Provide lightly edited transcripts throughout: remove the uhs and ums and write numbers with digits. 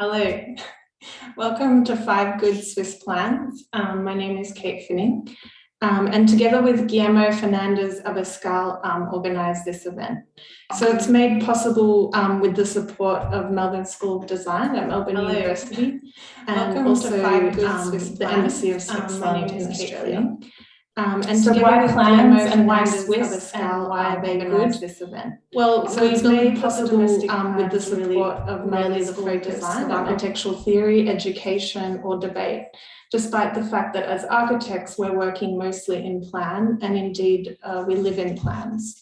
Hello, welcome to 5 Good Swiss Plans. My name is Kate Finning, and together with Guillermo Fernandez-Abascal organised this event. So it's made possible with the support of Melbourne School of Design at Melbourne University, and also the Embassy of Switzerland in Australia. And so why plans and why Swiss and why are they good? This event. Well, so it's made possible with the support of mainly the focus on architectural theory, education, or debate, despite the fact that as architects, we're working mostly in plan, and indeed we live in plans.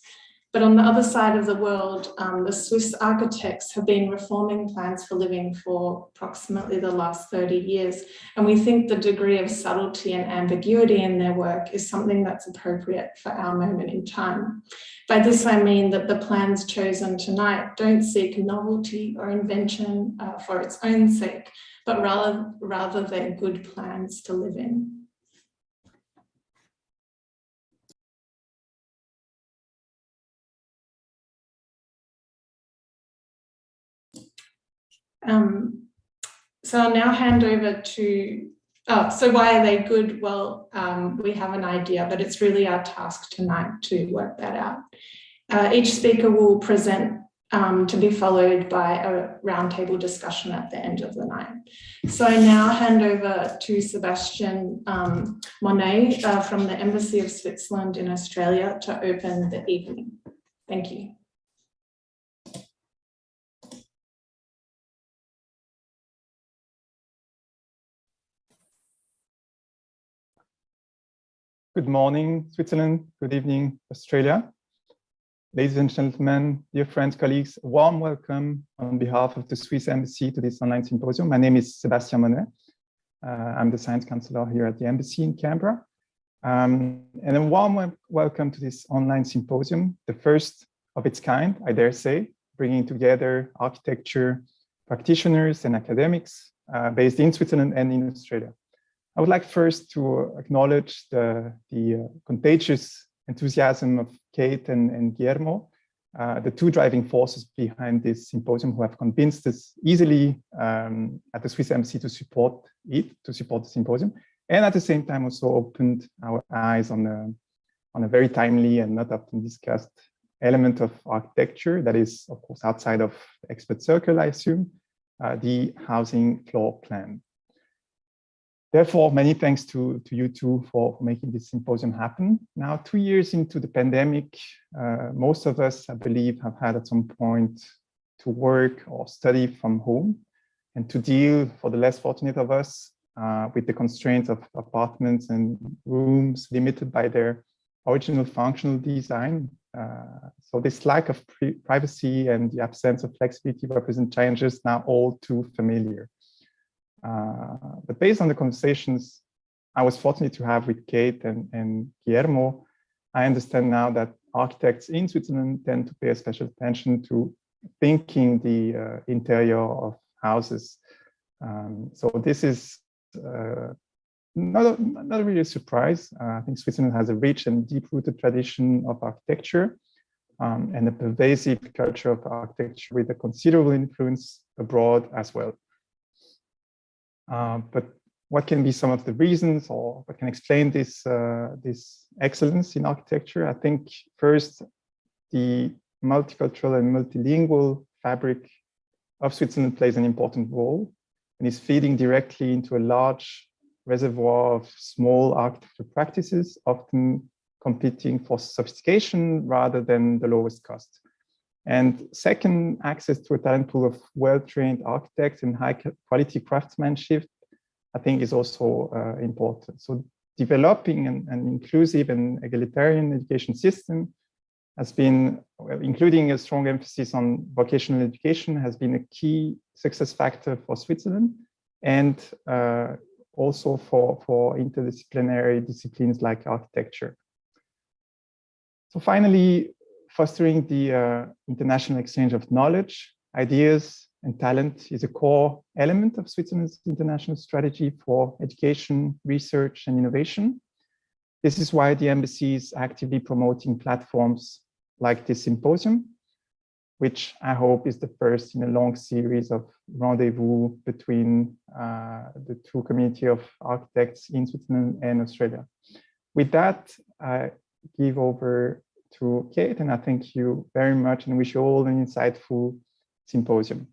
But on the other side of the world, the Swiss architects have been reforming plans for living for approximately the last 30 years. And we think the degree of subtlety and ambiguity in their work is something that's appropriate for our moment in time. By this, I mean that the plans chosen tonight don't seek novelty or invention for its own sake, but rather they're good plans to live in. So I'll now hand over to, so why are they good? Well, we have an idea, but it's really our task tonight to work that out. Each speaker will present to be followed by a roundtable discussion at the end of the night. So I now hand over to Sebastian Monet from the Embassy of Switzerland in Australia to open the evening. Thank you. Good morning, Switzerland. Good evening, Australia. Ladies and gentlemen, dear friends, colleagues, a warm welcome on behalf of the Swiss Embassy to this online symposium. My name is Sebastian Monet. I'm the science counselor here at the Embassy in Canberra. And a warm welcome to this online symposium, the first of its kind, I dare say, bringing together architecture practitioners and academics based in Switzerland and in Australia. I would like first to acknowledge the contagious enthusiasm of Kate and Guillermo, the two driving forces behind this symposium, who have convinced us easily at the Swiss Embassy to support the symposium, and at the same time also opened our eyes on a very timely and not often discussed element of architecture that is, of course, outside of the expert circle, I assume, the housing floor plan. Therefore, many thanks to you two for making this symposium happen. Now, 2 years into the pandemic, most of us, I believe, have had at some point to work or study from home and to deal, for the less fortunate of us, with the constraints of apartments and rooms limited by their original functional design. So this lack of privacy and the absence of flexibility represent challenges now all too familiar. But based on the conversations I was fortunate to have with Kate and Guillermo, I understand now that architects in Switzerland tend to pay a special attention to thinking the interior of houses. So this is not really a surprise. I think Switzerland has a rich and deep-rooted tradition of architecture and a pervasive culture of architecture with a considerable influence abroad as well. But what can be some of the reasons, or what can explain this excellence in architecture? I think first, the multicultural and multilingual fabric of Switzerland plays an important role and is feeding directly into a large reservoir of small architectural practices, often competing for sophistication rather than the lowest cost. And second, access to a talent pool of well-trained architects and high-quality craftsmanship, I think, is also important. So developing an inclusive and egalitarian education system has been, including a strong emphasis on vocational education, has been a key success factor for Switzerland, and also for interdisciplinary disciplines like architecture. So finally, fostering the international exchange of knowledge, ideas, and talent is a core element of Switzerland's international strategy for education, research, and innovation. This is why the embassy is actively promoting platforms like this symposium. which I hope is the first in a long series of rendezvous between the two community of architects in Switzerland and Australia. With that, I give over to Kate, and I thank you very much and wish you all an insightful symposium.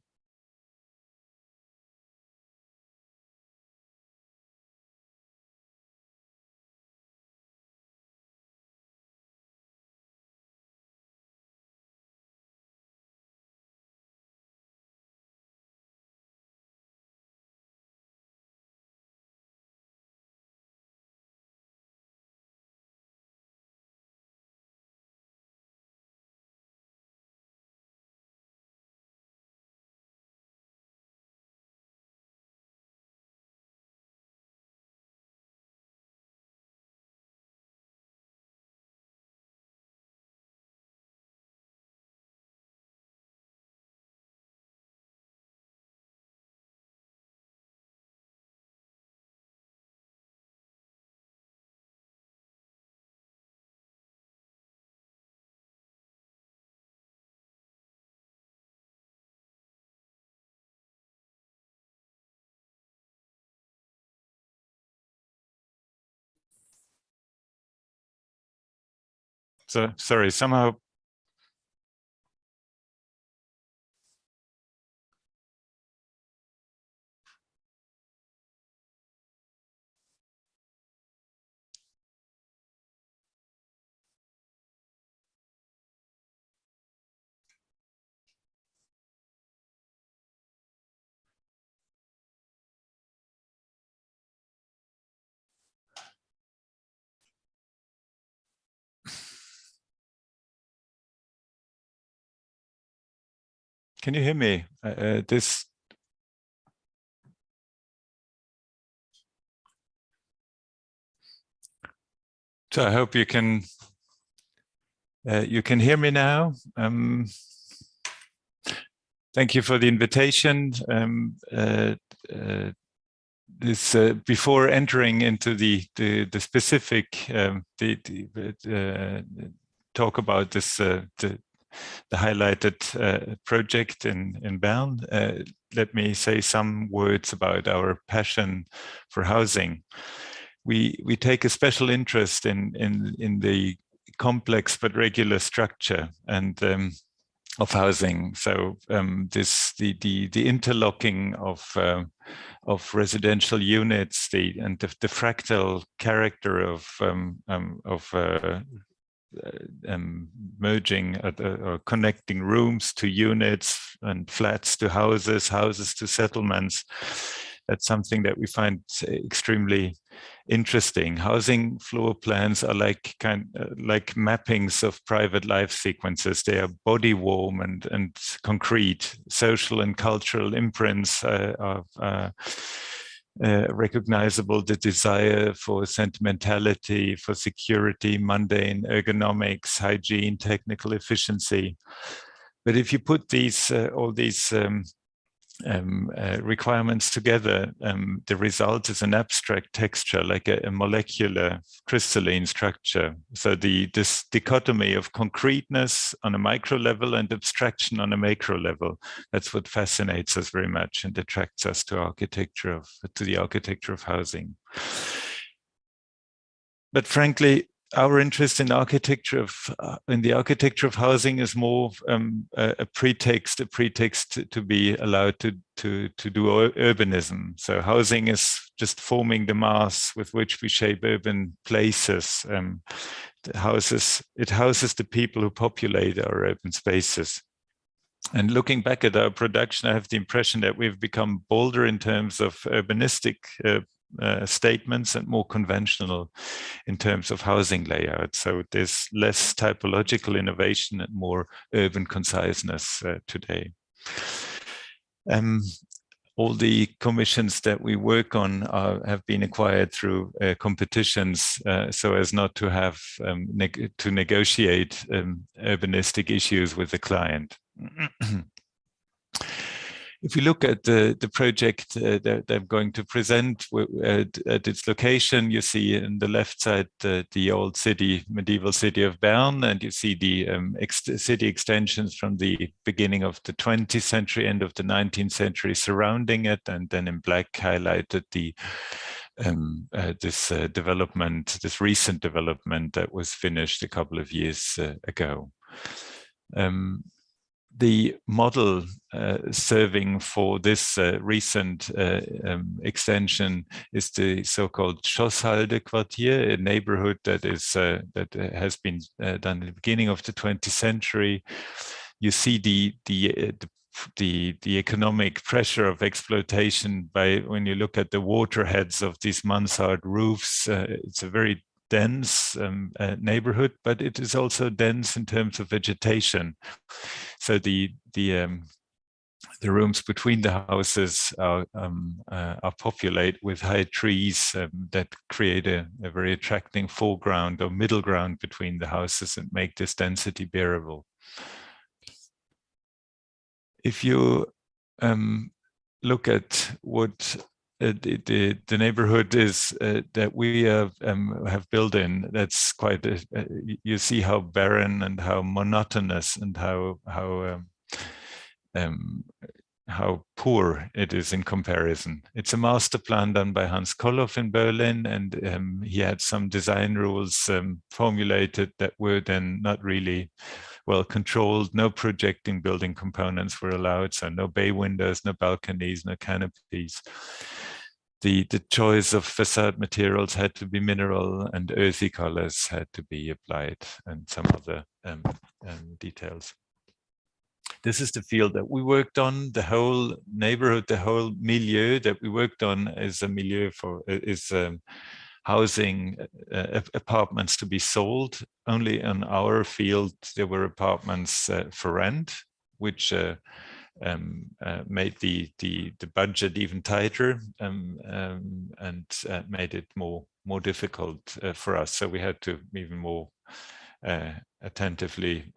So sorry, somehow. Can you hear me? So I hope you can hear me now. Thank you for the invitation. Before entering into the specific talk about this the highlighted project in Bern, let me say some words about our passion for housing. We take a special interest in the complex but regular structure and of housing. So the interlocking of residential units, the fractal character of merging or connecting rooms to units and flats to houses, houses to settlements. That's something that we find extremely interesting. Housing floor plans are like mappings of private life sequences. They are body warm and concrete. Social and cultural imprints are recognizable, the desire for sentimentality, for security, mundane ergonomics, hygiene, technical efficiency. But if you put these all these requirements together, the result is an abstract texture, like a molecular crystalline structure. So this dichotomy of concreteness on a micro level and abstraction on a macro level, that's what fascinates us very much and attracts us to the architecture of housing. But frankly, our interest in the architecture of housing is more a pretext to be allowed to do urbanism. So housing is just forming the mass with which we shape urban places. It houses the people who populate our urban spaces. And looking back at our production, I have the impression that we've become bolder in terms of urbanistic statements and more conventional in terms of housing layout. So there's less typological innovation and more urban conciseness today. All the commissions that we work on have been acquired through competitions, so as not to have to negotiate urbanistic issues with the client. If you look at the project that I'm going to present at its location, you see in the left side the old city, medieval city of Bern, and you see the city extensions from the beginning of the 20th century, end of the 19th century surrounding it, and then in black highlighted the this recent development that was finished a couple of years ago. The model serving for this recent extension is the so-called Schosshalde-Quartier, a neighborhood that is that has been done at the beginning of the 20th century. You see the economic pressure of exploitation by when you look at the waterheads of these mansard roofs. It's a very dense neighborhood, but it is also dense in terms of vegetation. So the rooms between the houses are populated with high trees that create a very attracting foreground or middle ground between the houses and make this density bearable. If you look at what the neighborhood is that we have built in, that's quite you see how barren and how monotonous and how poor it is in comparison. It's a master plan done by Hans Kolloff in Berlin, and he had some design rules formulated that were then not really well controlled. No projecting building components were allowed, so no bay windows, no balconies, no canopies. The choice of facade materials had to be mineral, and earthy colors had to be applied, and some other details. This is the field that we worked on. The whole neighborhood, the whole milieu that we worked on is a milieu for housing apartments to be sold. Only on our field there were apartments for rent, which made the budget even tighter and made it more difficult for us. So we had to even more attentively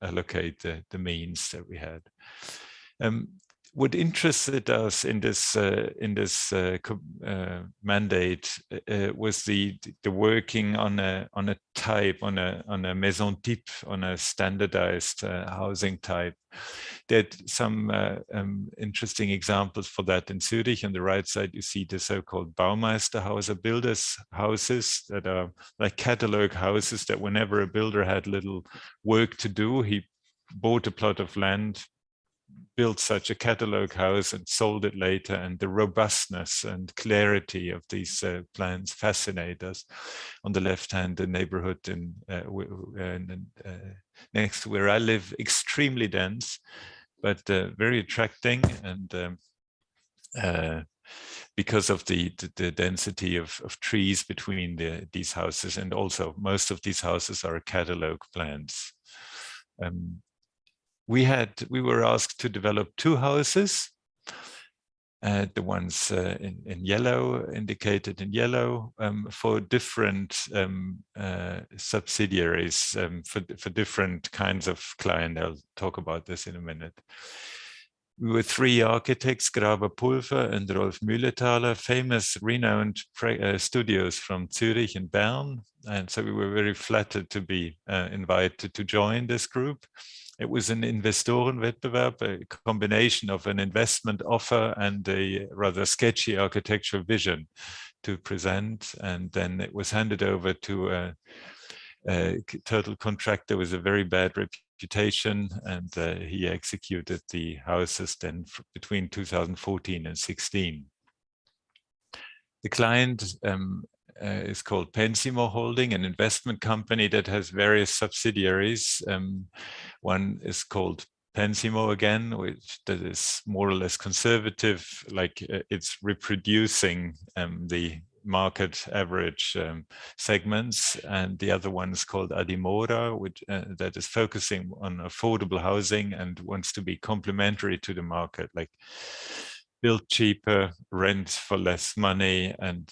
allocate the means that we had. What interested us in this mandate was the working on a type, on a maison type, on a standardized housing type. There are some interesting examples for that in Zurich. On the right side, you see the so-called Baumeisterhaus, builders' houses that are like catalog houses that whenever a builder had little work to do, he bought a plot of land, built such a catalog house and sold it later, and the robustness and clarity of these plans fascinate us. On the left hand, the neighborhood next to where I live, extremely dense, but very attracting, and because of the density of trees between these houses, and also most of these houses are catalog plans. We were asked to develop two houses, the ones in yellow, indicated in yellow, for different subsidiaries, for different kinds of client. I'll talk about this in a minute. We were three architects, Graber Pulver and Rolf Mühletaler, famous, renowned studios from Zurich and Bern. And so we were very flattered to be invited to join this group. It was an Investorenwettbewerb, a combination of an investment offer and a rather sketchy architectural vision to present. And then it was handed over to a total contractor with a very bad reputation, and he executed the houses then between 2014 and 16. The client is called Pensimo Holding, an investment company that has various subsidiaries. One is called Pensimo again, which that is more or less conservative, like it's reproducing the market average segments, and the other one is called Adimora, which that is focusing on affordable housing and wants to be complementary to the market, like build cheaper, rent for less money, and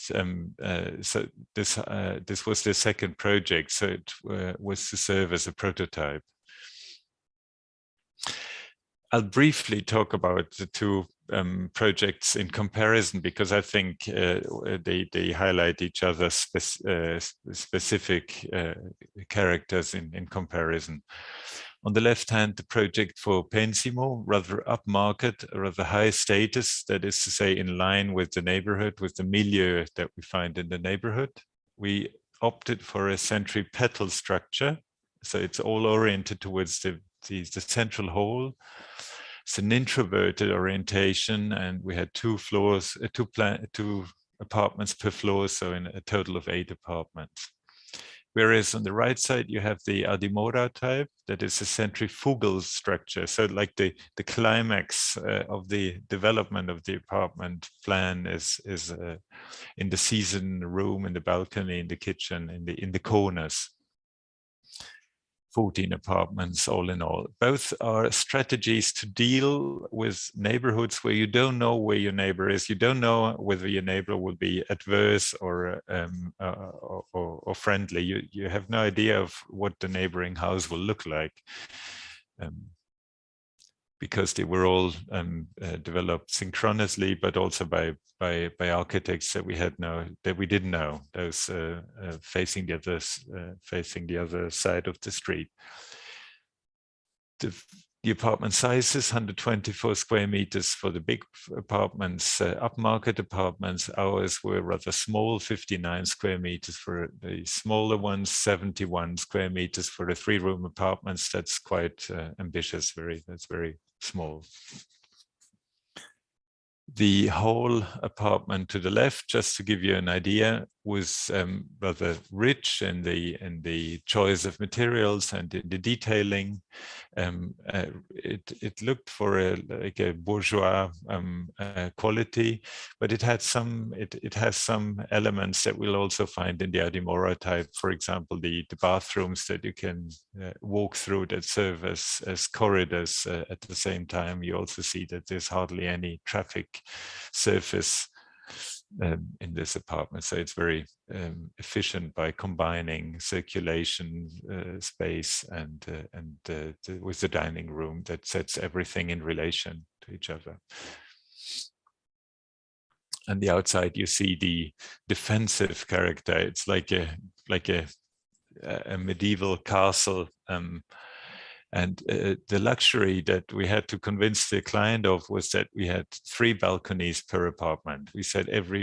so this was the second project, so it was to serve as a prototype. I'll briefly talk about the two projects in comparison, because I think they highlight each other's specific characters in comparison. On the left hand, the project for Pensimo, rather upmarket, rather high status, that is to say, in line with the neighborhood, with the milieu that we find in the neighborhood. We opted for a centripetal structure, so it's all oriented towards the central hall. It's an introverted orientation, and we had 2 floors, 2 apartments per floor, so in a total of 8 apartments. Whereas on the right side, you have the Adimora type, that is a centrifugal structure. So like the climax of the development of the apartment plan is in the season room, in the balcony, in the kitchen, in the corners. 14 apartments all in all. Both are strategies to deal with neighborhoods where you don't know where your neighbor is. You don't know whether your neighbor will be adverse or friendly. You have no idea of what the neighboring house will look like, because they were all developed synchronously, but also by architects that we didn't know, those facing the other side of the street. The apartment sizes, 124 square meters for the big apartments, upmarket apartments. Ours were rather small, 59 square meters for the smaller ones, 71 square meters for the 3-room apartments. That's quite ambitious, that's very small. The whole apartment to the left, just to give you an idea, was rather rich in the choice of materials and in the detailing. It looked for like a bourgeois quality, but it has some elements that we'll also find in the Adimora type. For example, the bathrooms that you can walk through that serve as corridors at the same time. You also see that there's hardly any traffic surface in this apartment, so it's very efficient by combining circulation space and with the dining room that sets everything in relation to each other. And the outside, you see the defensive character. It's like a medieval castle. And the luxury that we had to convince the client of was that we had 3 balconies per apartment. We said every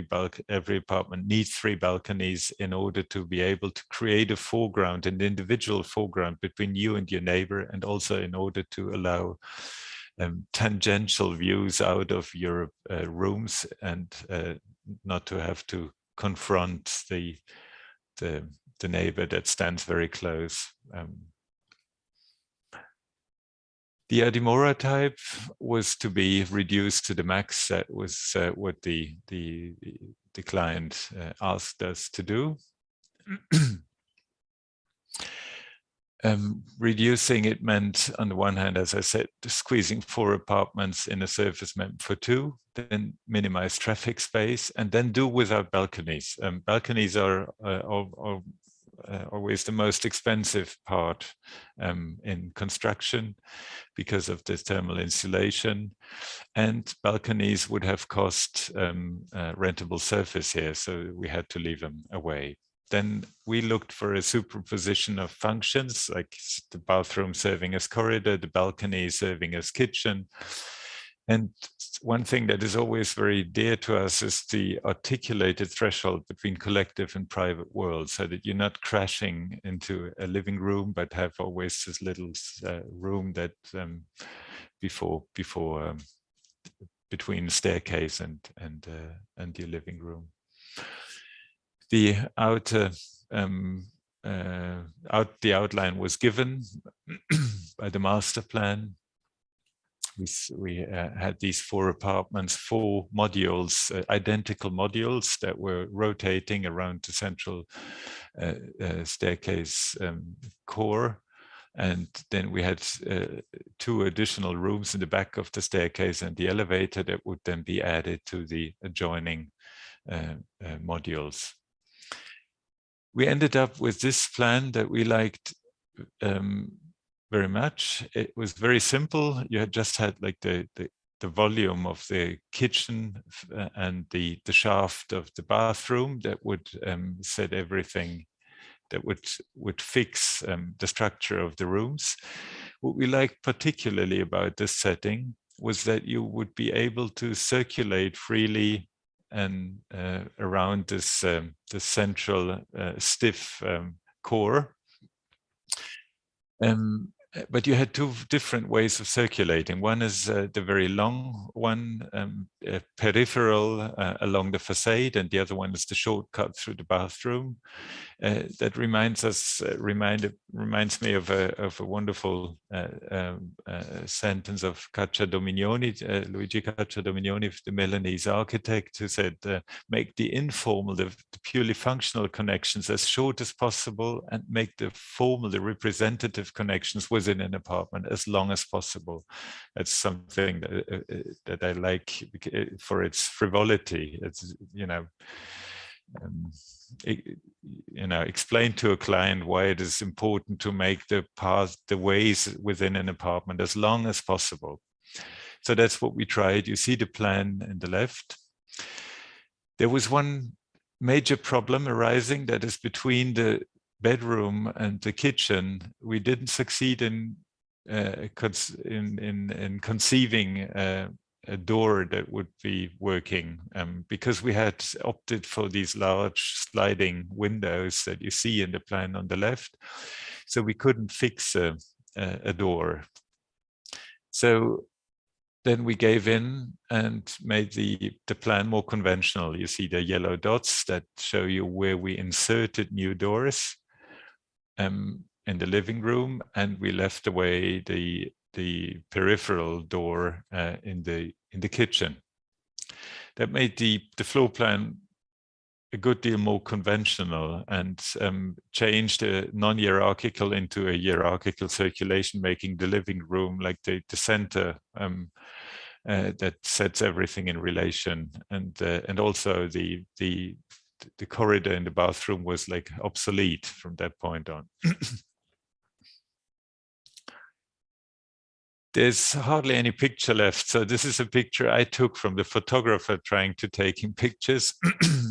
apartment needs 3 balconies in order to be able to create a foreground, an individual foreground between you and your neighbor, and also in order to allow tangential views out of your rooms, and not to have to confront the neighbor that stands very close. The Adimora type was to be reduced to the max. That was what the client asked us to do. Reducing it meant, on the one hand, as I said, squeezing 4 apartments in a surface meant for 2, then minimize traffic space, and then do without balconies. Balconies are always the most expensive part in construction because of this thermal insulation, and balconies would have cost rentable surface here, so we had to leave them away. Then we looked for a superposition of functions, like the bathroom serving as corridor, the balcony serving as kitchen. And one thing that is always very dear to us is the articulated threshold between collective and private worlds, so that you're not crashing into a living room, but have always this little room that between the staircase and your living room. The the outline was given by the master plan. We had these 4 apartments, 4 modules, identical modules that were rotating around the central staircase core. And then we had 2 additional rooms in the back of the staircase and the elevator that would then be added to the adjoining modules. We ended up with this plan that we liked very much. It was very simple. You had just had like the the volume of the kitchen and the shaft of the bathroom that would set everything, that would fix the structure of the rooms. What we liked particularly about this setting was that you would be able to circulate freely and around this the central stiff core. But you had two different ways of circulating. One is the very long one, peripheral along the facade, and the other one is the shortcut through the bathroom. That reminds me of a wonderful sentence of Luigi Cacciadominioni, the Milanese architect, who said, make the informal, the purely functional connections as short as possible, and make the formal, the representative connections within an apartment as long as possible. That's something that I like for its frivolity. It's, explain to a client why it is important to make the ways within an apartment as long as possible. So that's what we tried. You see the plan in the left. There was one major problem arising, that is between the bedroom and the kitchen. We didn't succeed in conceiving a door that would be working, because we had opted for these large sliding windows that you see in the plan on the left. So we couldn't fix a door. So then we gave in and made the plan more conventional. You see the yellow dots that show you where we inserted new doors in the living room, and we left away the peripheral door in the kitchen. That made the floor plan a good deal more conventional, and changed a non-hierarchical into a hierarchical circulation, making the living room like the center that sets everything in relation, and also the corridor in the bathroom was like obsolete from that point on. There's hardly any picture left. So this is a picture I took from the photographer trying to take him pictures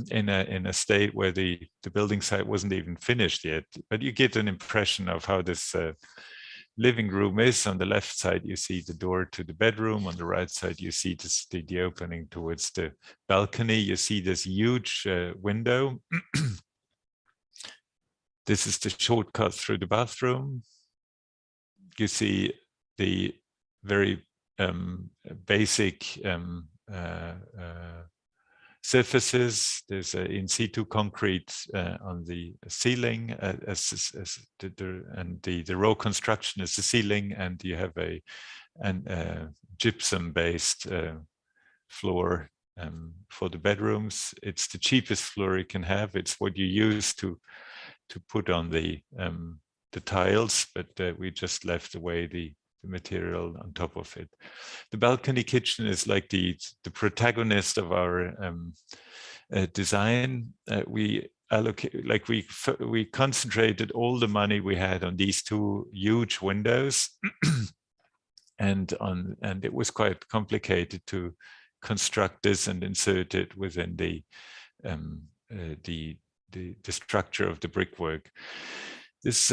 in a state where the building site wasn't even finished yet. But you get an impression of how this living room is. On the left side, you see the door to the bedroom. On the right side, you see the opening towards the balcony. You see this huge window. This is the shortcut through the bathroom. You see the very basic surfaces. There's a in situ concrete on the ceiling, and the raw construction is the ceiling, and you have a gypsum-based floor for the bedrooms. It's the cheapest floor you can have. It's what you use to put on the tiles, but we just left away the material on top of it. The balcony kitchen is like the protagonist of our design. We concentrated all the money we had on these two huge windows, and it was quite complicated to construct this and insert it within the structure of the brickwork. This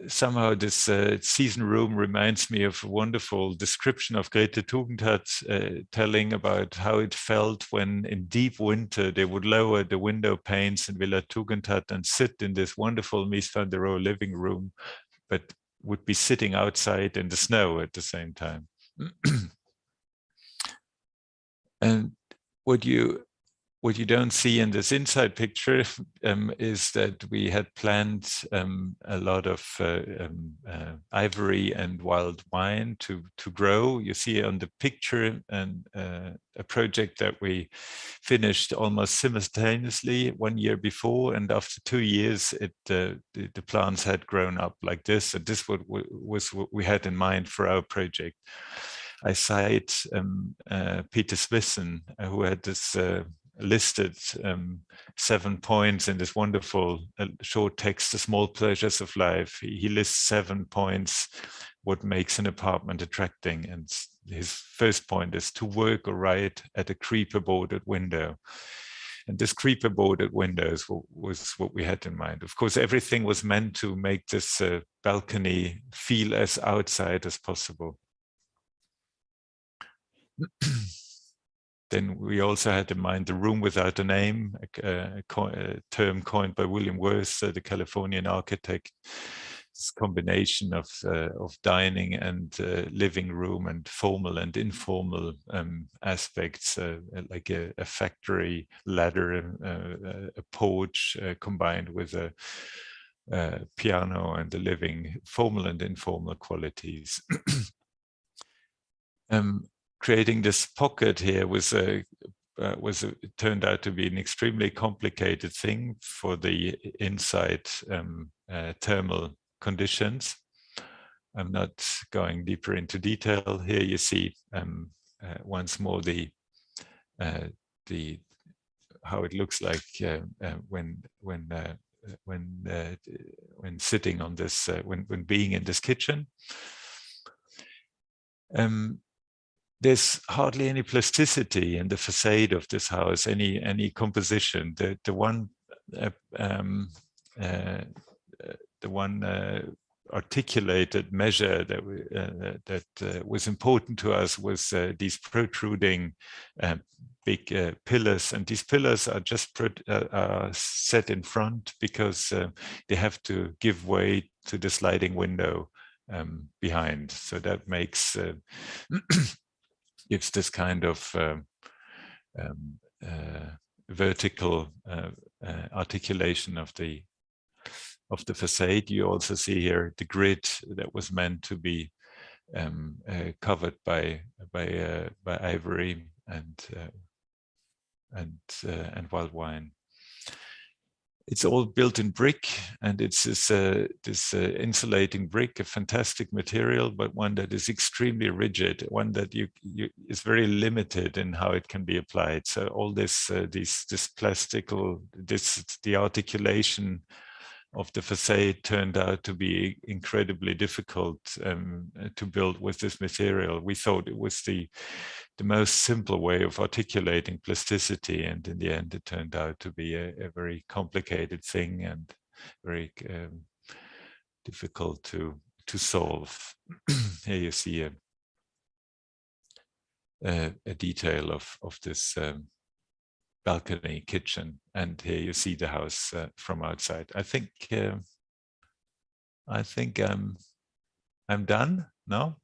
somehow this season room reminds me of a wonderful description of Grete Tugendhat telling about how it felt when in deep winter they would lower the window panes in Villa Tugendhat and sit in this wonderful Mies van der Rohe living room, but would be sitting outside in the snow at the same time. And what you don't see in this inside picture is that we had planned a lot of ivory and wild wine to grow. You see on the picture and a project that we finished almost simultaneously 1 year before, and after 2 years, the plants had grown up like this. And this was what we had in mind for our project. I cite Peter Smithson, who had this listed 7 points in this wonderful short text, The Small Pleasures of Life. He lists 7 points what makes an apartment attracting, and his first point is to work or write at a creeper bordered window. And this creeper bordered windows was what we had in mind. Of course, everything was meant to make this balcony feel as outside as possible. Then we also had in mind the room without a name, a term coined by William Worth, the Californian architect. This combination of dining and living room and formal and informal aspects, like a factory ladder, a porch combined with a piano and the living, formal and informal qualities. Creating this pocket here turned out to be an extremely complicated thing for the inside thermal conditions. I'm not going deeper into detail. Here you see once more the how it looks like when sitting on this when being in this kitchen. There's hardly any plasticity in the facade of this house, any composition. The one articulated measure that was important to us was these protruding big pillars, and these pillars are just set in front because they have to give way to the sliding window behind. So that makes gives this kind of vertical articulation of the facade. You also see here the grid that was meant to be covered by ivory and wild wine. It's all built in brick, and it's this insulating brick, a fantastic material, but one that is extremely rigid, one that is very limited in how it can be applied. So all this the articulation of the facade turned out to be incredibly difficult to build with this material. We thought it was the most simple way of articulating plasticity, and in the end it turned out to be a very complicated thing and very difficult to solve. Here you see a detail of this balcony kitchen, and here you see the house from outside. I think I'm done now.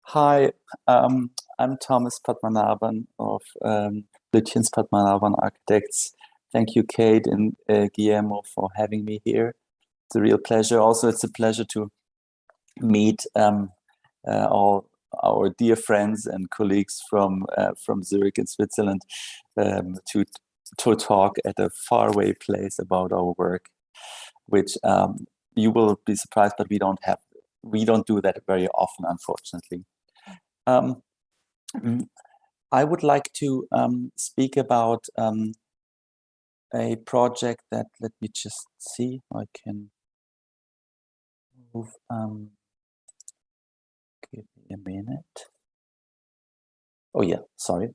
Hi, I'm Thomas Padmanabhan of Lütjens Padmanabhan Architects. Thank you, Kate and Guillermo, for having me here. It's a real pleasure. Also, it's a pleasure to meet all our dear friends and colleagues from Zurich in Switzerland to talk at a faraway place about our work, which you will be surprised, but we don't do that very often, unfortunately. I would like to speak about a project that, let me just see, I can move, give me a minute. Oh yeah, sorry.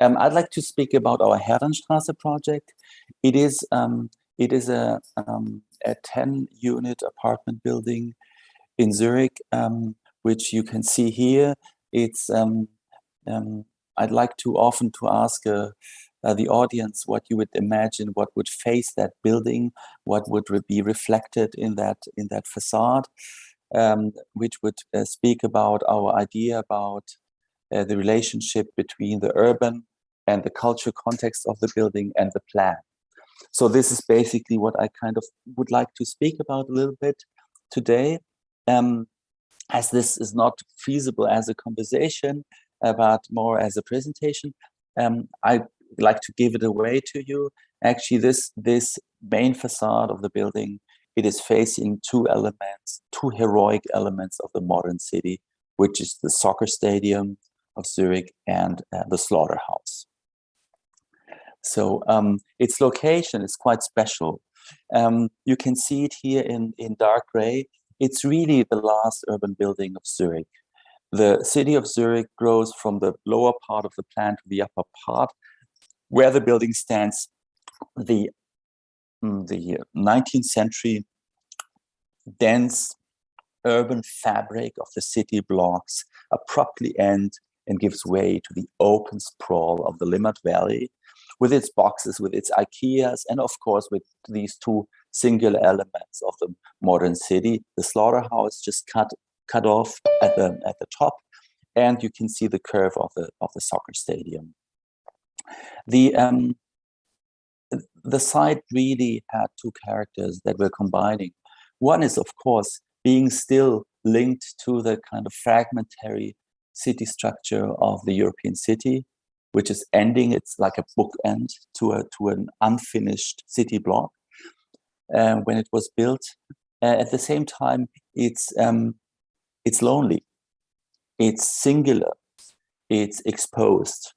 I'd like to speak about our Herrenstraße project. It is a 10-unit apartment building in Zurich, which you can see here. It's I'd like to often to ask the audience what you would imagine, what would face that building, what would be reflected in that facade, which would speak about our idea about the relationship between the urban and the cultural context of the building and the plan. So this is basically what I kind of would like to speak about a little bit today, as this is not feasible as a conversation, but more as a presentation. I'd like to give it away to you. Actually, this main facade of the building, it is facing two heroic elements of the modern city, which is the soccer stadium of Zurich and the slaughterhouse. So its location is quite special. You can see it here in dark gray. It's really the last urban building of Zurich. The city of Zurich grows from the lower part of the plan to the upper part. Where the building stands, the 19th century dense urban fabric of the city blocks abruptly end and gives way to the open sprawl of the Limmat Valley, with its boxes, with its IKEAs, and of course with these two singular elements of the modern city. The slaughterhouse just cut off at the top, and you can see the curve of the soccer stadium. The site really had two characters that we're combining. One is, of course, being still linked to the kind of fragmentary city structure of the European city, which is ending. It's like a bookend to an unfinished city block when it was built. At the same time, it's lonely, it's singular, it's exposed.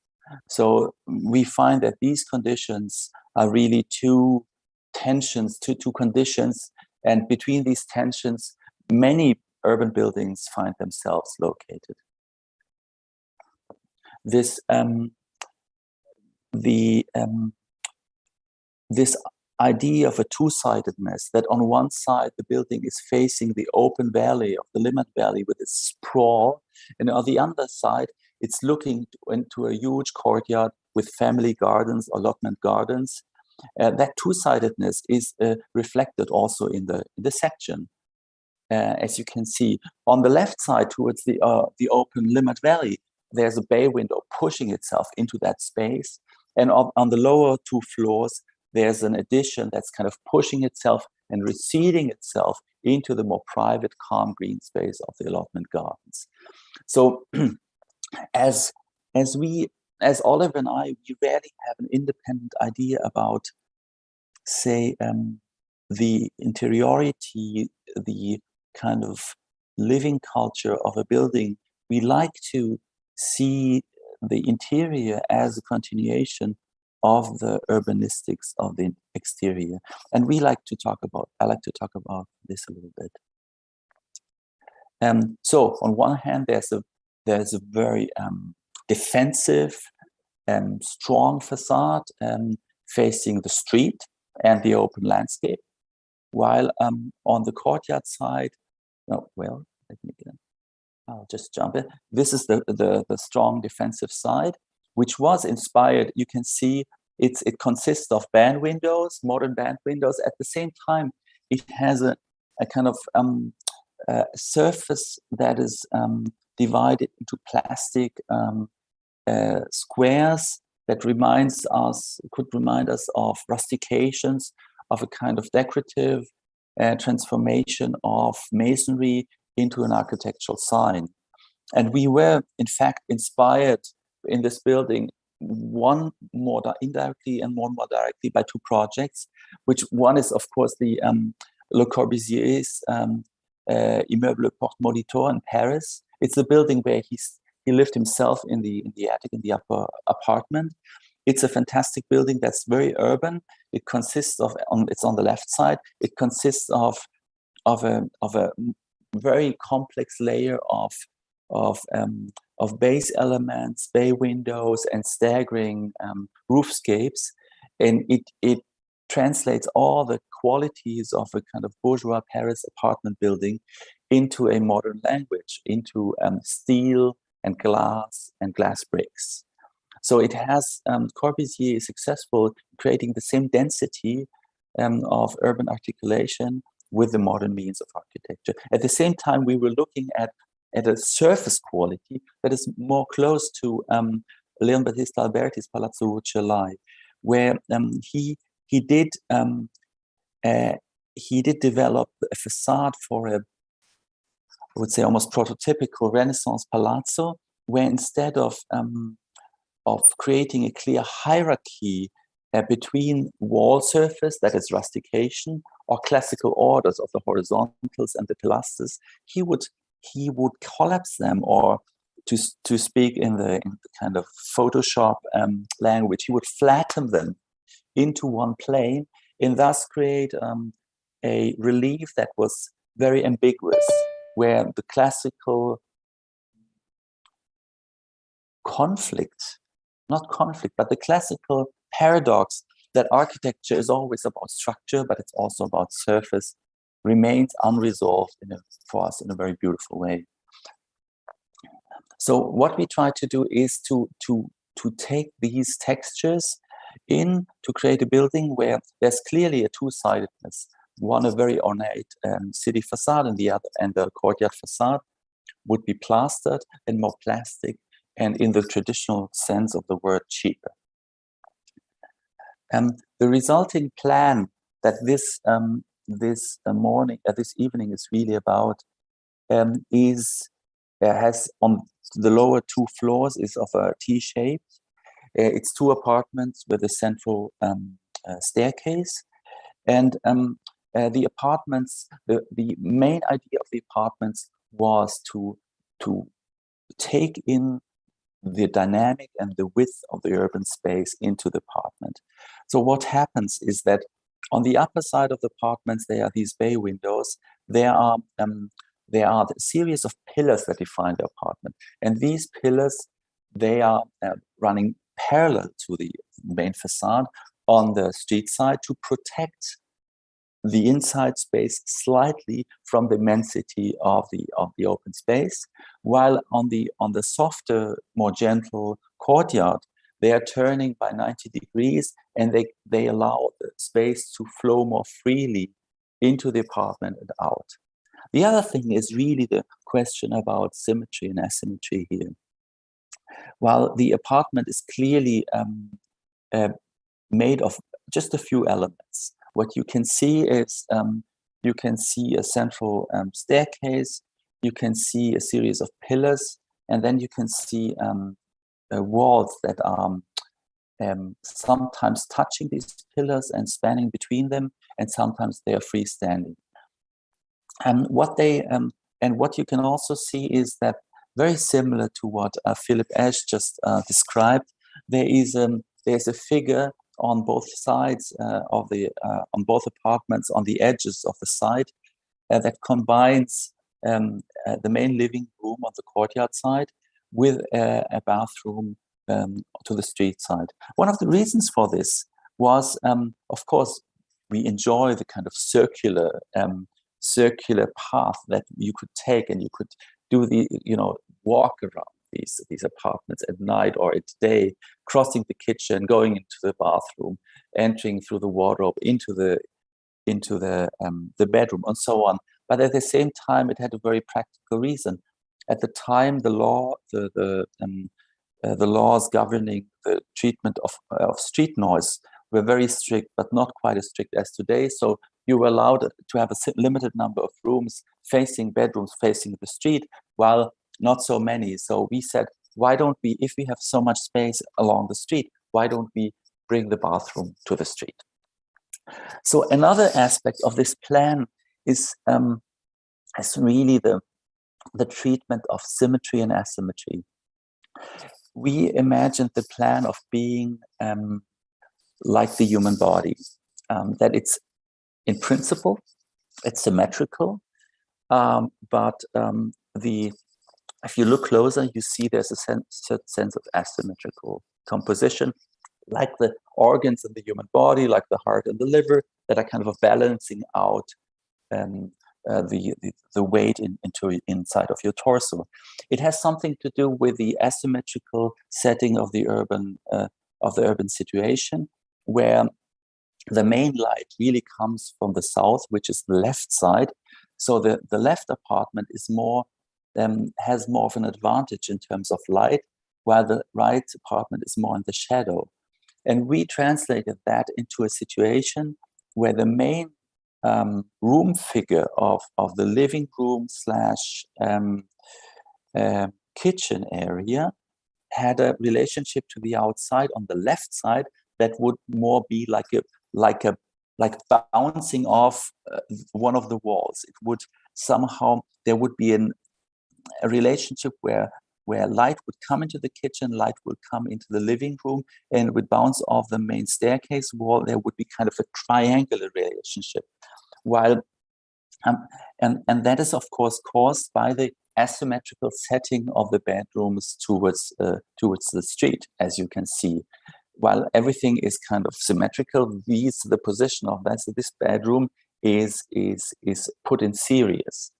So we find that these conditions are really two tensions, two conditions, and between these tensions, many urban buildings find themselves located. This this idea of a two-sidedness, that on one side the building is facing the open valley of the Limmat Valley with its sprawl, and on the other side it's looking into a huge courtyard with family gardens, allotment gardens. That two-sidedness is reflected also in the section. As you can see, on the left side towards the open Limmat Valley, there's a bay window pushing itself into that space. And on the lower two floors, there's an addition that's kind of pushing itself and receding itself into the more private, calm green space of the allotment gardens. So as Oliver and I, we rarely have an independent idea about, say, the interiority, the kind of living culture of a building. We like to see the interior as a continuation of the urbanistics of the exterior. And I like to talk about this a little bit. So on one hand, there's a very defensive and strong facade facing the street and the open landscape, while on the courtyard side, I'll just jump in. This is the strong defensive side, which was inspired. You can see it consists of band windows, modern band windows. At the same time, it has a kind of surface that is divided into plastic squares that could remind us of rustications, of a kind of decorative transformation of masonry into an architectural sign. And we were, in fact, inspired in this building, one more indirectly and one more directly, by two projects, which one is, of course, the Le Corbusier's Immeuble Porte Molitor in Paris. It's the building where he He lived himself in the attic, in the upper apartment. It's a fantastic building that's very urban. It consists of, it's on the left side, it consists of a very complex layer of base elements, bay windows, and staggering roofscapes. And it translates all the qualities of a kind of bourgeois Paris apartment building into a modern language, into steel and glass bricks. So it has, Corbusier is successful in creating the same density of urban articulation with the modern means of architecture. At the same time, we were looking at a surface quality that is more close to Leon Battista Alberti's Palazzo Rucellai, where he did develop a facade for I would say almost prototypical Renaissance palazzo, where instead of creating a clear hierarchy between wall surface, that is rustication, or classical orders of the horizontals and the pilasters, he would collapse them, or to speak in the kind of Photoshop language, he would flatten them into one plane and thus create a relief that was very ambiguous, where the classical but the classical paradox that architecture is always about structure, but it's also about surface, remains unresolved for us in a very beautiful way. So what we try to do is to take these textures in to create a building where there's clearly a two-sidedness. One, a very ornate city facade, and the courtyard facade would be plastered and more plastic, and in the traditional sense of the word, cheaper. The resulting plan that this evening is really about has on the lower two floors is of a T-shape. It's two apartments with a central staircase, and the apartments. The main idea of the apartments was to take in the dynamic and the width of the urban space into the apartment. So what happens is that on the upper side of the apartments, there are these bay windows. There are a series of pillars that define the apartment. And these pillars, they are running parallel to the main facade on the street side to protect the inside space slightly from the immensity of the open space, while on the softer, more gentle courtyard, they are turning by 90 degrees, and they allow the space to flow more freely into the apartment and out. The other thing is really the question about symmetry and asymmetry here. While the apartment is clearly made of just a few elements, what you can see is you can see a central staircase, you can see a series of pillars, and then you can see walls that are sometimes touching these pillars and spanning between them, and sometimes they are freestanding. What you can also see is that, very similar to what Philipp Esch just described, there's a figure on both sides on both apartments, on the edges of the site, that combines the main living room on the courtyard side with a bathroom to the street side. One of the reasons for this was, of course, we enjoy the kind of circular path that you could take, and you could do walk around these apartments at night or at day, crossing the kitchen, going into the bathroom, entering through the wardrobe into the bedroom, and so on. But at the same time, it had a very practical reason. At the time, the laws governing the treatment of street noise were very strict, but not quite as strict as today. So you were allowed to have a limited number of rooms bedrooms facing the street, while not so many. So we said, why don't we, if we have so much space along the street, why don't we bring the bathroom to the street? So another aspect of this plan is really the treatment of symmetry and asymmetry. We imagined the plan of being like the human body, that it's in principle, it's symmetrical, but if you look closer, you see there's a certain sense of asymmetrical composition, like the organs in the human body, like the heart and the liver, that are kind of balancing out the weight into inside of your torso. It has something to do with the asymmetrical setting of the urban situation, where the main light really comes from the south, which is the left side. So the left apartment is more has more of an advantage in terms of light, while the right apartment is more in the shadow. And we translated that into a situation where the main room figure of the living room / kitchen area had a relationship to the outside on the left side that would more be like bouncing off one of the walls. It would somehow, there would be a relationship where light would come into the kitchen, light would come into the living room, and it would bounce off the main staircase wall. There would be kind of a triangular relationship. While and that is of course caused by the asymmetrical setting of the bedrooms towards the street, as you can see. While everything is kind of symmetrical, the position of that, so this bedroom is put in series.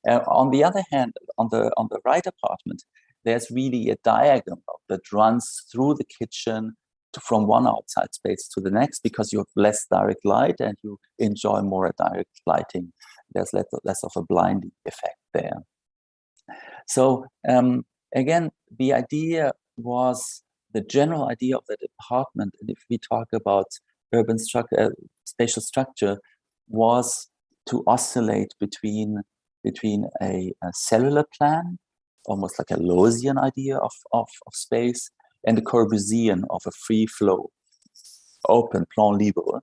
On the other hand, on the right apartment, there's really a diagonal that runs through the kitchen from one outside space to the next, because you have less direct light and you enjoy more direct lighting. There's less of a blinding effect there. So again, the idea was, the general idea of that apartment, and if we talk about urban structure, spatial structure, was to oscillate between a cellular plan, almost like a Losian idea of space, and the Corbusian of a free flow, open, plan libre.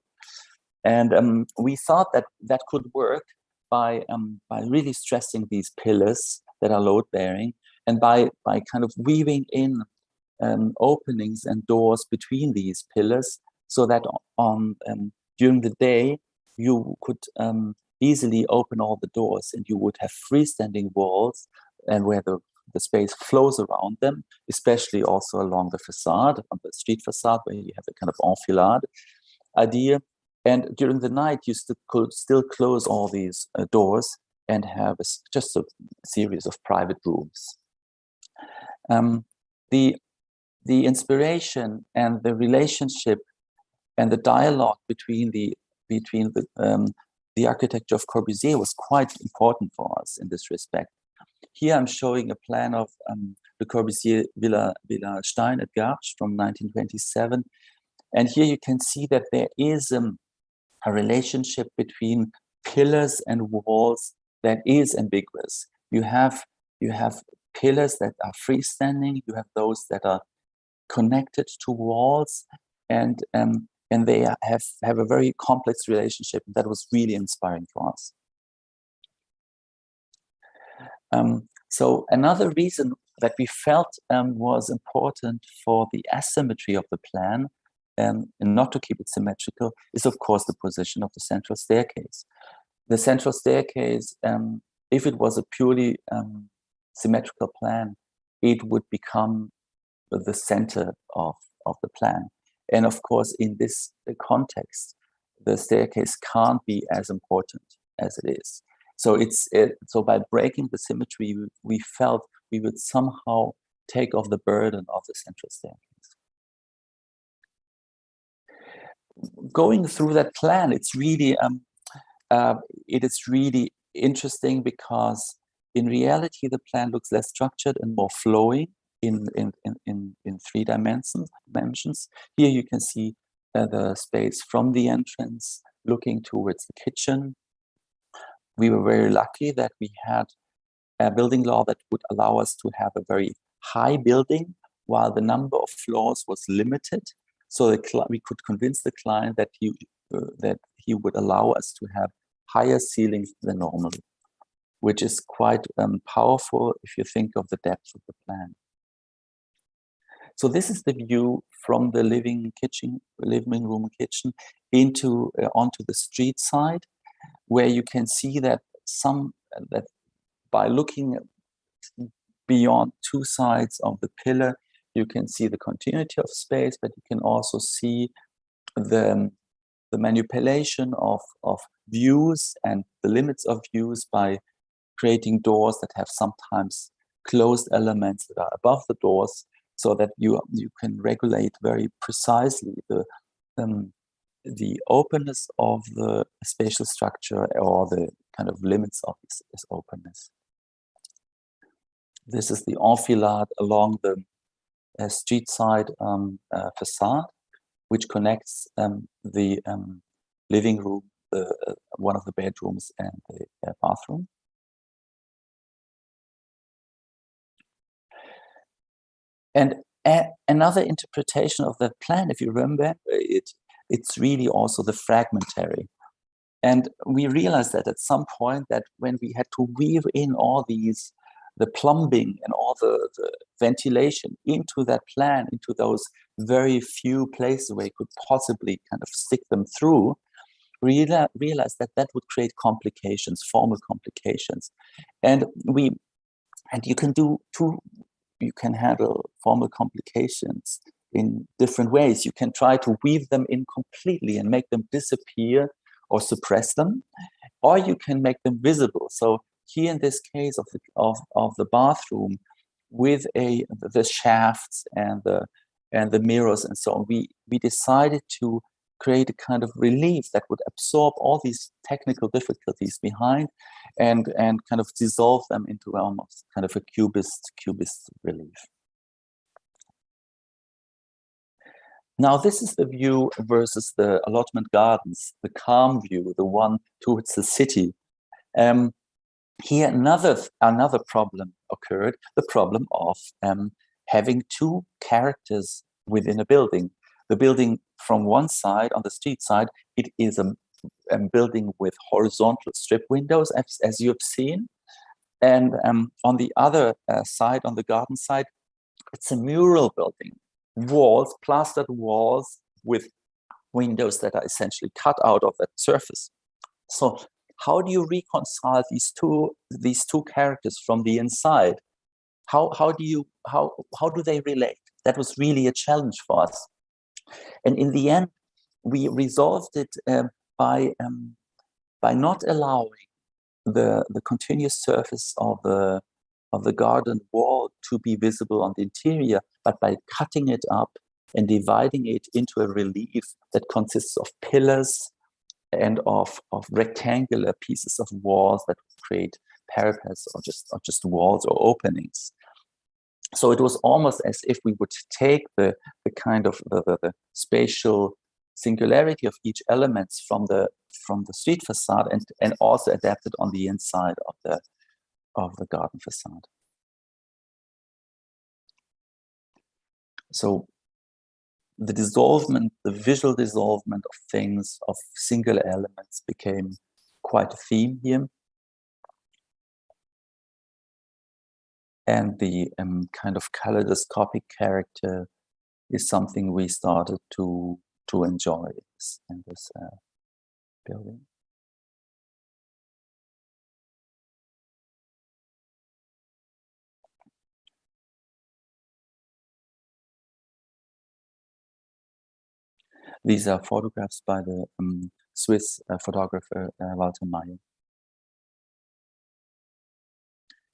And we thought that could work by really stressing these pillars that are load bearing, and by kind of weaving in openings and doors between these pillars, so that during the day you could easily open all the doors, and you would have freestanding walls, and where the space flows around them, especially also along the facade, on the street facade, where you have a kind of enfilade idea. And during the night, you could still close all these doors and have just a series of private rooms. The inspiration and the relationship and the dialogue between the architecture of Corbusier was quite important for us in this respect. Here I'm showing a plan of the Corbusier Villa Stein at Garches from 1927. And here you can see that there is a relationship between pillars and walls that is ambiguous. You have pillars that are freestanding, you have those that are connected to walls, and they have a very complex relationship. That was really inspiring for us. So another reason that we felt was important for the asymmetry of the plan, and not to keep it symmetrical, is of course the position of the central staircase. The central staircase, if it was a purely symmetrical plan, it would become the center of the plan. And of course, in this context, the staircase can't be as important as it is. So so by breaking the symmetry, we felt we would somehow take off the burden of the central staircase. Going through that plan, it is really interesting, because in reality, the plan looks less structured and more flowing in 3 dimensions. Here you can see the space from the entrance looking towards the kitchen. We were very lucky that we had a building law that would allow us to have a very high building, while the number of floors was limited. So we could convince the client that he would allow us to have higher ceilings than normal, which is quite powerful if you think of the depth of the plan. So this is the view from the living room kitchen into onto the street side, where you can see that that by looking beyond two sides of the pillar, you can see the continuity of space, but you can also see the manipulation of views and the limits of views by creating doors that have sometimes closed elements that are above the doors, so that you can regulate very precisely the openness of the spatial structure or the kind of limits of this openness. This is the enfilade along the street side facade, which connects the living room, one of the bedrooms, and the bathroom. And another interpretation of that plan, if you remember, it's really also the fragmentary. And we realized that at some point, that when we had to weave in all these, the plumbing and all the ventilation into that plan, into those very few places where you could possibly kind of stick them through, we realized that that would create complications, formal complications. And you can handle formal complications in different ways. You can try to weave them in completely and make them disappear or suppress them, or you can make them visible. So here in this case of the bathroom, with the shafts and the mirrors and so on, we decided to create a kind of relief that would absorb all these technical difficulties behind and kind of dissolve them into almost kind of a cubist relief. Now, this is the view versus the allotment gardens, the calm view, the one towards the city. Here, another problem occurred, the problem of having two characters within a building. The building from one side, on the street side, it is a building with horizontal strip windows, as you have seen. And on the other side, on the garden side, it's a mural building. Walls, plastered walls with windows that are essentially cut out of that surface. So how do you reconcile these two characters from the inside? How do they relate? That was really a challenge for us. And in the end, we resolved it by not allowing the continuous surface of the garden wall to be visible on the interior, but by cutting it up and dividing it into a relief that consists of pillars and of rectangular pieces of walls that create parapets or just walls or openings. So it was almost as if we would take the kind of the spatial singularity of each element from the street facade and also adapt it on the inside of the garden facade. So the visual dissolvement of things, of singular elements, became quite a theme here. And the kind of kaleidoscopic character is something we started to enjoy in this building. These are photographs by the Swiss photographer Walter Meyer.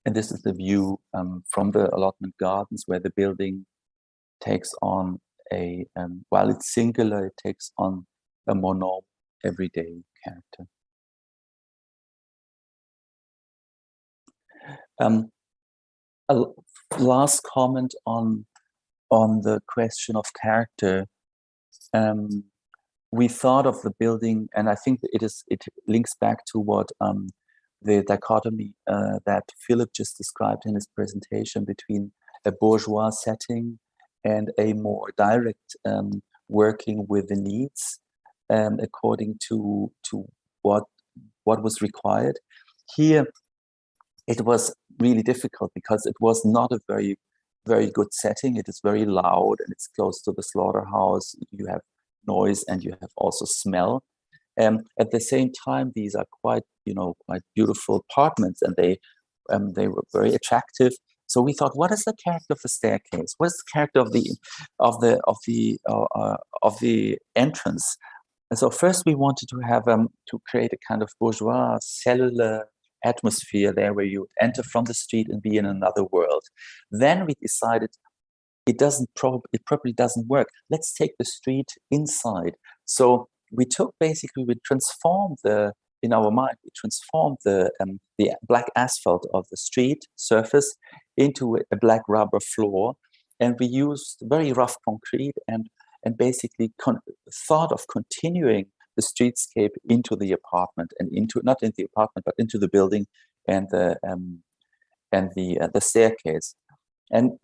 And this is the view from the allotment gardens, where the building takes on while it's singular, it takes on a mono, everyday character. A last comment on the question of character. We thought of the building, and I think it links back to what the dichotomy that Philipp just described in his presentation between a bourgeois setting and a more direct working with the needs according to what was required. Here, it was really difficult because it was not a very very good setting. It is very loud and it's close to the slaughterhouse. You have noise and you have also smell. At the same time, these are quite beautiful apartments, and they were very attractive. So we thought, what is the character of the staircase? What is the character of the entrance? And so first we wanted to have to create a kind of bourgeois cellular atmosphere there, where you enter from the street and be in another world. Then we decided it probably doesn't work. Let's take the street inside. So we transformed the black asphalt of the street surface into a black rubber floor, and we used very rough concrete and basically thought of continuing the streetscape into the apartment, and not into the apartment but into the building and the staircase. And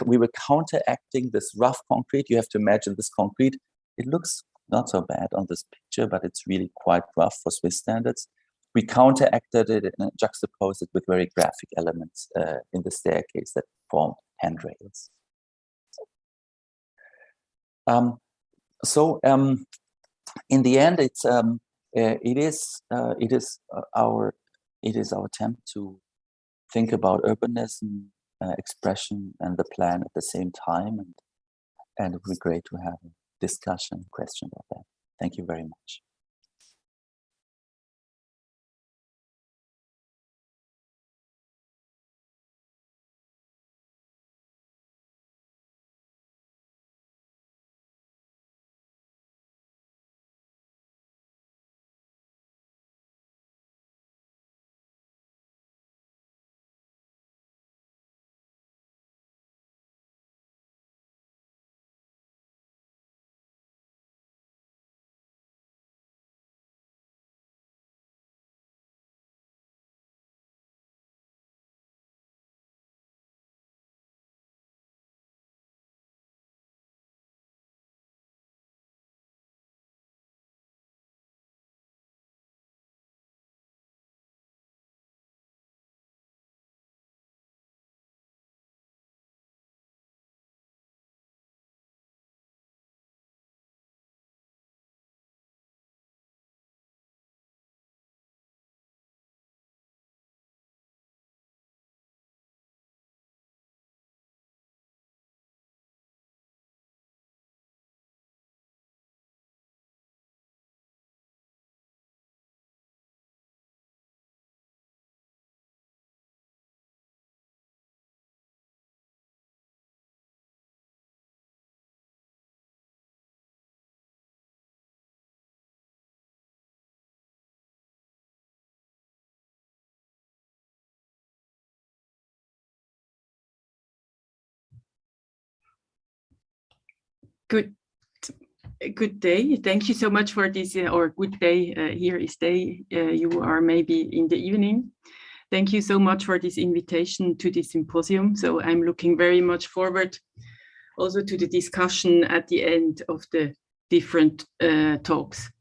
we were counteracting this rough concrete. You have to imagine this concrete. It looks not so bad on this picture, but it's really quite rough for Swiss standards. We counteracted it and juxtaposed it with very graphic elements in the staircase that formed handrails. In the end, it is our attempt to think about urbanism, expression, and the plan at the same time, and it would be great to have a discussion, question about that. Thank you very much. Good day. Thank you so much for this, or good day. Here is day. You are maybe in the evening. Thank you so much for this invitation to this symposium. So I'm looking very much forward also to the discussion at the end of the different talks.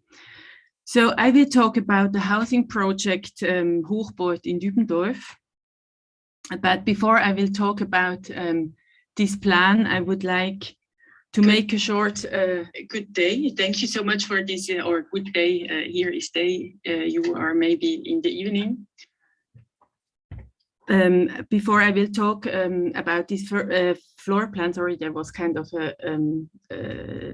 So I will talk about the housing project Hochboot in Dübendorf. But before I will talk about this plan, I would like to make a short good day. Thank you so much for this, or good day. Here is day. You are maybe in the evening. Before I will talk about this floor plan, sorry, there was kind of the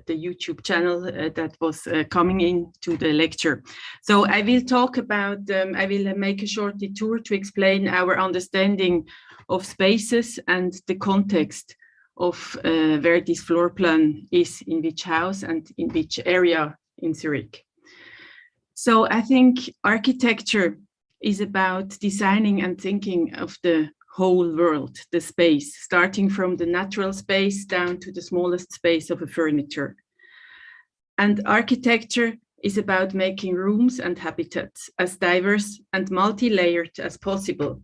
YouTube channel that was coming into the lecture. So I will talk about, I will make a short detour to explain our understanding of spaces and the context of where this floor plan is, in which house and in which area in Zurich. So I think architecture is about designing and thinking of the whole world, the space, starting from the natural space down to the smallest space of a furniture. And architecture is about making rooms and habitats as diverse and multi-layered as possible.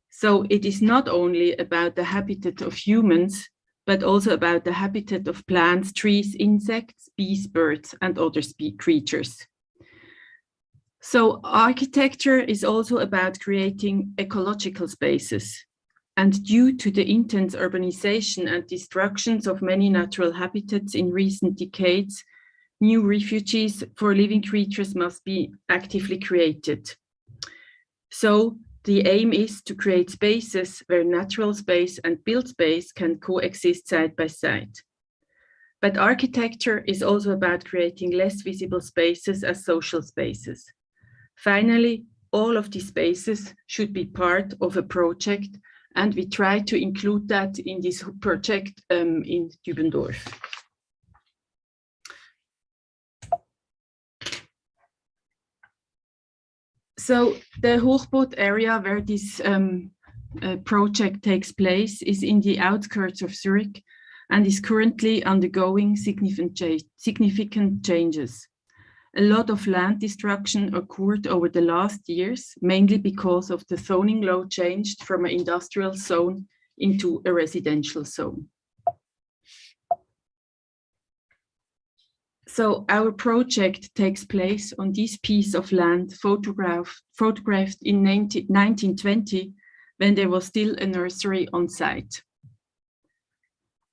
So it is not only about the habitat of humans, but also about the habitat of plants, trees, insects, bees, birds, and other creatures. So architecture is also about creating ecological spaces. And due to the intense urbanization and destructions of many natural habitats in recent decades, new refuges for living creatures must be actively created. So the aim is to create spaces where natural space and built space can coexist side by side. But architecture is also about creating less visible spaces as social spaces. Finally, all of these spaces should be part of a project, and we try to include that in this project in Dübendorf. So the Hochboot area where this project takes place is in the outskirts of Zurich and is currently undergoing significant changes. A lot of land destruction occurred over the last years, mainly because of the zoning law changed from an industrial zone into a residential zone. So our project takes place on this piece of land photographed in 1920, when there was still a nursery on site.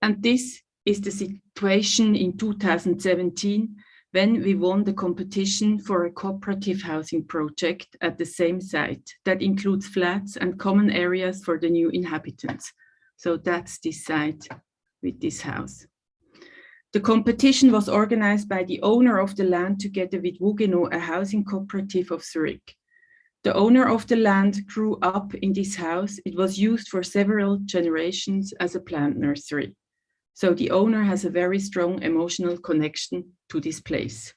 And this is the situation in 2017, when we won the competition for a cooperative housing project at the same site that includes flats and common areas for the new inhabitants. So that's this site with this house. The competition was organized by the owner of the land together with Wugeno, a housing cooperative of Zurich. The owner of the land grew up in this house. It was used for several generations as a plant nursery. So the owner has a very strong emotional connection to this place.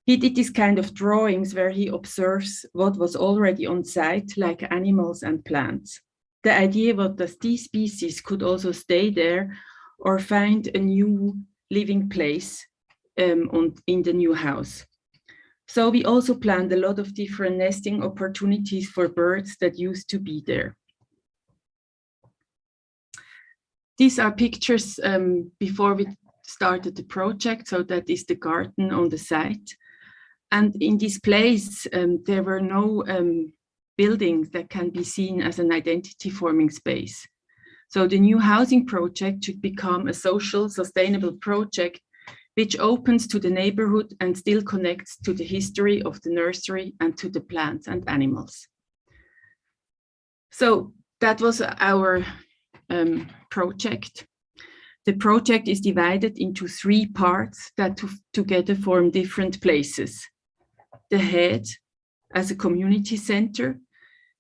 He did this kind of drawings where he observes what was already on site, like animals and plants. The idea was that these species could also stay there or find a new living place in the new house. So we also planned a lot of different nesting opportunities for birds that used to be there. These are pictures before we started the project. So that is the garden on the site. And in this place, there were no buildings that can be seen as an identity forming space. So the new housing project should become a social, sustainable project which opens to the neighborhood and still connects to the history of the nursery and to the plants and animals. So that was our project. The project is divided into 3 parts that together form different places. The head as a community center.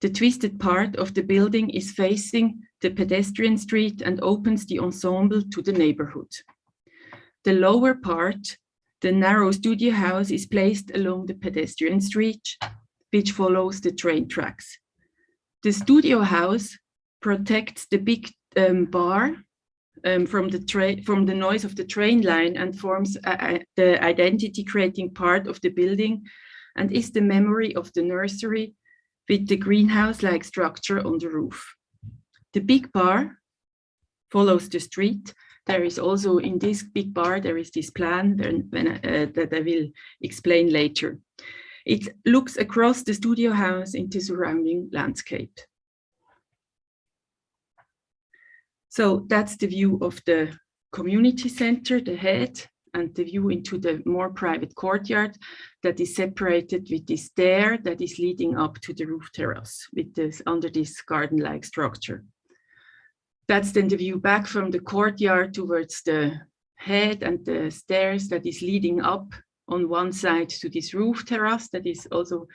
The twisted part of the building is facing the pedestrian street and opens the ensemble to the neighborhood. The lower part, the narrow studio house, is placed along the pedestrian street, which follows the train tracks. The studio house protects the big bar from the noise of the train line and forms the identity-creating part of the building and is the memory of the nursery with the greenhouse-like structure on the roof. The big bar follows the street. There is also in this big bar, there is this plan that I will explain later. It looks across the studio house into surrounding landscape. So that's the view of the community center, the head, and the view into the more private courtyard that is separated with this stair that is leading up to the roof terrace with this, under this garden-like structure. That's then the view back from the courtyard towards the head and the stairs that is leading up on one side to this roof terrace that is also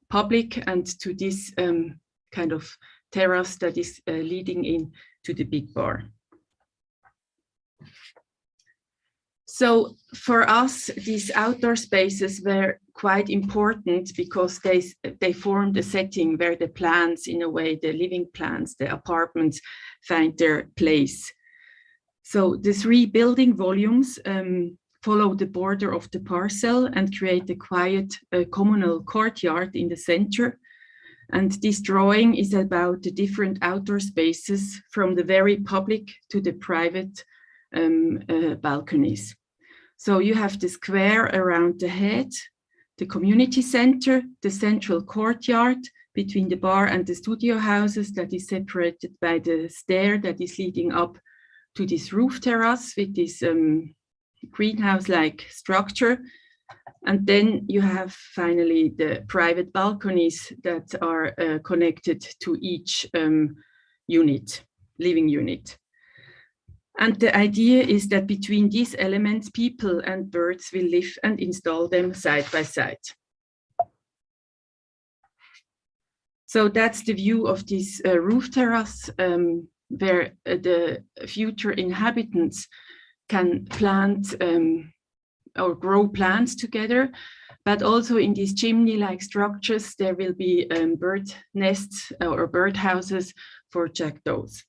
public, and to this kind of terrace that is leading in to the big bar. So for us, these outdoor spaces were quite important because they formed a setting where the plants, in a way, the living plants, the apartments find their place. So the 3 building volumes follow the border of the parcel and create a quiet communal courtyard in the center. And this drawing is about the different outdoor spaces from the very public to the private balconies. So you have the square around the head, the community center, the central courtyard between the bar and the studio houses that is separated by the stair that is leading up to this roof terrace with this greenhouse-like structure. And then you have finally the private balconies that are connected to each unit, living unit. And the idea is that between these elements, people and birds will live and install them side by side. So that's the view of this roof terrace where the future inhabitants can plant or grow plants together. But also in these chimney-like structures, there will be bird nests or bird houses for jackdaws.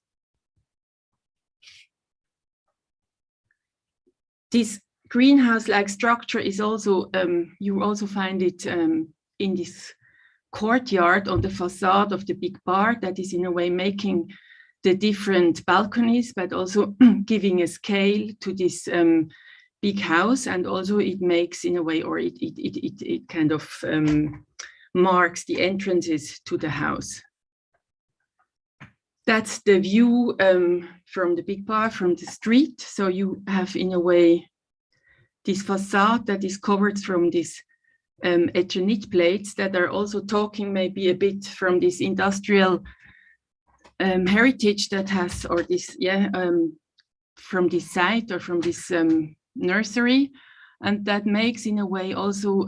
This greenhouse-like structure is also, you also find it in this courtyard on the facade of the big bar that is in a way making the different balconies, but also giving a scale to this big house. And also it makes in a way, or it kind of marks the entrances to the house. That's the view from the big bar, from the street. So you have in a way this facade that is covered from this Eternit plates that are also talking maybe a bit from this industrial heritage that has, or this, from this site or from this nursery. And that makes in a way also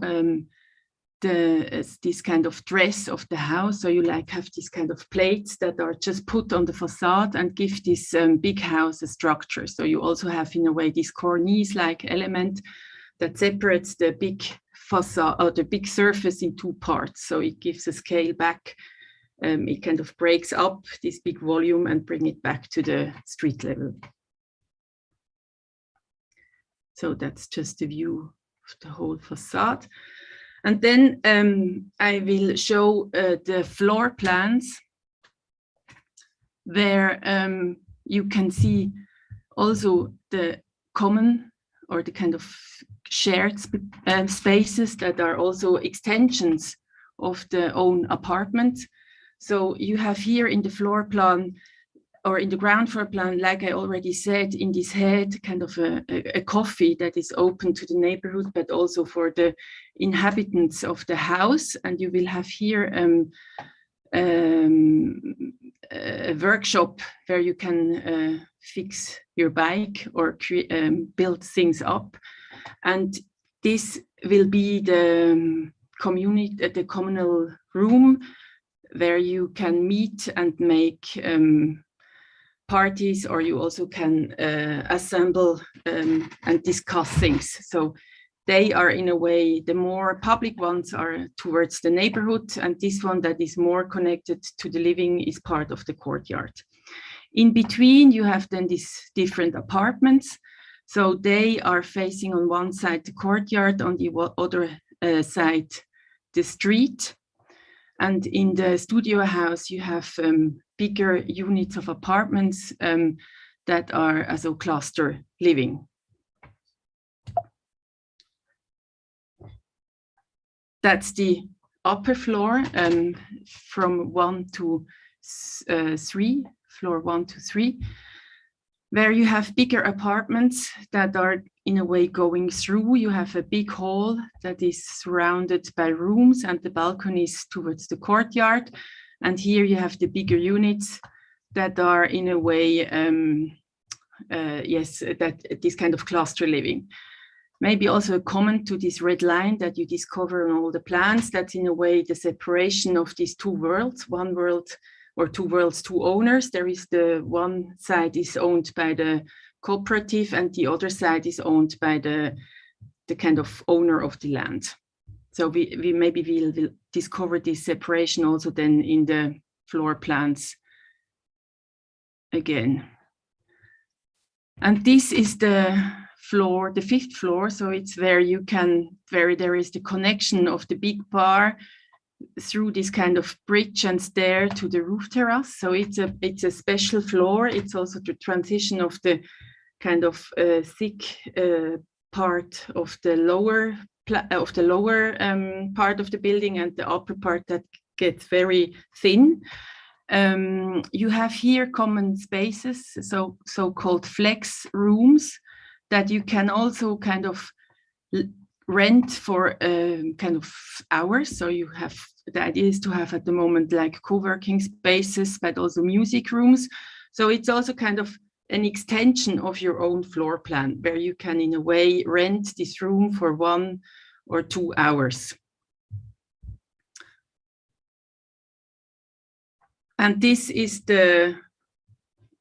this kind of dress of the house. So you like have these kind of plates that are just put on the facade and give this big house a structure. So you also have in a way this cornice-like element that separates the big facade or the big surface in two parts. So it gives a scale back. It kind of breaks up this big volume and bring it back to the street level. So that's just a view of the whole facade. And then I will show the floor plans where you can see also the common or the kind of shared spaces that are also extensions of the own apartment. So you have here in the floor plan or in the ground floor plan, like I already said, in this head, kind of a coffee that is open to the neighborhood, but also for the inhabitants of the house. And you will have here a workshop where you can fix your bike or build things up. And this will be the community, the communal room where you can meet and make parties, or you also can assemble and discuss things. So they are in a way, the more public ones are towards the neighborhood, and this one that is more connected to the living is part of the courtyard. In between, you have then these different apartments. So they are facing on one side the courtyard, on the other side the street. And in the studio house, you have bigger units of apartments that are as a cluster living. That's the upper floor from 1 to 3, floor 1 to 3, where you have bigger apartments that are in a way going through. You have a big hall that is surrounded by rooms and the balconies towards the courtyard. And here you have the bigger units that are in a way, that this kind of cluster living. Maybe also a comment to this red line that you discover on all the plans, that's in a way the separation of these two worlds, one world or two worlds, two owners. There is the one side is owned by the cooperative and the other side is owned by the kind of owner of the land. So we maybe will discover this separation also then in the floor plans again. And this is the floor, the 5th floor. So it's where you can, where there is the connection of the big bar through this kind of bridge and stair to the roof terrace. So it's a special floor. It's also the transition of the kind of thick part of the lower lower part of the building and the upper part that gets very thin. You have here common spaces, so-called flex rooms that you can also kind of rent for kind of hours. So you have, the idea is to have at the moment like co-working spaces, but also music rooms. So it's also kind of an extension of your own floor plan where you can in a way rent this room for 1 or 2 hours. And this is the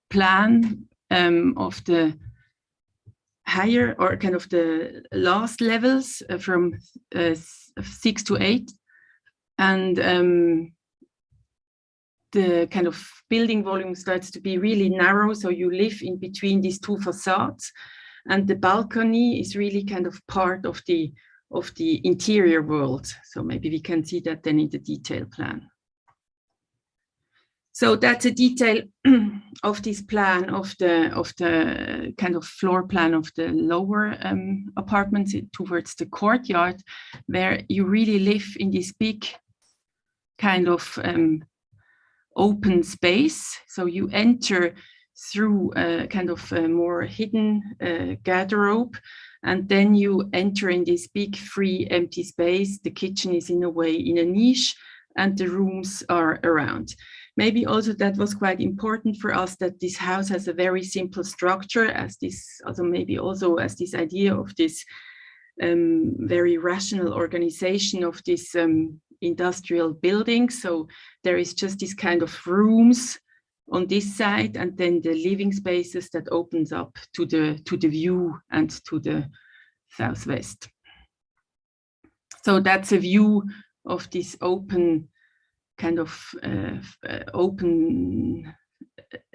plan of the higher or kind of the last levels from 6 to 8. And the kind of building volume starts to be really narrow. So you live in between these 2 facades, and the balcony is really kind of part of the interior world. So maybe we can see that then in the detail plan. So that's a detail of this plan of the kind of floor plan of the lower apartments towards the courtyard, where you really live in this big kind of open space. So you enter through a kind of a more hidden garderobe, and then you enter in this big free empty space. The kitchen is in a way in a niche, and the rooms are around. Maybe also that was quite important for us, that this house has a very simple structure, as this also maybe also as this idea of this very rational organization of this industrial building. So there is just this kind of rooms on this side, and then the living spaces that opens up to the view and to the southwest. So that's a view of this open kind of open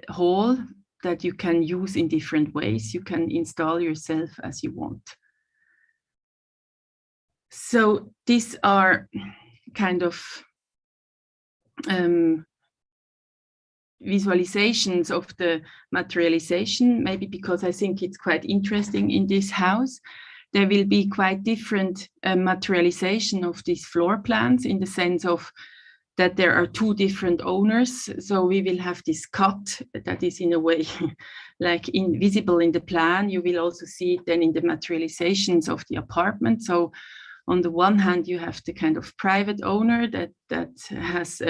hall that you can use in different ways. You can install yourself as you want. So these are kind of visualizations of the materialization, maybe because I think it's quite interesting in this house. There will be quite different materialization of these floor plans, in the sense of that there are 2 different owners. So we will have this cut that is in a way like invisible in the plan. You will also see it then in the materializations of the apartment. So on the one hand, you have the kind of private owner that has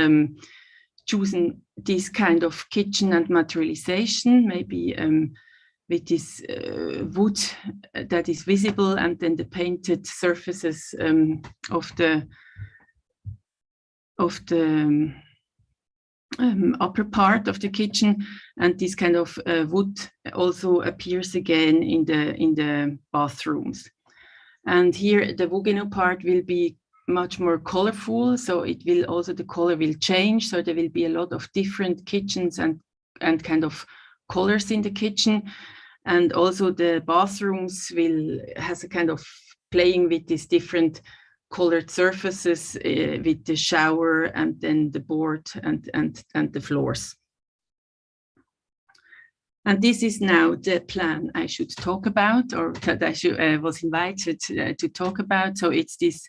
chosen this kind of kitchen and materialization, maybe with this wood that is visible, and then the painted surfaces of the upper part of the kitchen, and this kind of wood also appears again in the bathrooms. And here the Vogeno part will be much more colorful, so it will also, the color will change, so there will be a lot of different kitchens and kind of colors in the kitchen. And also the bathrooms has a kind of playing with these different colored surfaces with the shower and then the board and the floors. And this is now the plan I should talk about, or that I was invited to talk about. So it's this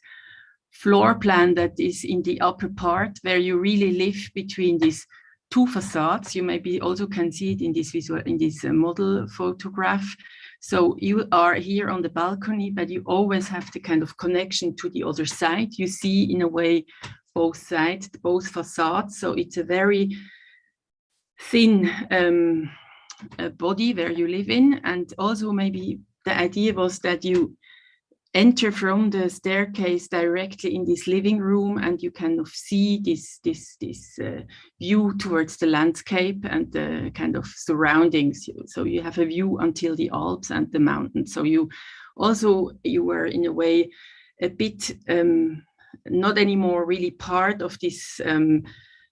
floor plan that is in the upper part, where you really live between these 2 facades. You maybe also can see it in this model photograph. So you are here on the balcony, but you always have the kind of connection to the other side. You see in a way both sides, both facades. So it's a very thin body where you live in. And also maybe the idea was that you enter from the staircase directly in this living room, and you kind of see this view towards the landscape and the kind of surroundings. So you have a view until the Alps and the mountains. So you were in a way a bit not anymore really part of this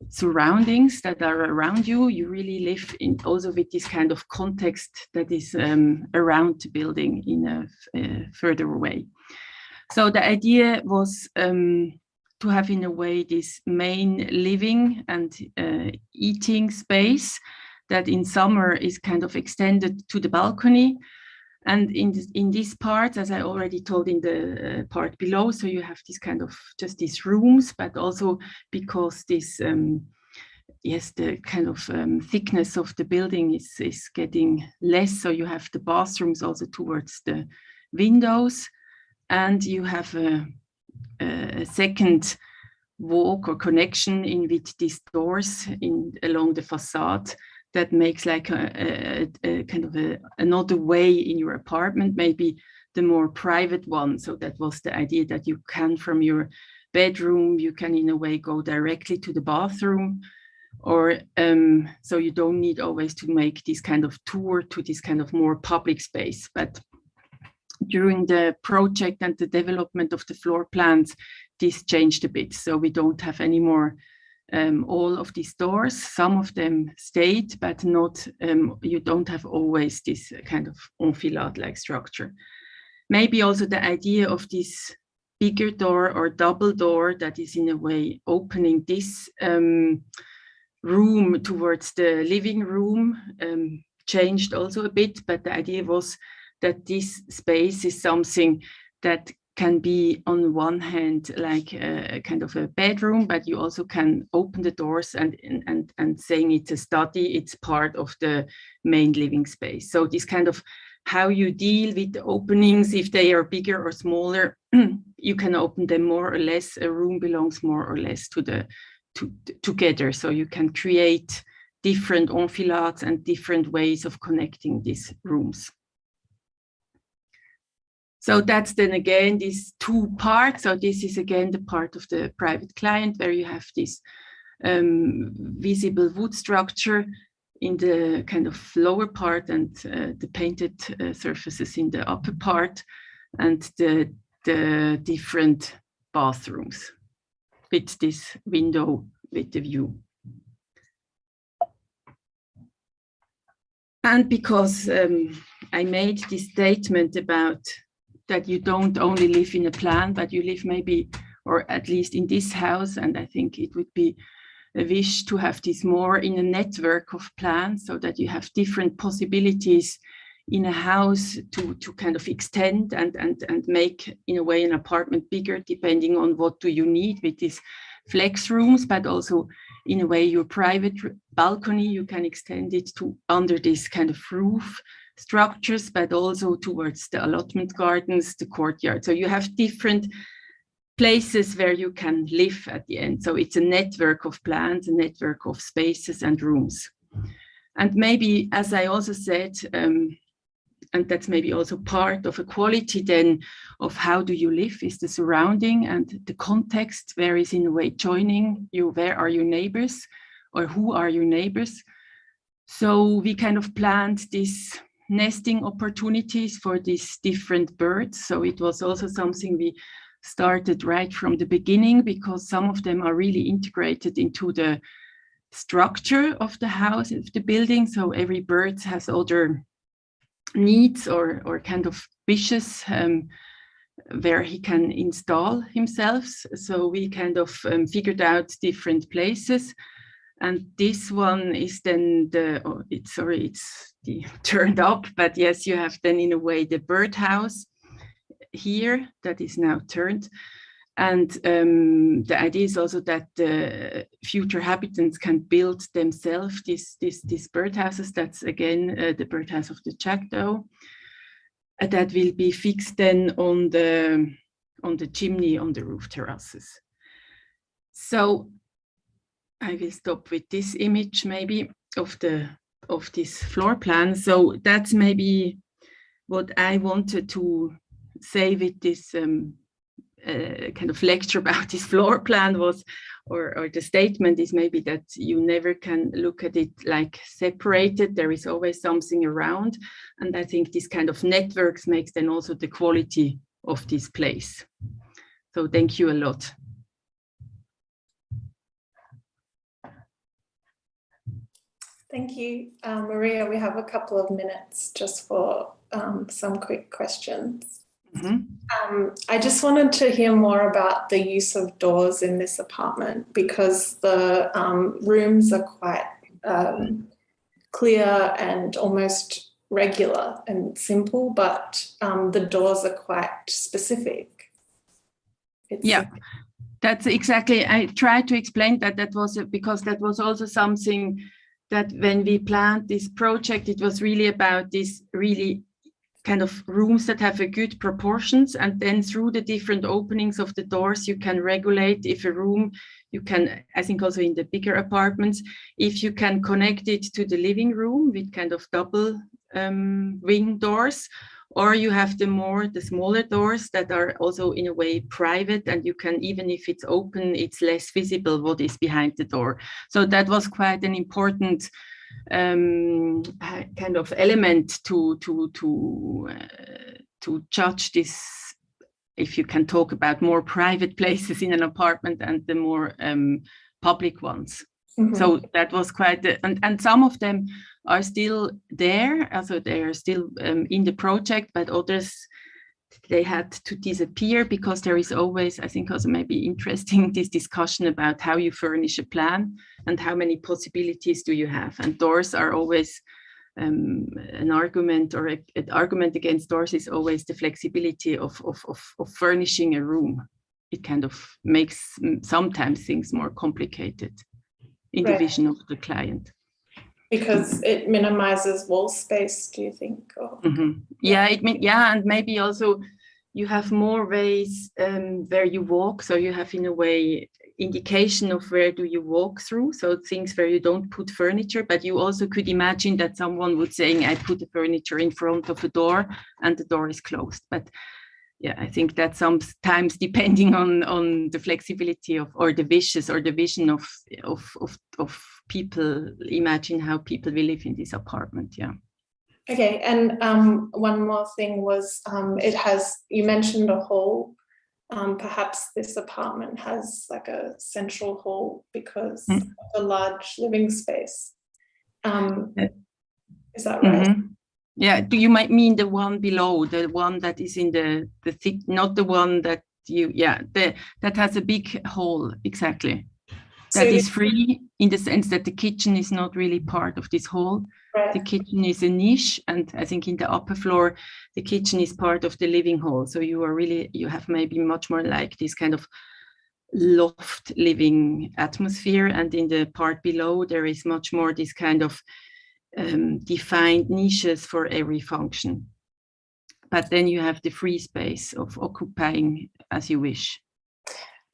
surroundings that are around you. You really live in also with this kind of context that is around the building in a further way. So the idea was to have in a way this main living and eating space that in summer is kind of extended to the balcony. And in this part, as I already told in the part below, so you have this kind of just these rooms, but also because this, yes, the kind of thickness of the building is getting less. So you have the bathrooms also towards the windows, and you have a second walk or connection in with these doors along the facade that makes like a kind of another way in your apartment, maybe the more private one. So that was the idea, that you can, from your bedroom, you can in a way go directly to the bathroom, or so you don't need always to make this kind of tour to this kind of more public space. But during the project and the development of the floor plans, this changed a bit. So we don't have any more all of these doors. Some of them stayed, but not, you don't have always this kind of enfilade-like structure. Maybe also the idea of this bigger door or double door that is in a way opening this room towards the living room changed also a bit, but the idea was that this space is something that can be on one hand like a kind of a bedroom, but you also can open the doors and saying it's a study, it's part of the main living space. So this kind of how you deal with the openings, if they are bigger or smaller, you can open them more or less. A room belongs more or less together. So you can create different enfilades and different ways of connecting these rooms. So that's then again these two parts. So this is again the part of the private client where you have this visible wood structure in the kind of lower part, and the painted surfaces in the upper part, and the different bathrooms with this window with the view. And because I made this statement about that you don't only live in a plan, but you live maybe, or at least in this house, and I think it would be a wish to have this more in a network of plans, so that you have different possibilities in a house to kind of extend and make in a way an apartment bigger, depending on what do you need with these flex rooms, but also in a way your private balcony, you can extend it to under this kind of roof structures, but also towards the allotment gardens, the courtyard. So you have different places where you can live at the end. So it's a network of plans, a network of spaces and rooms. And maybe, as I also said, and that's maybe also part of a quality then of how do you live, is the surrounding and the context, where is in a way joining you, where are your neighbors, or who are your neighbors. So we kind of planned this nesting opportunities for these different birds. So it was also something we started right from the beginning, because some of them are really integrated into the structure of the house, of the building. So every bird has other needs or kind of wishes where he can install himself. So we kind of figured out different places. And this one is then it's the turned up, but yes, you have then in a way the birdhouse here that is now turned. And the idea is also that the future habitants can build themselves these birdhouses. That's again the birdhouse of the jackdaw. That will be fixed then on the chimney on the roof terraces. So I will stop with this image maybe of this floor plan. So that's maybe what I wanted to say with this kind of lecture about this floor plan was, or the statement is maybe that you never can look at it like separated. There is always something around. And I think this kind of networks makes then also the quality of this place. So thank you a lot. Thank you, Maria. We have a couple of minutes just for some quick questions. Mm-hmm. I just wanted to hear more about the use of doors in this apartment, because the rooms are quite clear and almost regular and simple, but the doors are quite specific. That's exactly, I tried to explain that was because that was also something that when we planned this project, it was really about this really kind of rooms that have a good proportions, and then through the different openings of the doors, you can regulate if a room, you can, I think also in the bigger apartments, if you can connect it to the living room with kind of double wing doors, or you have the smaller doors that are also in a way private, and you can, even if it's open, it's less visible what is behind the door. So that was quite an important kind of element to judge this, if you can talk about more private places in an apartment and the more public ones. Mm-hmm. So that was quite, and some of them are still there, also they are still in the project, but others, they had to disappear because there is always, I think also maybe interesting, this discussion about how you furnish a plan and how many possibilities do you have. And doors are always an argument, or an argument against doors is always the flexibility of furnishing a room. It kind of makes sometimes things more complicated in the vision of the client. Because it minimizes wall space, do you think? Or... Mm-hmm. Yeah, and maybe also you have more ways where you walk. So you have, in a way, indication of where do you walk through. So things where you don't put furniture, but you also could imagine that someone would saying, I put the furniture in front of a door and the door is closed. But yeah, I think that sometimes depending on the flexibility of, or the wishes or the vision of people, imagine how people will live in this apartment. Yeah. Okay, and one more thing was you mentioned a hall. Perhaps this apartment has like a central hall because of the large living space. Is that right? Mm-hmm. Yeah, do you might mean the one below, the one that is in the thick, not the one that that has a big hall, exactly. That is free in the sense that the kitchen is not really part of this hall. Right. The kitchen is a niche, and I think in the upper floor, the kitchen is part of the living hall. So you have maybe much more like this kind of loft living atmosphere. And in the part below, there is much more this kind of defined niches for every function. But then you have the free space of occupying as you wish.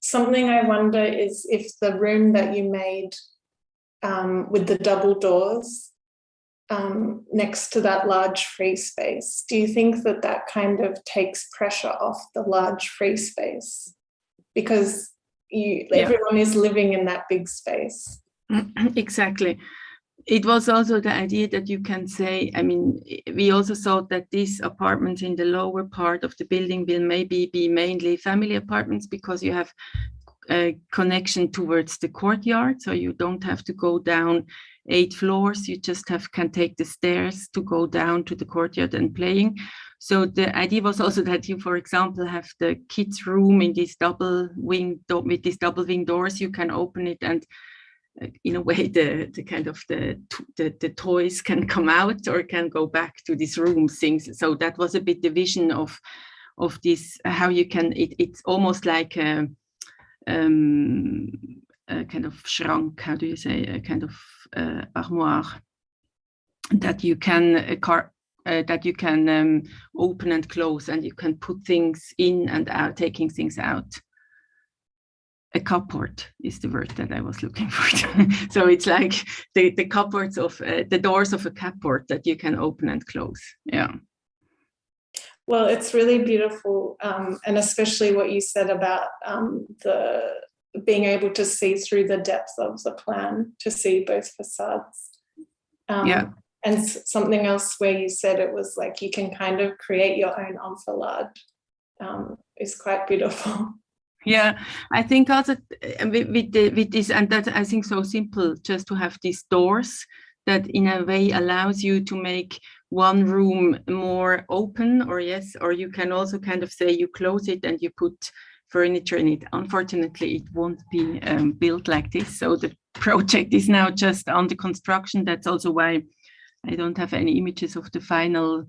Something I wonder is if the room that you made with the double doors next to that large free space, do you think that kind of takes pressure off the large free space? Because everyone is living in that big space. Exactly. It was also the idea that you can say, I mean, we also thought that these apartments in the lower part of the building will maybe be mainly family apartments because you have a connection towards the courtyard. So you don't have to go down 8 floors. You just can take the stairs to go down to the courtyard and playing. So the idea was also that you, for example, have the kids' room in this double wing with these double wing doors. You can open it, and in a way, the kind of the toys can come out or can go back to this room things. So that was a bit the vision of this, how you can, it's almost like a kind of schrank, how do you say, a kind of armoire that you can open and close, and you can put things in and out, taking things out. A cupboard is the word that I was looking for. So it's like the cupboards of the doors of a cupboard that you can open and close. Yeah. Well, it's really beautiful, and especially what you said about the being able to see through the depth of the plan, to see both facades. And something else where you said it was like you can kind of create your own enfilade is quite beautiful. Yeah, I think also with this, and that's, I think, so simple, just to have these doors that in a way allows you to make one room more open, or you can also kind of say you close it and you put furniture in it. Unfortunately, it won't be built like this. So the project is now just under construction. That's also why I don't have any images of the final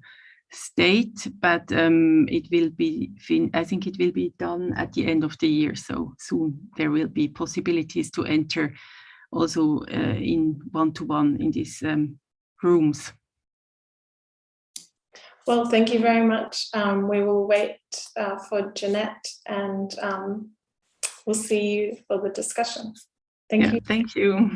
state, but it will be, I think it will be done at the end of the year. So soon there will be possibilities to enter also in one-to-one in these rooms. Well, thank you very much. We will wait for Jeannette, and we'll see you for the discussion. Thank you. Thank you.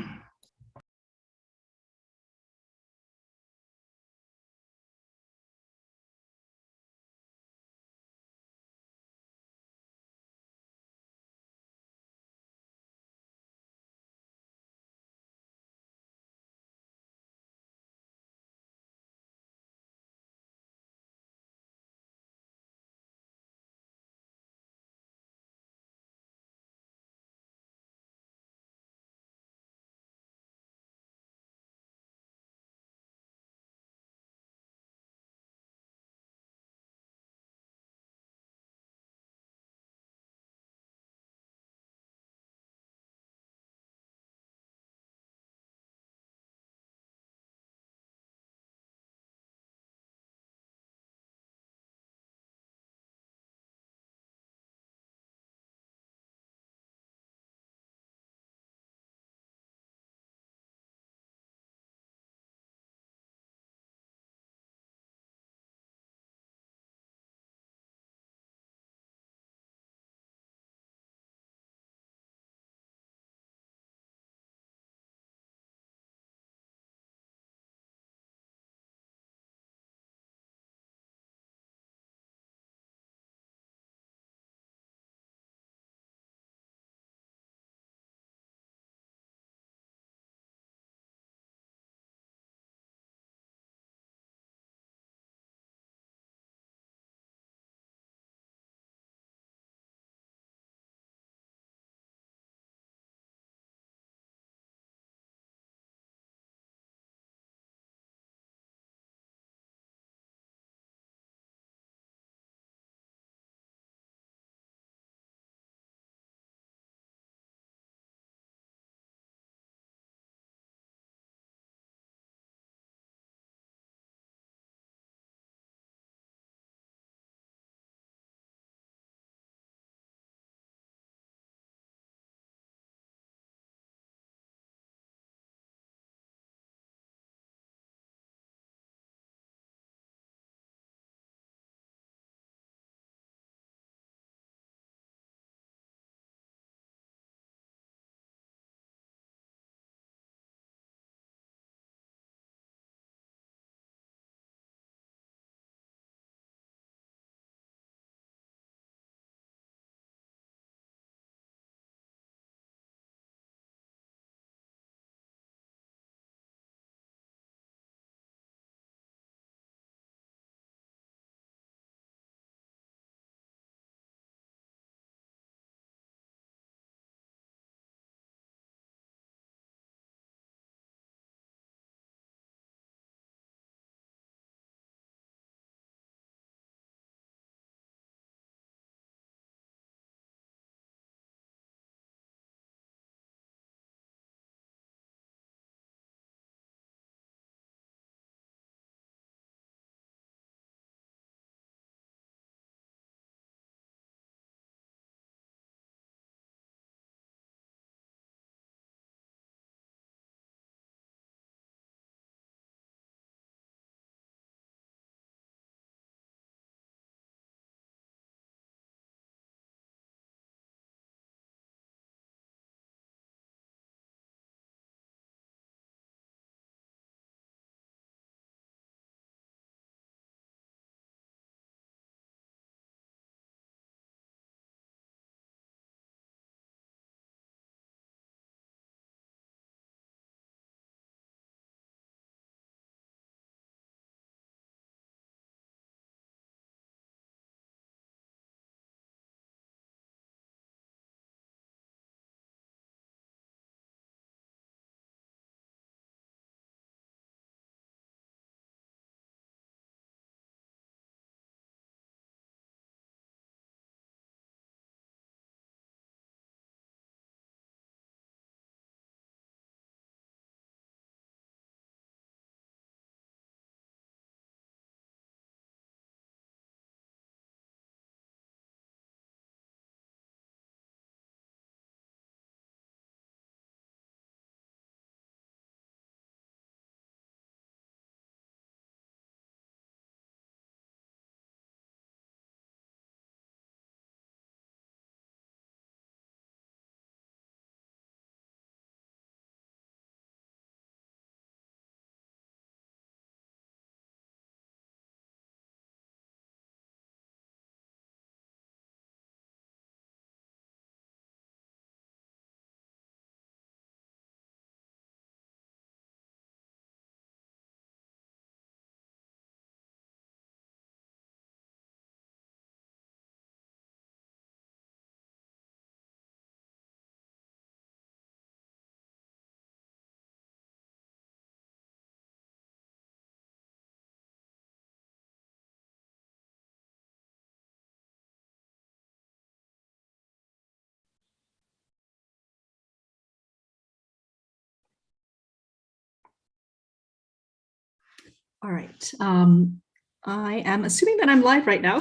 All right. I am assuming that I'm live right now.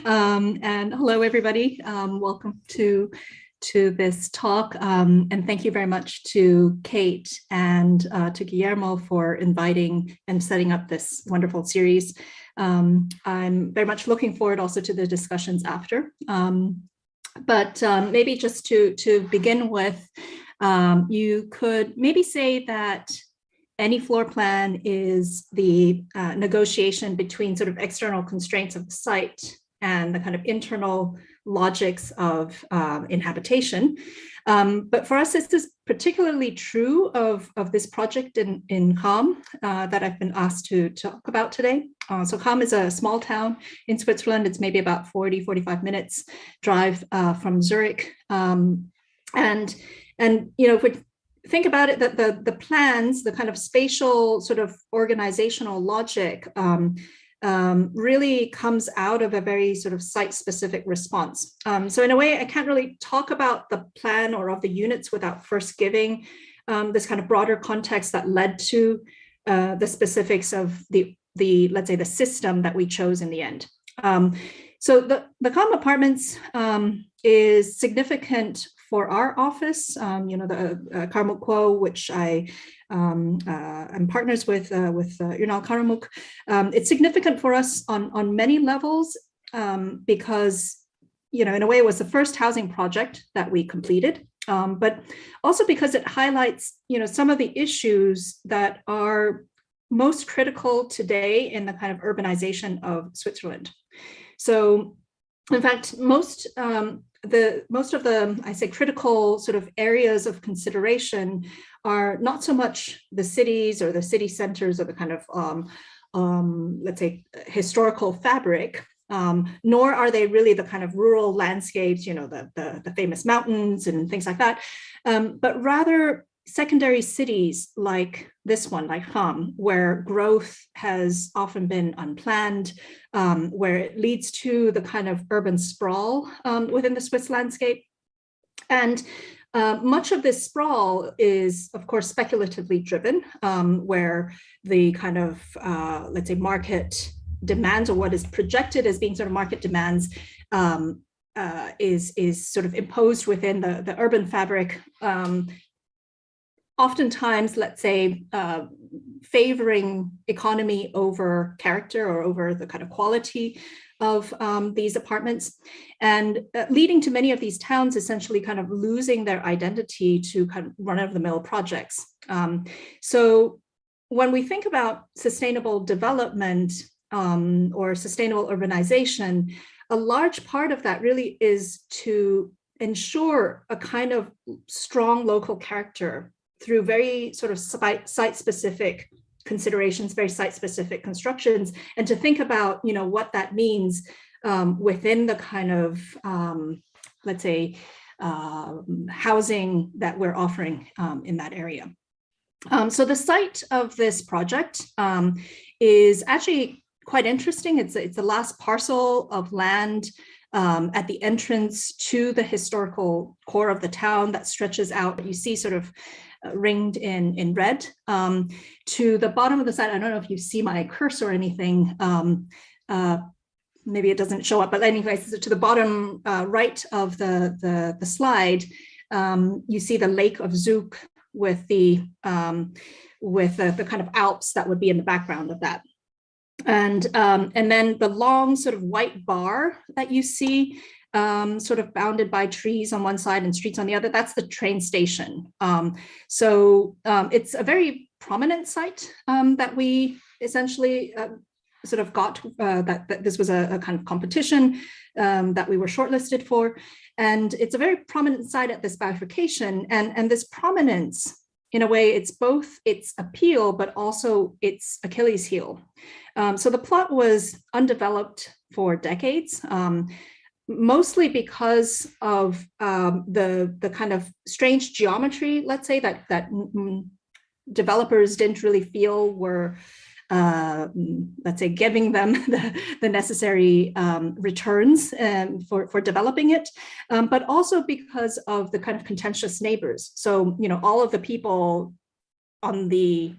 And hello, everybody. Welcome to this talk. And thank you very much to Kate and to Guillermo for inviting and setting up this wonderful series. I'm very much looking forward also to the discussions after. But maybe just to begin with, you could maybe say that any floor plan is the negotiation between sort of external constraints of the site and the kind of internal logics of inhabitation. But for us, this is particularly true of this project in Cham that I've been asked to talk about today. So Cham is a small town in Switzerland. It's maybe about 45 minutes drive from Zurich. And you know, if we think about it, that the plans, the kind of spatial sort of organizational logic really comes out of a very sort of site-specific response. So in a way, I can't really talk about the plan or of the units without first giving this kind of broader context that led to the specifics of the let's say the system that we chose in the end. So the Cham Apartments is significant for our office, you know, the Karamuk, which I am partners with Karamuk. It's significant for us on many levels because, you know, in a way it was the first housing project that we completed, but also because it highlights, you know, some of the issues that are most critical today in the kind of urbanization of Switzerland. So, in fact, most of the, I say, critical sort of areas of consideration are not so much the cities or the city centers or the kind of, let's say, historical fabric, nor are they really the kind of rural landscapes, you know, the famous mountains and things like that, but rather secondary cities like this one, like Cham, where growth has often been unplanned, where it leads to the kind of urban sprawl within the Swiss landscape. And much of this sprawl is, of course, speculatively driven, where the kind of, let's say, market demands, or what is projected as being sort of market demands, is sort of imposed within the urban fabric, oftentimes, let's say, favoring economy over character or over the kind of quality of these apartments, and leading to many of these towns essentially kind of losing their identity to kind of run-of-the-mill projects. So when we think about sustainable development or sustainable urbanization, a large part of that really is to ensure a kind of strong local character through very sort of site-specific considerations, very site-specific constructions, and to think about, you know, what that means within the kind of, let's say, housing that we're offering in that area. So the site of this project is actually quite interesting. It's the last parcel of land at the entrance to the historical core of the town that stretches out. You see sort of ringed in red to the bottom of the site. I don't know if you see my cursor or anything. Maybe it doesn't show up, but anyways, to the bottom right of the slide, you see the Lake of Zug with the kind of Alps that would be in the background of that. And then the long sort of white bar that you see, sort of bounded by trees on one side and streets on the other, that's the train station. So it's a very prominent site that we essentially sort of got, that this was a kind of competition that we were shortlisted for. And it's a very prominent site at this bifurcation. And this prominence, in a way, it's both its appeal, but also its Achilles heel. So the plot was undeveloped for decades, mostly because of the kind of strange geometry, let's say, that developers didn't really feel were, let's say, giving them the necessary returns for developing it, but also because of the kind of contentious neighbors. So, you know, all of the people on the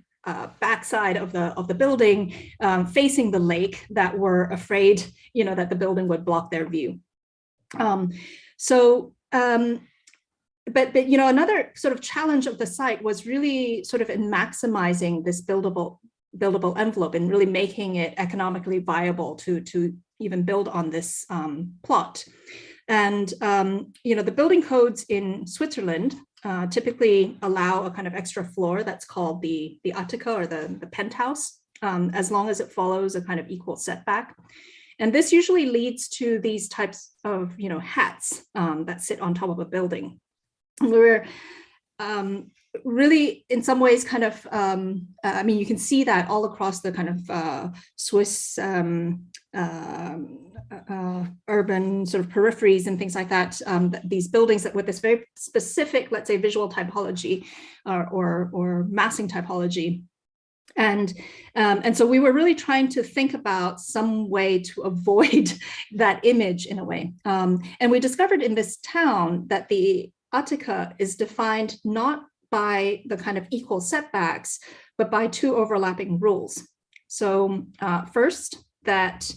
backside of the building, facing the lake, that were afraid, that the building would block their view. But another sort of challenge of the site was really sort of in maximizing this buildable envelope and really making it economically viable to even build on this plot. And the building codes in Switzerland typically allow a kind of extra floor that's called the attica, or the penthouse, as long as it follows a kind of equal setback. And this usually leads to these types of hats that sit on top of a building. We're really, in some ways, kind of, you can see that all across the kind of Swiss urban sort of peripheries and things like that, these buildings that with this very specific, let's say, visual typology or massing typology. And so we were really trying to think about some way to avoid that image in a way. And we discovered in this town that the attica is defined not by the kind of equal setbacks, but by two overlapping rules. So first, that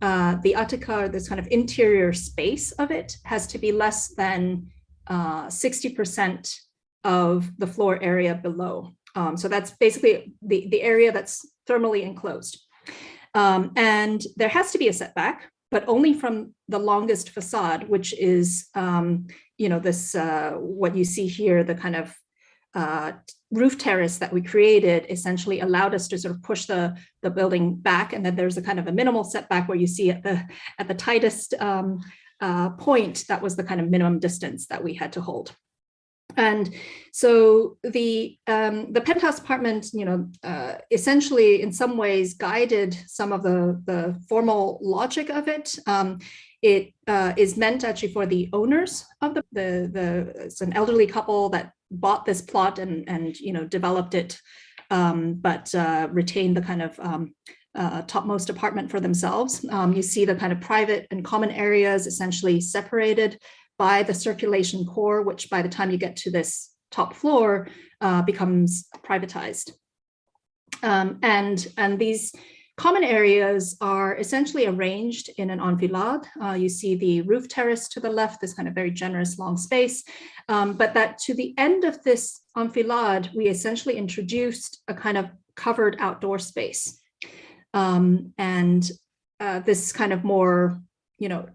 the attica, this kind of interior space of it, has to be less than 60% of the floor area below. So that's basically the area that's thermally enclosed. And there has to be a setback, but only from the longest facade, which is, this, what you see here, the kind of roof terrace that we created essentially allowed us to sort of push the building back. And then there's a kind of a minimal setback where you see at the tightest point, that was the kind of minimum distance that we had to hold. And so the penthouse apartment, essentially in some ways guided some of the formal logic of it. It is meant actually for the owners of it's an elderly couple that bought this plot and developed it, but retained the kind of topmost apartment for themselves. You see the kind of private and common areas essentially separated by the circulation core, which by the time you get to this top floor becomes privatized. And these common areas are essentially arranged in an enfilade. You see the roof terrace to the left, this kind of very generous long space, but that to the end of this enfilade, we essentially introduced a kind of covered outdoor space. And this kind of more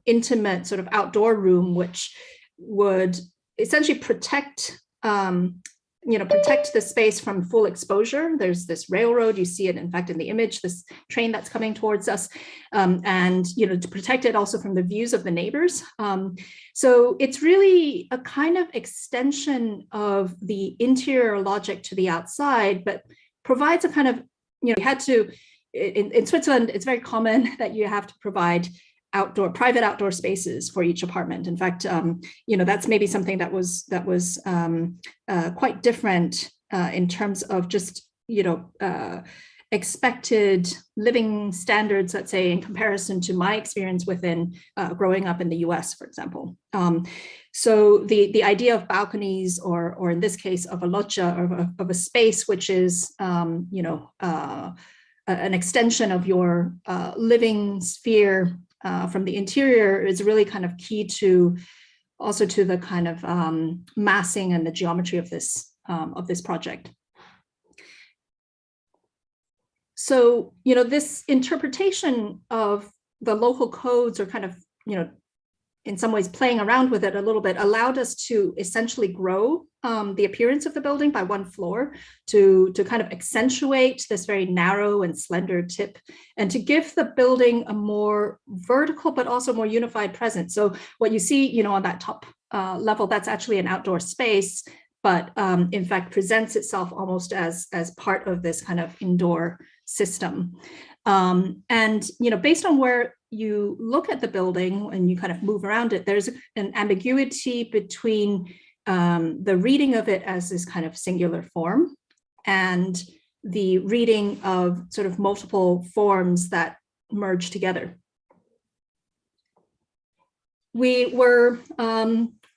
intimate sort of outdoor room, which would essentially protect the space from full exposure. There's this railroad, you see it, in fact, in the image, this train that's coming towards us, and to protect it also from the views of the neighbors. So it's really a kind of extension of the interior logic to the outside, but provides a kind of, you had to, in Switzerland, it's very common that you have to provide private outdoor spaces for each apartment. In fact, that's maybe something that was quite different in terms of just expected living standards, let's say, in comparison to my experience within growing up in the US, for example. So the idea of balconies, or in this case of a loggia, or of a space which is an extension of your living sphere from the interior, is really kind of key to also to the kind of massing and the geometry of this project. So, this interpretation of the local codes, or kind of, in some ways playing around with it a little bit, allowed us to essentially grow the appearance of the building by one floor to kind of accentuate this very narrow and slender tip, and to give the building a more vertical but also more unified presence. So what you see, on that top level, that's actually an outdoor space, but in fact presents itself almost as part of this kind of indoor system. And based on where you look at the building and you kind of move around it, there's an ambiguity between the reading of it as this kind of singular form and the reading of sort of multiple forms that merge together. We were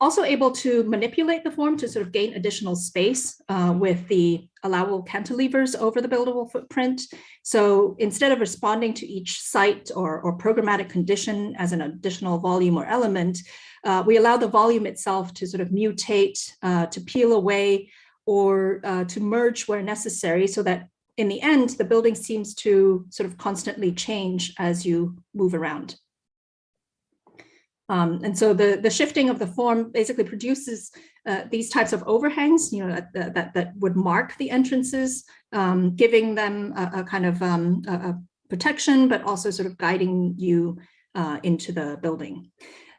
also able to manipulate the form to sort of gain additional space with the allowable cantilevers over the buildable footprint. So instead of responding to each site or programmatic condition as an additional volume or element, we allow the volume itself to sort of mutate, to peel away, or to merge where necessary, so that in the end, the building seems to sort of constantly change as you move around. And so the shifting of the form basically produces these types of overhangs, that would mark the entrances, giving them a kind of a protection, but also sort of guiding you into the building.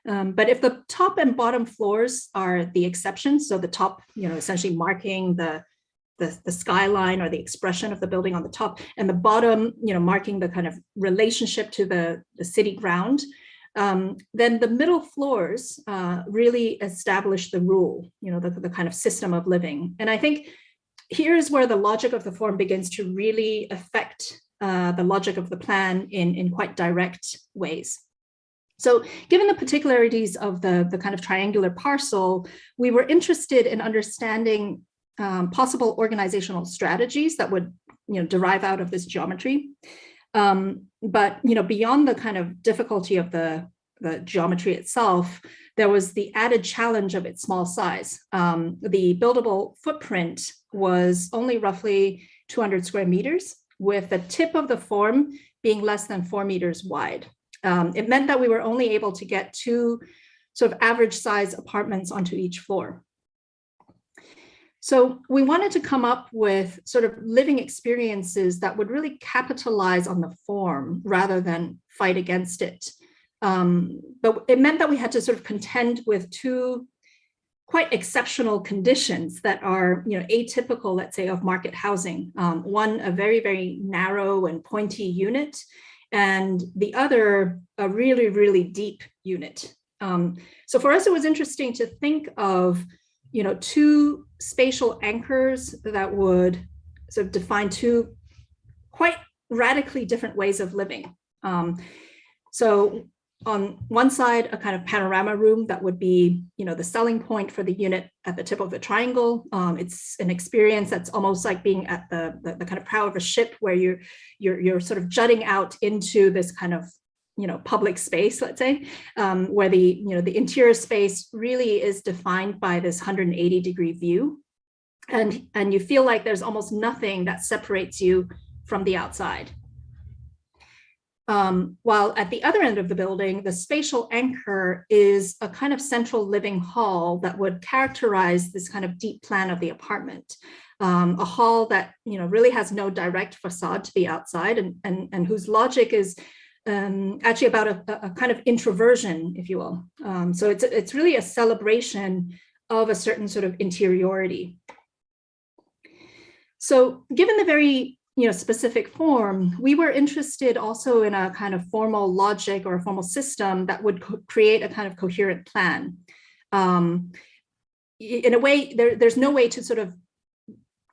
But if the top and bottom floors are the exception, so the top, essentially marking the skyline or the expression of the building on the top, and the bottom, marking the kind of relationship to the city ground, then the middle floors really establish the rule, the kind of system of living. And I think here's where the logic of the form begins to really affect the logic of the plan in quite direct ways. So given the particularities of the kind of triangular parcel, we were interested in understanding possible organizational strategies that would derive out of this geometry. But beyond the kind of difficulty of the geometry itself, there was the added challenge of its small size. The buildable footprint was only roughly 200 square meters, with the tip of the form being less than 4 meters wide. It meant that we were only able to get 2 sort of average size apartments onto each floor. So we wanted to come up with sort of living experiences that would really capitalize on the form rather than fight against it. But it meant that we had to sort of contend with 2 quite exceptional conditions that are, atypical, let's say, of market housing. One, a very, very narrow and pointy unit, and the other, a really, really deep unit. So for us, it was interesting to think of, 2 spatial anchors that would sort of define 2 quite radically different ways of living. So on one side, a kind of panorama room that would be, the selling point for the unit at the tip of the triangle. It's an experience that's almost like being at the kind of prow of a ship, where you're sort of jutting out into this kind of, public space, let's say, where the interior space really is defined by this 180-degree view. And you feel like there's almost nothing that separates you from the outside. While at the other end of the building, the spatial anchor is a kind of central living hall that would characterize this kind of deep plan of the apartment. A hall that really has no direct facade to the outside, and whose logic is actually about a kind of introversion, if you will. So it's really a celebration of a certain sort of interiority. So given the very specific form, we were interested also in a kind of formal logic or a formal system that would create a kind of coherent plan. In a way, there's no way to sort of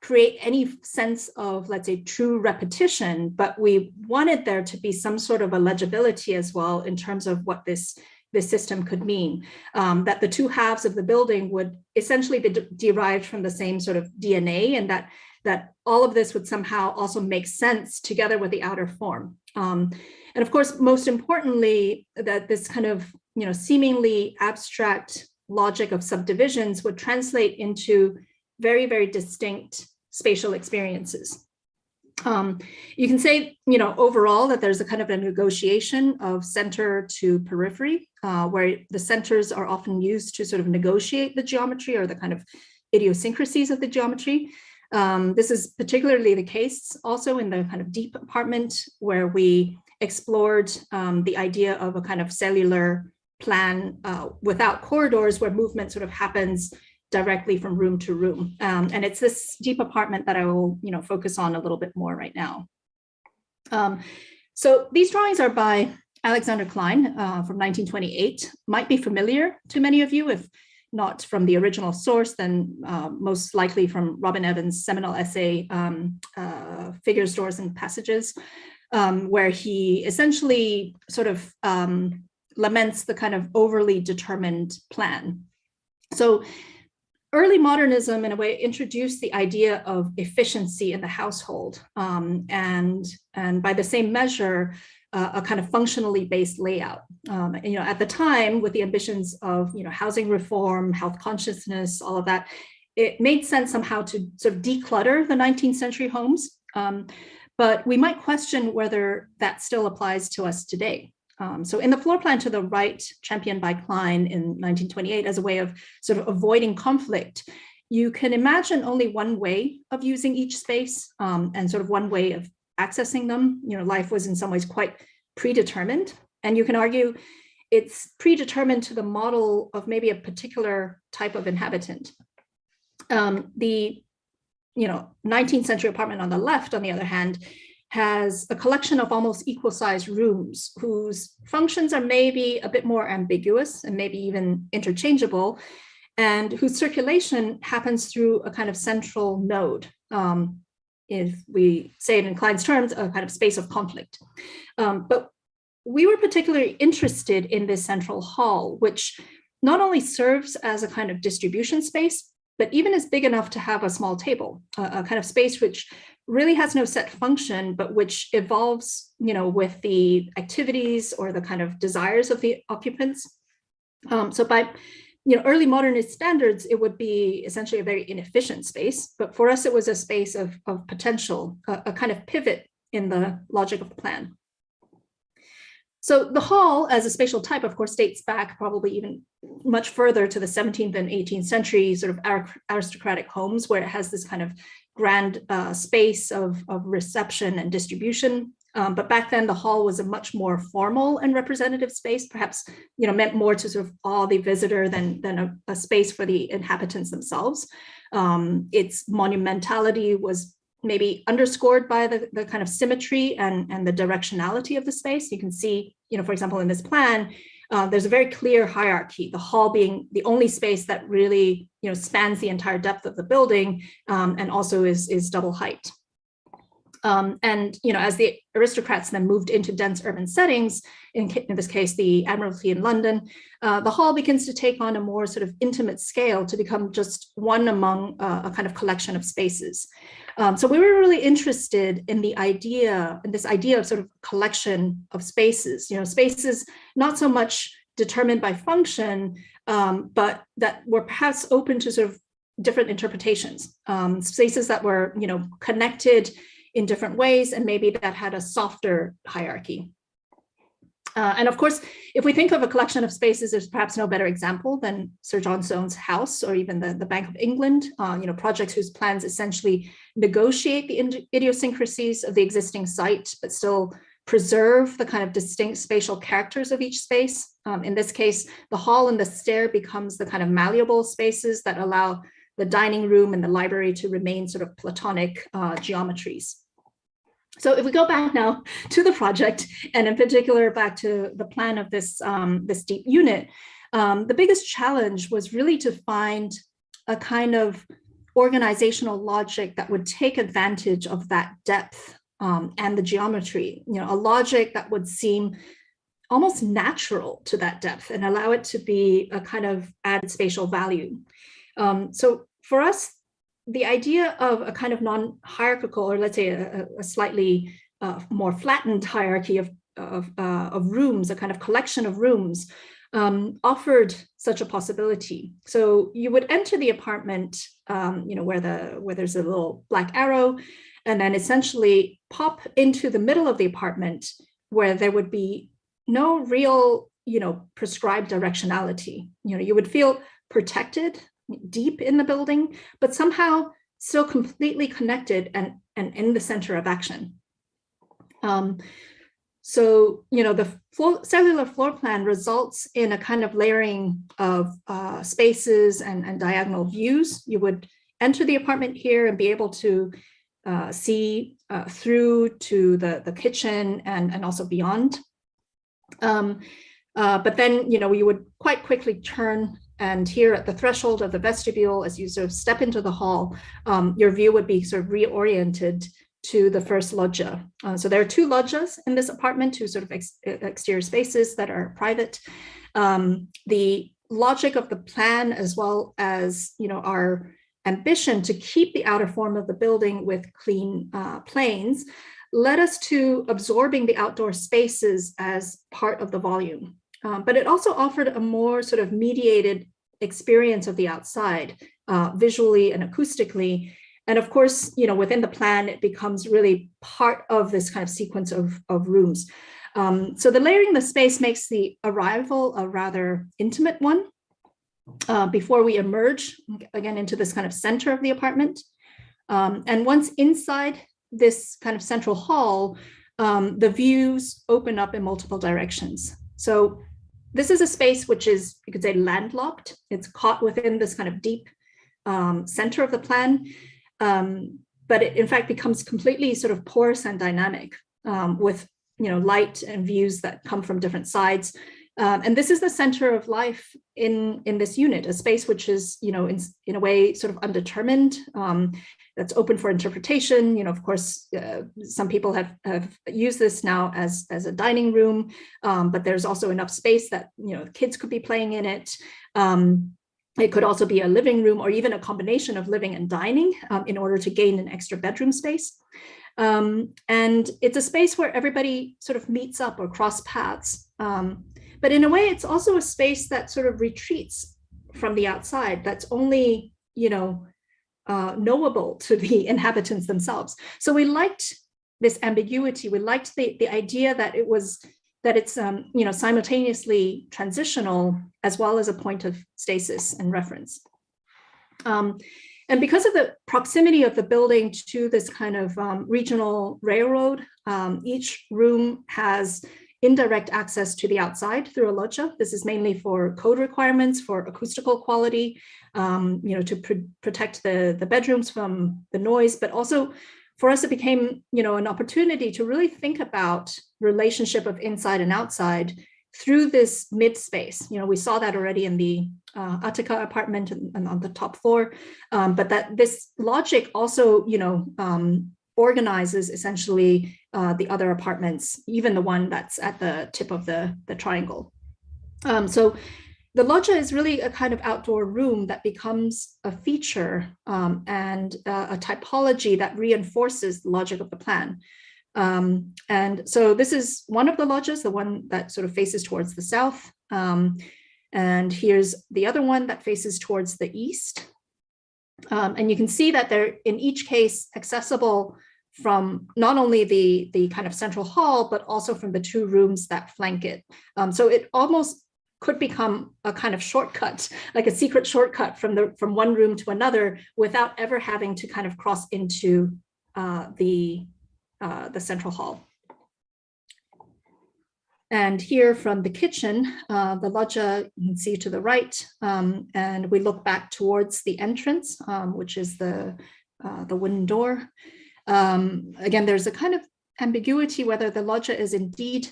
create any sense of, let's say, true repetition, but we wanted there to be some sort of a legibility as well in terms of what this system could mean, that the 2 halves of the building would essentially be derived from the same sort of DNA, and that all of this would somehow also make sense together with the outer form. And of course, most importantly, that this kind of seemingly abstract logic of subdivisions would translate into very, very distinct spatial experiences. You can say, overall, that there's a kind of a negotiation of center to periphery, where the centers are often used to sort of negotiate the geometry or the kind of idiosyncrasies of the geometry. This is particularly the case also in the kind of deep apartment, where we explored the idea of a kind of cellular plan without corridors, where movement sort of happens directly from room to room. And it's this deep apartment that I will focus on a little bit more right now. So these drawings are by Alexander Klein from 1928, might be familiar to many of you. If not from the original source, then most likely from Robin Evans' seminal essay, Figures, Doors, and Passages, where he essentially sort of laments the kind of overly determined plan. So early modernism, in a way, introduced the idea of efficiency in the household, and by the same measure, a kind of functionally based layout. At the time, with the ambitions of housing reform, health consciousness, all of that, it made sense somehow to sort of declutter the 19th century homes. But we might question whether that still applies to us today. So in the floor plan to the right, championed by Klein in 1928 as a way of sort of avoiding conflict, you can imagine only one way of using each space, and sort of one way of accessing them. Life was in some ways quite predetermined, and you can argue it's predetermined to the model of maybe a particular type of inhabitant. The 19th century apartment on the left, on the other hand, has a collection of almost equal sized rooms whose functions are maybe a bit more ambiguous and maybe even interchangeable, and whose circulation happens through a kind of central node. If we say it in Klein's terms, a kind of space of conflict. But we were particularly interested in this central hall, which not only serves as a kind of distribution space, but even is big enough to have a small table, a kind of space which really has no set function, but which evolves, with the activities or the kind of desires of the occupants. So by early modernist standards, it would be essentially a very inefficient space, but for us, it was a space of potential, a kind of pivot in the logic of the plan. So the hall as a spatial type, of course, dates back probably even much further to the 17th and 18th century sort of aristocratic homes, where it has this kind of grand space of reception and distribution. But back then, the hall was a much more formal and representative space, perhaps meant more to sort of awe the visitor than a space for the inhabitants themselves. Its monumentality was maybe underscored by the kind of symmetry and the directionality of the space. You can see, for example, in this plan, there's a very clear hierarchy, the hall being the only space that really spans the entire depth of the building, and also is double height. And as the aristocrats then moved into dense urban settings, in this case, the Admiralty in London, the hall begins to take on a more sort of intimate scale to become just one among a kind of collection of spaces. So we were really interested in this idea of sort of collection of spaces, spaces not so much determined by function, but that were perhaps open to sort of different interpretations, spaces that were, connected in different ways, and maybe that had a softer hierarchy. And of course, if we think of a collection of spaces, there's perhaps no better example than Sir John Soane's house, or even the Bank of England, projects whose plans essentially negotiate the idiosyncrasies of the existing site, but still preserve the kind of distinct spatial characters of each space. In this case, the hall and the stair becomes the kind of malleable spaces that allow the dining room and the library to remain sort of Platonic geometries. So if we go back now to the project, and in particular back to the plan of this deep unit, the biggest challenge was really to find a kind of organizational logic that would take advantage of that depth and the geometry, a logic that would seem almost natural to that depth and allow it to be a kind of added spatial value. So for us, the idea of a kind of non-hierarchical, or let's say a slightly more flattened hierarchy of rooms, a kind of collection of rooms, offered such a possibility. So you would enter the apartment, where there's a little black arrow, and then essentially pop into the middle of the apartment, where there would be no real, prescribed directionality. You would feel protected deep in the building, but somehow still completely connected and in the center of action. So, the cellular floor plan results in a kind of layering of spaces and diagonal views. You would enter the apartment here and be able to see through to the kitchen and also beyond. But then, you would quite quickly turn, and here at the threshold of the vestibule, as you sort of step into the hall, your view would be sort of reoriented to the first loggia. So there are two loggias in this apartment, two sort of exterior spaces that are private. The logic of the plan, as well as, you know, our ambition to keep the outer form of the building with clean planes, led us to absorbing the outdoor spaces as part of the volume. But it also offered a more sort of mediated experience of the outside, visually and acoustically. And of course, you know, within the plan, it becomes really part of this kind of sequence of rooms. So the layering the space makes the arrival a rather intimate one before we emerge again into this kind of center of the apartment. And once inside this kind of central hall, the views open up in multiple directions. So this is a space which is, you could say, landlocked. It's caught within this kind of deep center of the plan, but it in fact becomes completely sort of porous and dynamic with, you know, light and views that come from different sides. And this is the center of life in this unit, a space which is, you know, in a way sort of undetermined, that's open for interpretation. You know, of course, some people have used this now as a dining room, but there's also enough space that, you know, kids could be playing in it. It could also be a living room or even a combination of living and dining in order to gain an extra bedroom space. And it's a space where everybody sort of meets up or cross paths. But in a way, it's also a space that sort of retreats from the outside, that's only, you know, knowable to the inhabitants themselves. So we liked this ambiguity. We liked the idea that it's you know, simultaneously transitional as well as a point of stasis and reference. And because of the proximity of the building to this kind of regional railroad, each room has indirect access to the outside through a loggia. This is mainly for code requirements, for acoustical quality, you know, to protect the bedrooms from the noise, but also for us, it became, you know, an opportunity to really think about relationship of inside and outside through this mid space. You know, we saw that already in the Attica apartment and on the top floor, but that this logic also, you know, organizes essentially the other apartments, even the one that's at the tip of the triangle. So the loggia is really a kind of outdoor room that becomes a feature and a typology that reinforces the logic of the plan. And so this is one of the loggias, the one that sort of faces towards the south. And here's the other one that faces towards the east. And you can see that they're in each case accessible from not only the kind of central hall, but also from the two rooms that flank it. So it almost could become a kind of shortcut, like a secret shortcut from one room to another without ever having to kind of cross into the central hall. And here from the kitchen, the loggia, you can see to the right, and we look back towards the entrance, which is the wooden door. Again, there's a kind of ambiguity whether the loggia is indeed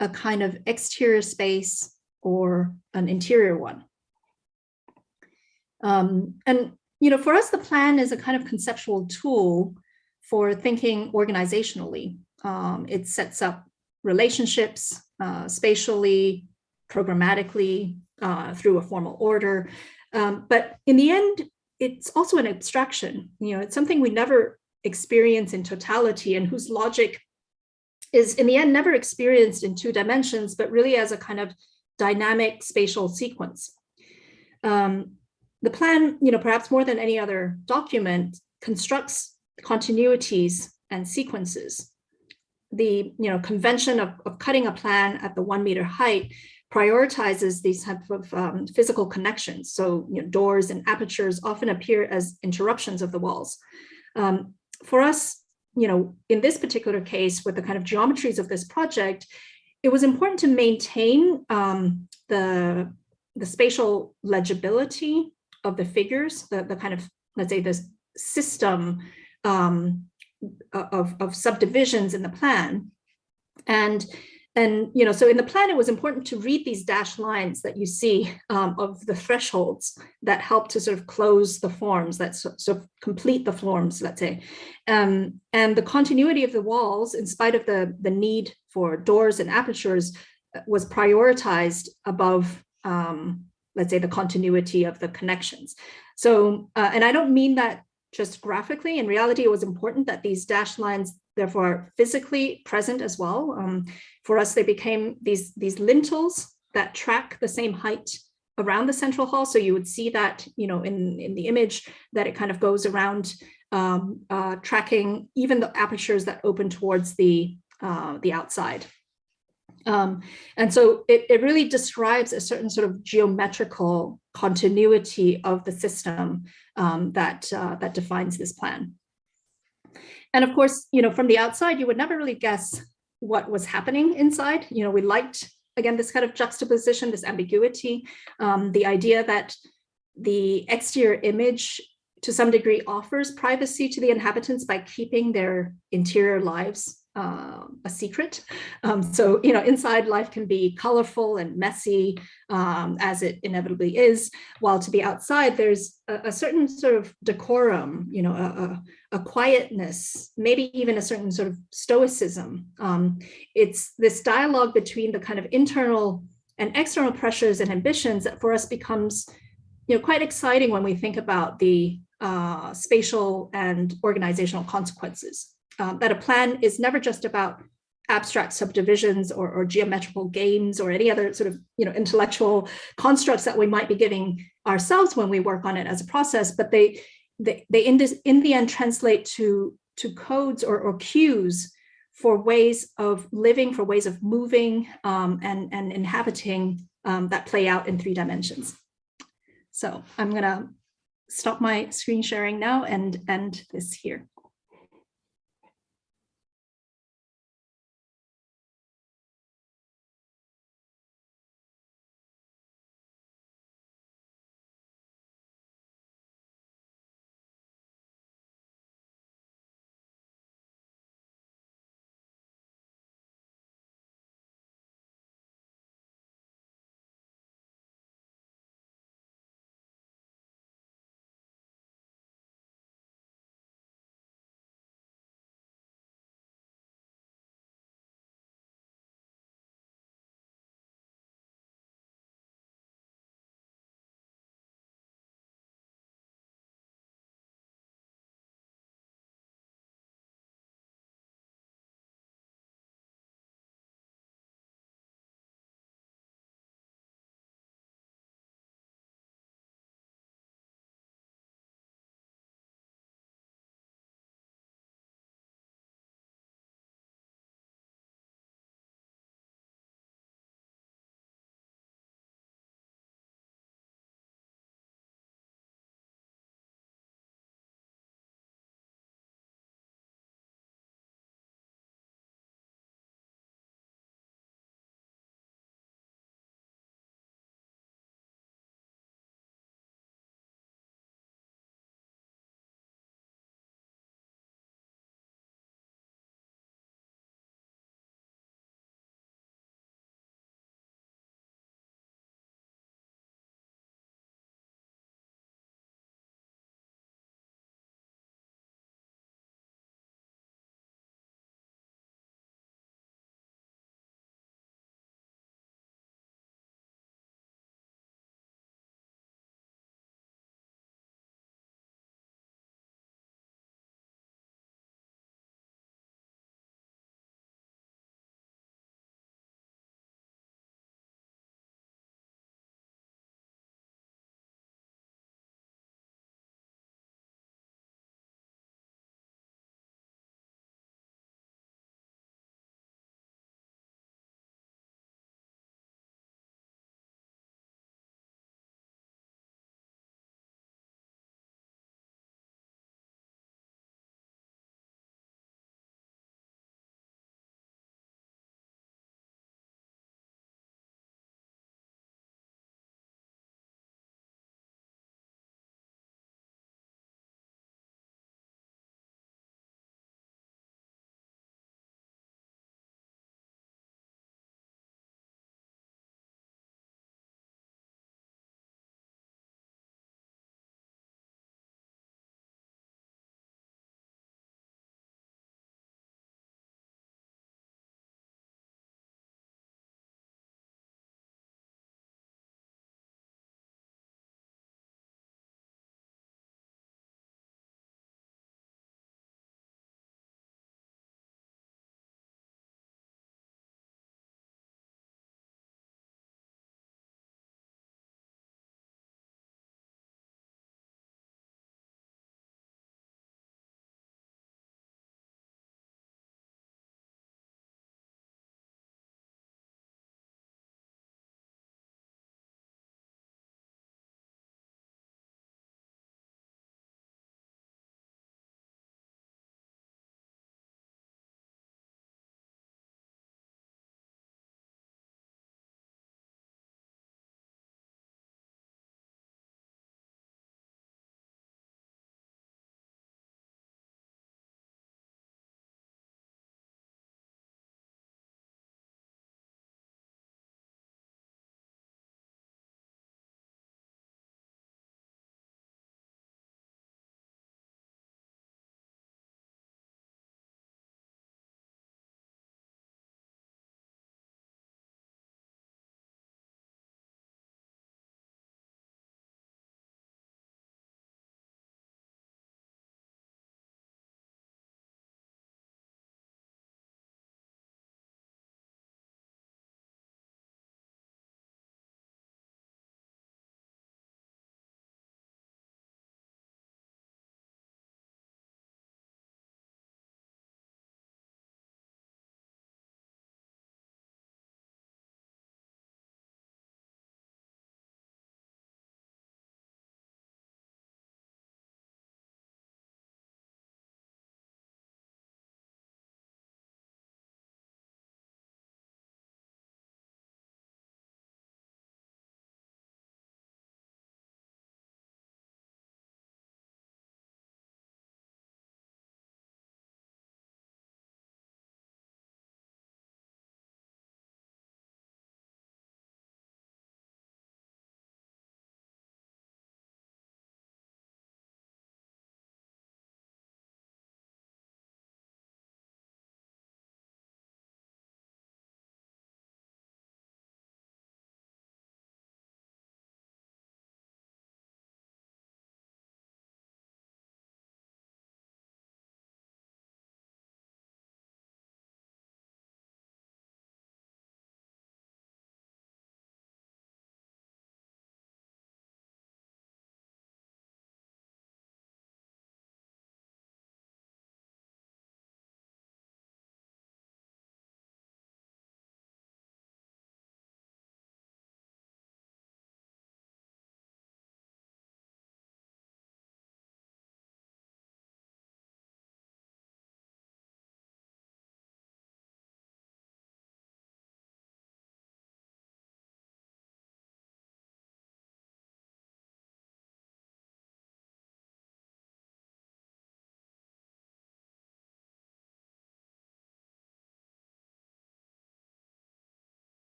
a kind of exterior space or an interior one. And, you know, for us, the plan is a kind of conceptual tool for thinking organizationally. It sets up relationships spatially, programmatically, through a formal order. But in the end, it's also an abstraction. You know, it's something we never experience in totality and whose logic is in the end never experienced in 2 dimensions, but really as a kind of dynamic spatial sequence. The plan, you know, perhaps more than any other document, constructs continuities and sequences. The, you know, convention of cutting a plan at the 1 meter height prioritizes these types of physical connections. So, you know, doors and apertures often appear as interruptions of the walls. For us, you know, in this particular case, with the kind of geometries of this project, it was important to maintain the spatial legibility of the figures, the kind of, let's say, this system of subdivisions in the plan. And you know, so in the plan, it was important to read these dashed lines that you see of the thresholds that help to sort of close the forms, that sort of complete the forms, let's say. And the continuity of the walls, in spite of the need for doors and apertures, was prioritized above, let's say, the continuity of the connections. So, and I don't mean that just graphically. In reality, it was important that these dashed lines, therefore, are physically present as well. For us, they became these lintels that track the same height around the central hall. So you would see that, in the image, that it kind of goes around, tracking even the apertures that open towards the outside. And so it really describes a certain sort of geometrical continuity of the system that defines this plan. And of course, from the outside, you would never really guess what was happening inside. We liked, again, this kind of juxtaposition, this ambiguity, the idea that the exterior image to some degree offers privacy to the inhabitants by keeping their interior lives a secret. So, inside life can be colorful and messy, as it inevitably is, while to the outside, there's a certain sort of decorum, a quietness, maybe even a certain sort of stoicism. It's this dialogue between the kind of internal and external pressures and ambitions that for us becomes, quite exciting when we think about the spatial and organizational consequences. That a plan is never just about abstract subdivisions or geometrical games or any other sort of intellectual constructs that we might be giving ourselves when we work on it as a process, but they in the end translate to codes or cues for ways of living, for ways of moving and inhabiting that play out in 3 dimensions. So I'm gonna stop my screen sharing now and end this here.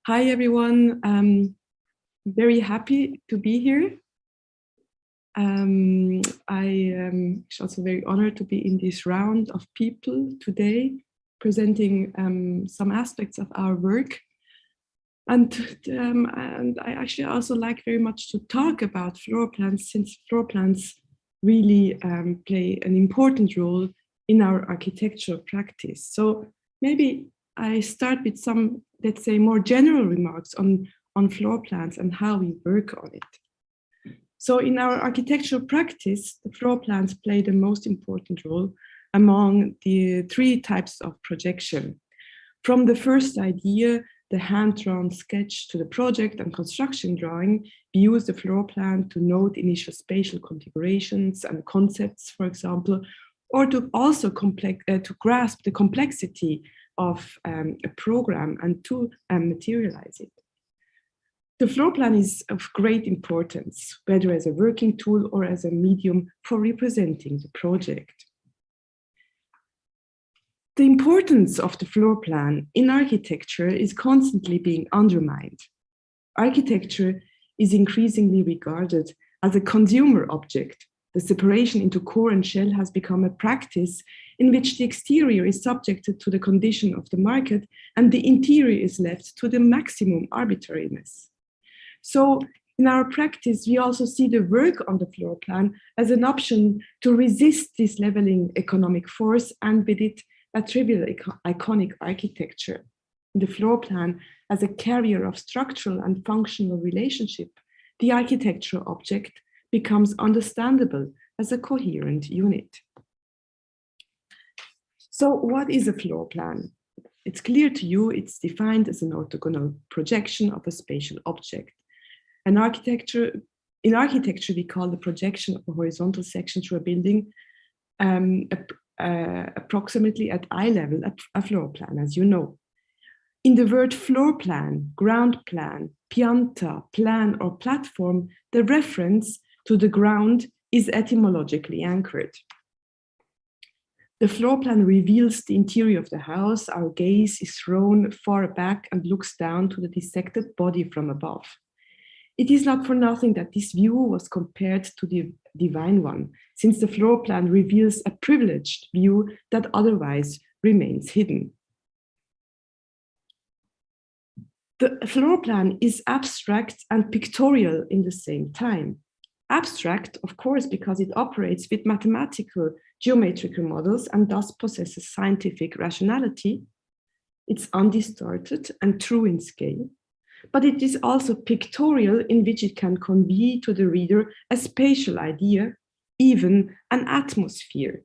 Hi, everyone. I'm very happy to be here. I am also very honored to be in this round of people today, presenting some aspects of our work. And I actually also like very much to talk about floor plans, since floor plans really play an important role in our architectural practice. So maybe I start with some, let's say, more general remarks on floor plans and how we work on it. So in our architectural practice, the floor plans play the most important role among the three types of projection. From the first idea, the hand-drawn sketch, to the project and construction drawing, we use the floor plan to note initial spatial configurations and concepts, for example, or to also to grasp the complexity of a program and to materialize it. The floor plan is of great importance, whether as a working tool or as a medium for representing the project. The importance of the floor plan in architecture is constantly being undermined. Architecture is increasingly regarded as a consumer object. The separation into core and shell has become a practice in which the exterior is subjected to the condition of the market and the interior is left to the maximum arbitrariness. So in our practice, we also see the work on the floor plan as an option to resist this leveling economic force and with it a trivial iconic architecture. The floor plan as a carrier of structural and functional relationship, the architectural object becomes understandable as a coherent unit. So what is a floor plan? It's clear to you, it's defined as an orthogonal projection of a spatial object. In architecture, we call the projection of a horizontal section through a building approximately at eye level a floor plan, as you know. In the word floor plan, ground plan, pianta, plan, or platform, the reference to the ground is etymologically anchored. The floor plan reveals the interior of the house. Our gaze is thrown far back and looks down to the dissected body from above. It is not for nothing that this view was compared to the divine one, since the floor plan reveals a privileged view that otherwise remains hidden. The floor plan is abstract and pictorial in the same time. Abstract, of course, because it operates with mathematical geometrical models and thus possesses scientific rationality. It's undistorted and true in scale, but it is also pictorial in which it can convey to the reader a spatial idea, even an atmosphere.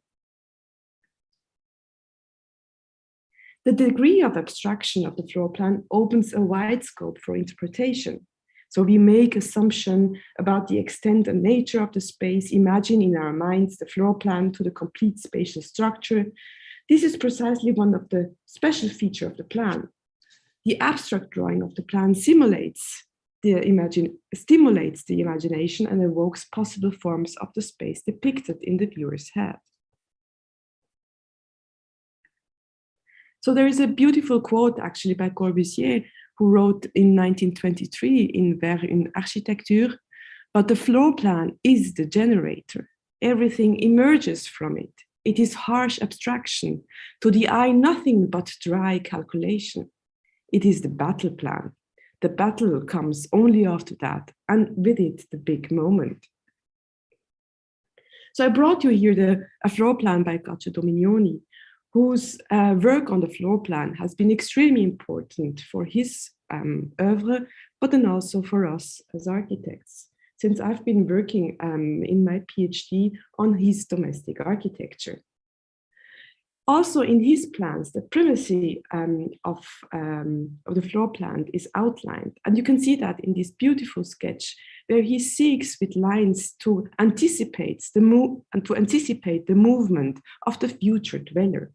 The degree of abstraction of the floor plan opens a wide scope for interpretation. So we make assumptions about the extent and nature of the space, imagine in our minds the floor plan to the complete spatial structure. This is precisely one of the special features of the plan. The abstract drawing of the plan stimulates the imagination and evokes possible forms of the space depicted in the viewer's head. So there is a beautiful quote actually by Corbusier, who wrote in 1923 in Vers une architecture, but the floor plan is the generator. Everything emerges from it. It is harsh abstraction. To the eye, nothing but dry calculation. It is the battle plan. The battle comes only after that, and with it, the big moment. So I brought you here a floor plan by Caccio Dominioni, whose work on the floor plan has been extremely important for his oeuvre, but then also for us as architects, since I've been working in my PhD on his domestic architecture. Also in his plans, the primacy of the floor plan is outlined. And you can see that in this beautiful sketch where he seeks with lines to anticipate the movement of the future dweller.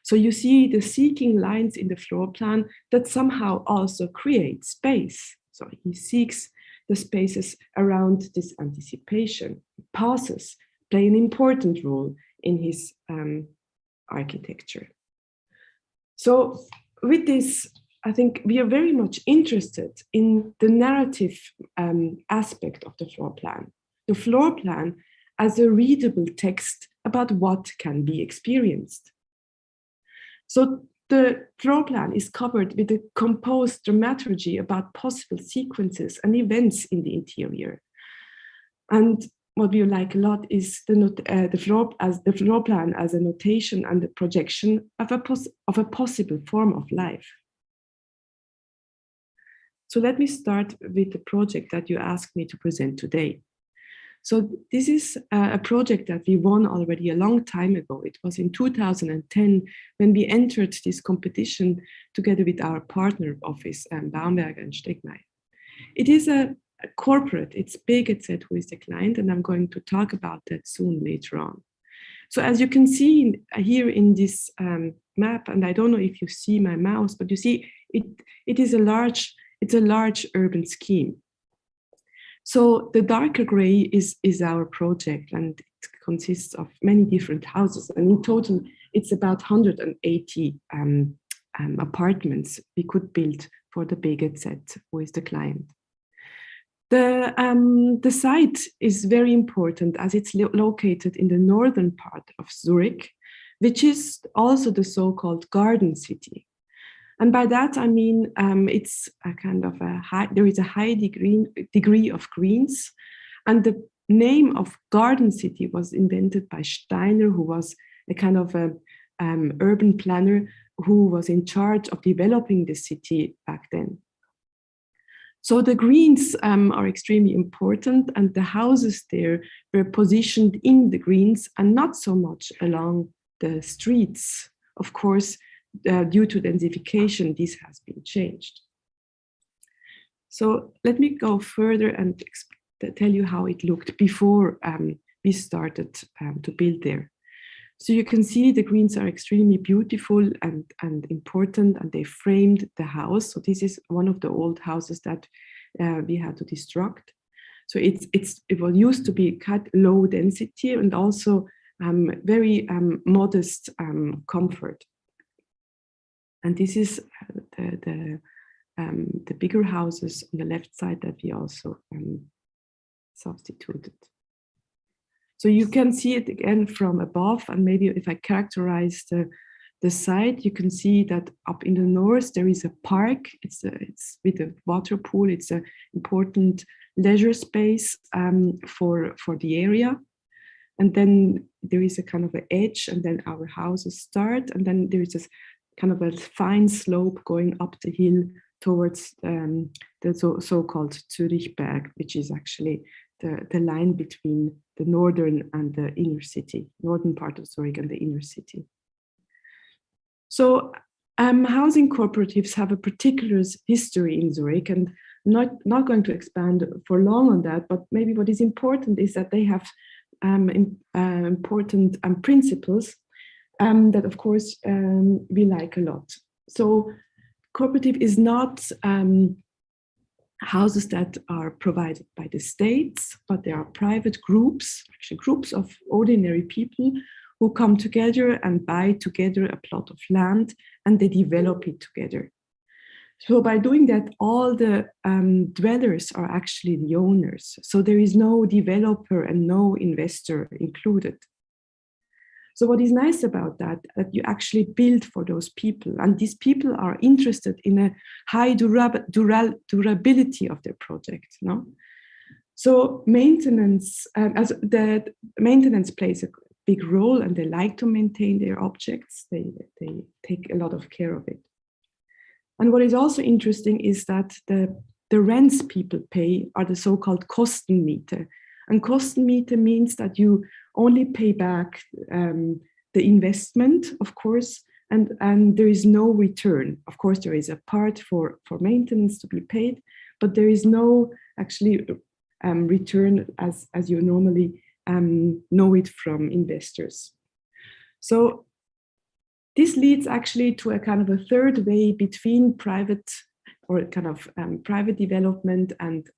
So you see the seeking lines in the floor plan that somehow also create space. So he seeks the spaces around this anticipation. Pauses play an important role in his architecture. So with this I think we are very much interested in the narrative aspect of the floor plan. The floor plan as a readable text about what can be experienced. So the floor plan is covered with a composed dramaturgy about possible sequences and events in the interior. And what we like a lot is the floor plan as a notation and the projection of a possible form of life. So let me start with the project that you asked me to present today. So this is a project that we won already a long time ago. It was in 2010 when we entered this competition together with our partner office, Baumberger and Stegmaier. It is a corporate, it's BGZ who is the client, and I'm going to talk about that soon later on. So as you can see here in this map, and I don't know if you see my mouse, but you see it's a large urban scheme. So the darker gray is our project, and it consists of many different houses. And in total, it's about 180 apartments we could build for the BGZ, who is the client. The site is very important as it's located in the northern part of Zurich, which is also the so-called garden city. And by that, I mean, it's a kind of there is a high degree of greens. And the name of Garden City was invented by Steiner, who was a kind of urban planner who was in charge of developing the city back then. So the greens are extremely important, and the houses there were positioned in the greens and not so much along the streets. Of course, due to densification, this has been changed. So let me go further and tell you how it looked before we started to build there. So you can see the greens are extremely beautiful and important, and they framed the house. So this is one of the old houses that we had to destruct. So it was used to be quite low density and also very modest comfort. And this is the bigger houses on the left side that we also substituted. So you can see it again from above, and maybe if I characterize the site, you can see that up in the north there is a park. It's with a water pool. It's an important leisure space for the area. And then there is a kind of an edge, and then our houses start, and then there is this kind of a fine slope going up the hill towards the so-called Zürichberg, which is actually the line between the northern and the inner city, northern part of Zurich and the inner city. So housing cooperatives have a particular history in Zurich, and not going to expand for long on that, but maybe what is important is that they have important principles that, of course, we like a lot. So cooperative is not houses that are provided by the states, but there are private groups, actually groups of ordinary people who come together and buy together a plot of land, and they develop it together. So by doing that, all the dwellers are actually the owners. So there is no developer and no investor included. So what is nice about that you actually build for those people, and these people are interested in a high durability of their project. No? So maintenance, as the maintenance plays a big role, and they like to maintain their objects. They take a lot of care of it. And what is also interesting is that the rents people pay are the so-called Kostenmiete. And Kostenmiete means that you only pay back the investment, of course, and there is no return. Of course, there is a part for maintenance to be paid, but there is no actually return as you normally know it from investors. So this leads actually to a kind of a third way between private or kind of private development and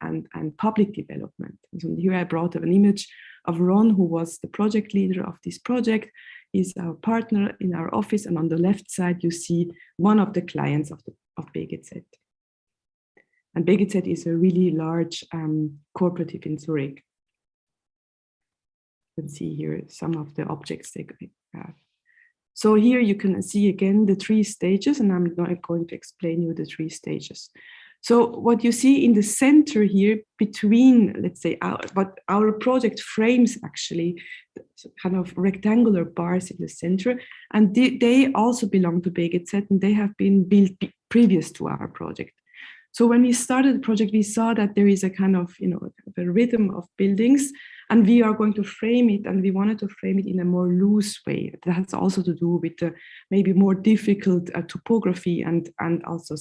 public development. So here I brought an image of Ron, who was the project leader of this project. He's our partner in our office, and on the left side you see one of the clients BGZ. And BGZ is a really large cooperative in Zurich. You can see here some of the objects they have. So here you can see again the 3 stages, and I'm not going to explain you the 3 stages. So what you see in the center here between, let's say, what our project frames actually, kind of rectangular bars in the center, and they also belong to BGZ, and they have been built previous to our project. So when we started the project, we saw that there is a kind of, a rhythm of buildings, and we are going to frame it, and we wanted to frame it in a more loose way. That has also to do with the maybe more difficult topography and also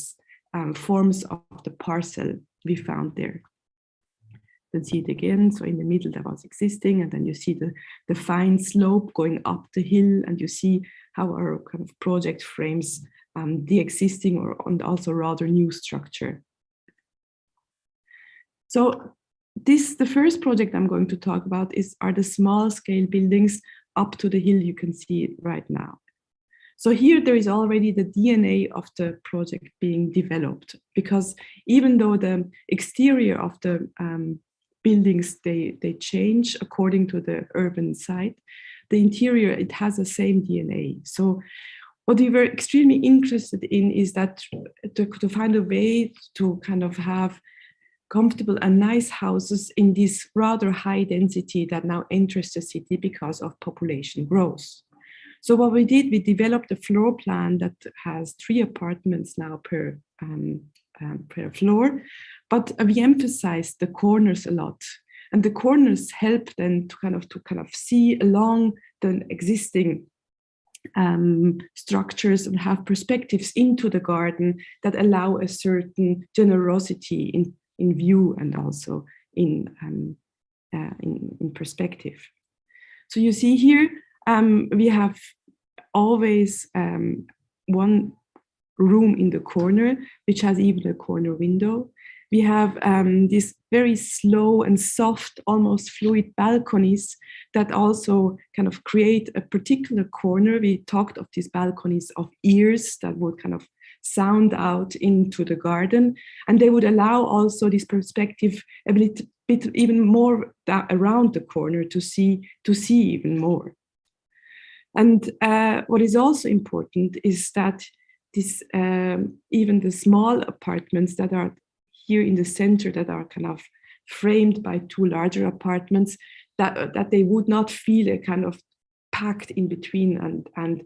forms of the parcel we found there. You can see it again. So in the middle that was existing, and then you see the fine slope going up the hill, and you see how our kind of project frames the existing and also rather new structure. So the first project I'm going to talk about are the small scale buildings up to the hill. You can see it right now. So here there is already the DNA of the project being developed, because even though the exterior of the buildings, they change according to the urban site, the interior, it has the same DNA. So what we were extremely interested in is that to find a way to kind of have comfortable and nice houses in this rather high density that now enters the city because of population growth. So what we did, we developed a floor plan that has 3 apartments now per floor, but we emphasized the corners a lot. And the corners help then to kind of see along the existing structures and have perspectives into the garden that allow a certain generosity in view and also in perspective. So you see here, we have always one room in the corner, which has even a corner window. We have these very slow and soft, almost fluid balconies that also kind of create a particular corner. We talked of these balconies of ears that would kind of sound out into the garden, and they would allow also this perspective a bit even more around the corner to see even more. And what is also important is that this even the small apartments that are here in the center, that are kind of framed by 2 larger apartments, that they would not feel a kind of packed in between and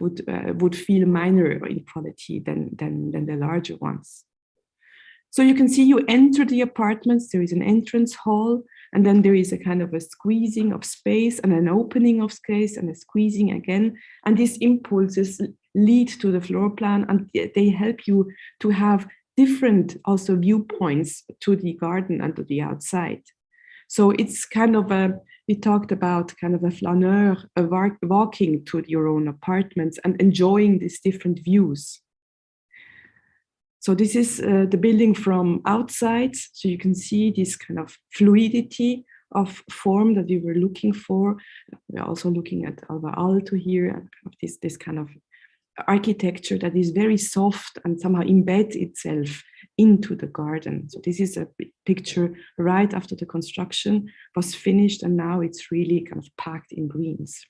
would feel minor in quality than the larger ones. So you can see you enter the apartments, there is an entrance hall, and then there is a kind of a squeezing of space and an opening of space and a squeezing again. And these impulses lead to the floor plan, and they help you to have different also viewpoints to the garden and to the outside. So it's kind of we talked about kind of a flaneur, walking to your own apartments and enjoying these different views. So this is the building from outside. So you can see this kind of fluidity of form that we were looking for. We're also looking at Alvar Aalto here, and this kind of architecture that is very soft and somehow embeds itself into the garden. So this is a picture right after the construction was finished, and now it's really kind of packed in greens.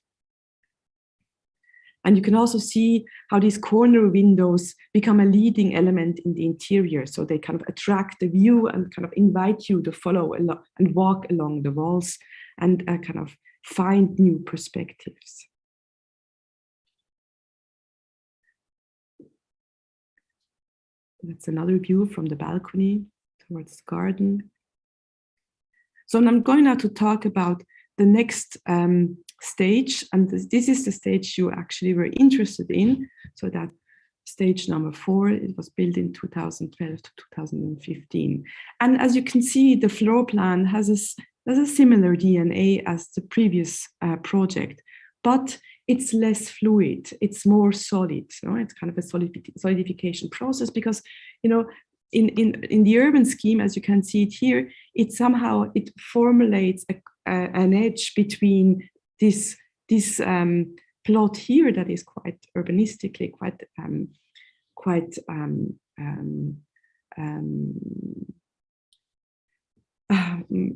And you can also see how these corner windows become a leading element in the interior. So they kind of attract the view and kind of invite you to follow and walk along the walls and kind of find new perspectives. That's another view from the balcony towards the garden. So I'm going now to talk about the next stage, and this is the stage you actually were interested in. So that stage number 4, it was built in 2012 to 2015. And as you can see, the floor plan has a similar DNA as the previous project, but it's less fluid, it's more solid. It's kind of a solidification process, because in the urban scheme, as you can see it here, it formulates an edge between this plot here that is quite urbanistically quite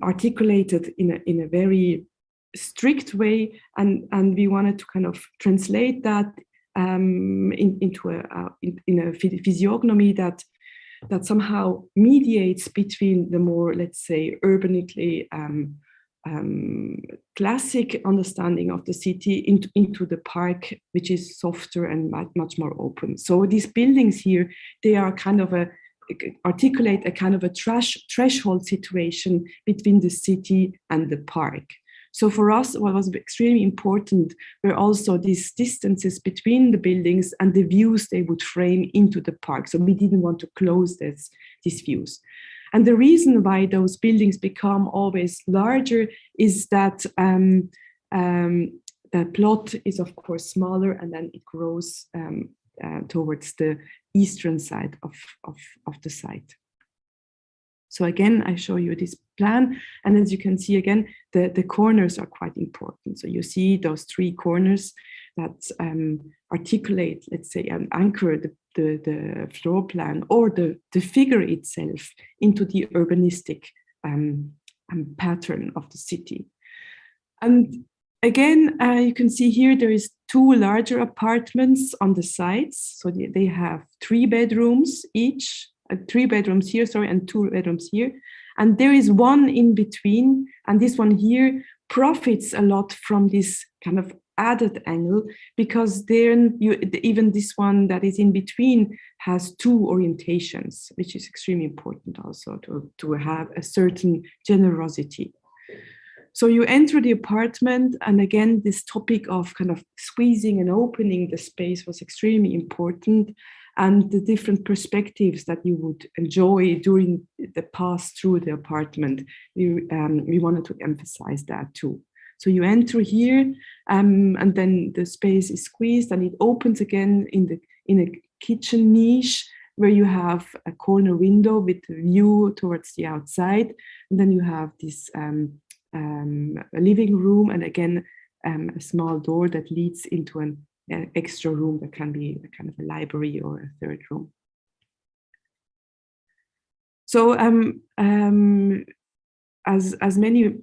articulated in a very strict way, and we wanted to kind of translate that into a physiognomy that somehow mediates between the more, let's say, urbanically classic understanding of the city into the park, which is softer and much more open. So these buildings here, they are kind of articulate a kind of a threshold situation between the city and the park. So for us, what was extremely important were also these distances between the buildings and the views they would frame into the park. So we didn't want to close these views. And the reason why those buildings become always larger is that the plot is, of course, smaller, and then it grows towards the eastern side of the site. So again, I show you this plan, and as you can see again, the corners are quite important. So you see those three corners that articulate, let's say, and anchor the floor plan or the figure itself into the urbanistic pattern of the city. And again, you can see here there is two larger apartments on the sides. So they have 3 bedrooms each. 3 bedrooms here, sorry, and 2 bedrooms here. And there is one in between, and this one here profits a lot from this kind of added angle, because then even this one that is in between has 2 orientations, which is extremely important also to have a certain generosity. So you enter the apartment, and again, this topic of kind of squeezing and opening the space was extremely important, and the different perspectives that you would enjoy during the pass through the apartment. We wanted to emphasize that too. So you enter here, and then the space is squeezed, and it opens again in a kitchen niche where you have a corner window with a view towards the outside, and then you have this a living room, and again a small door that leads into an extra room that can be a kind of a library or a third room. So as many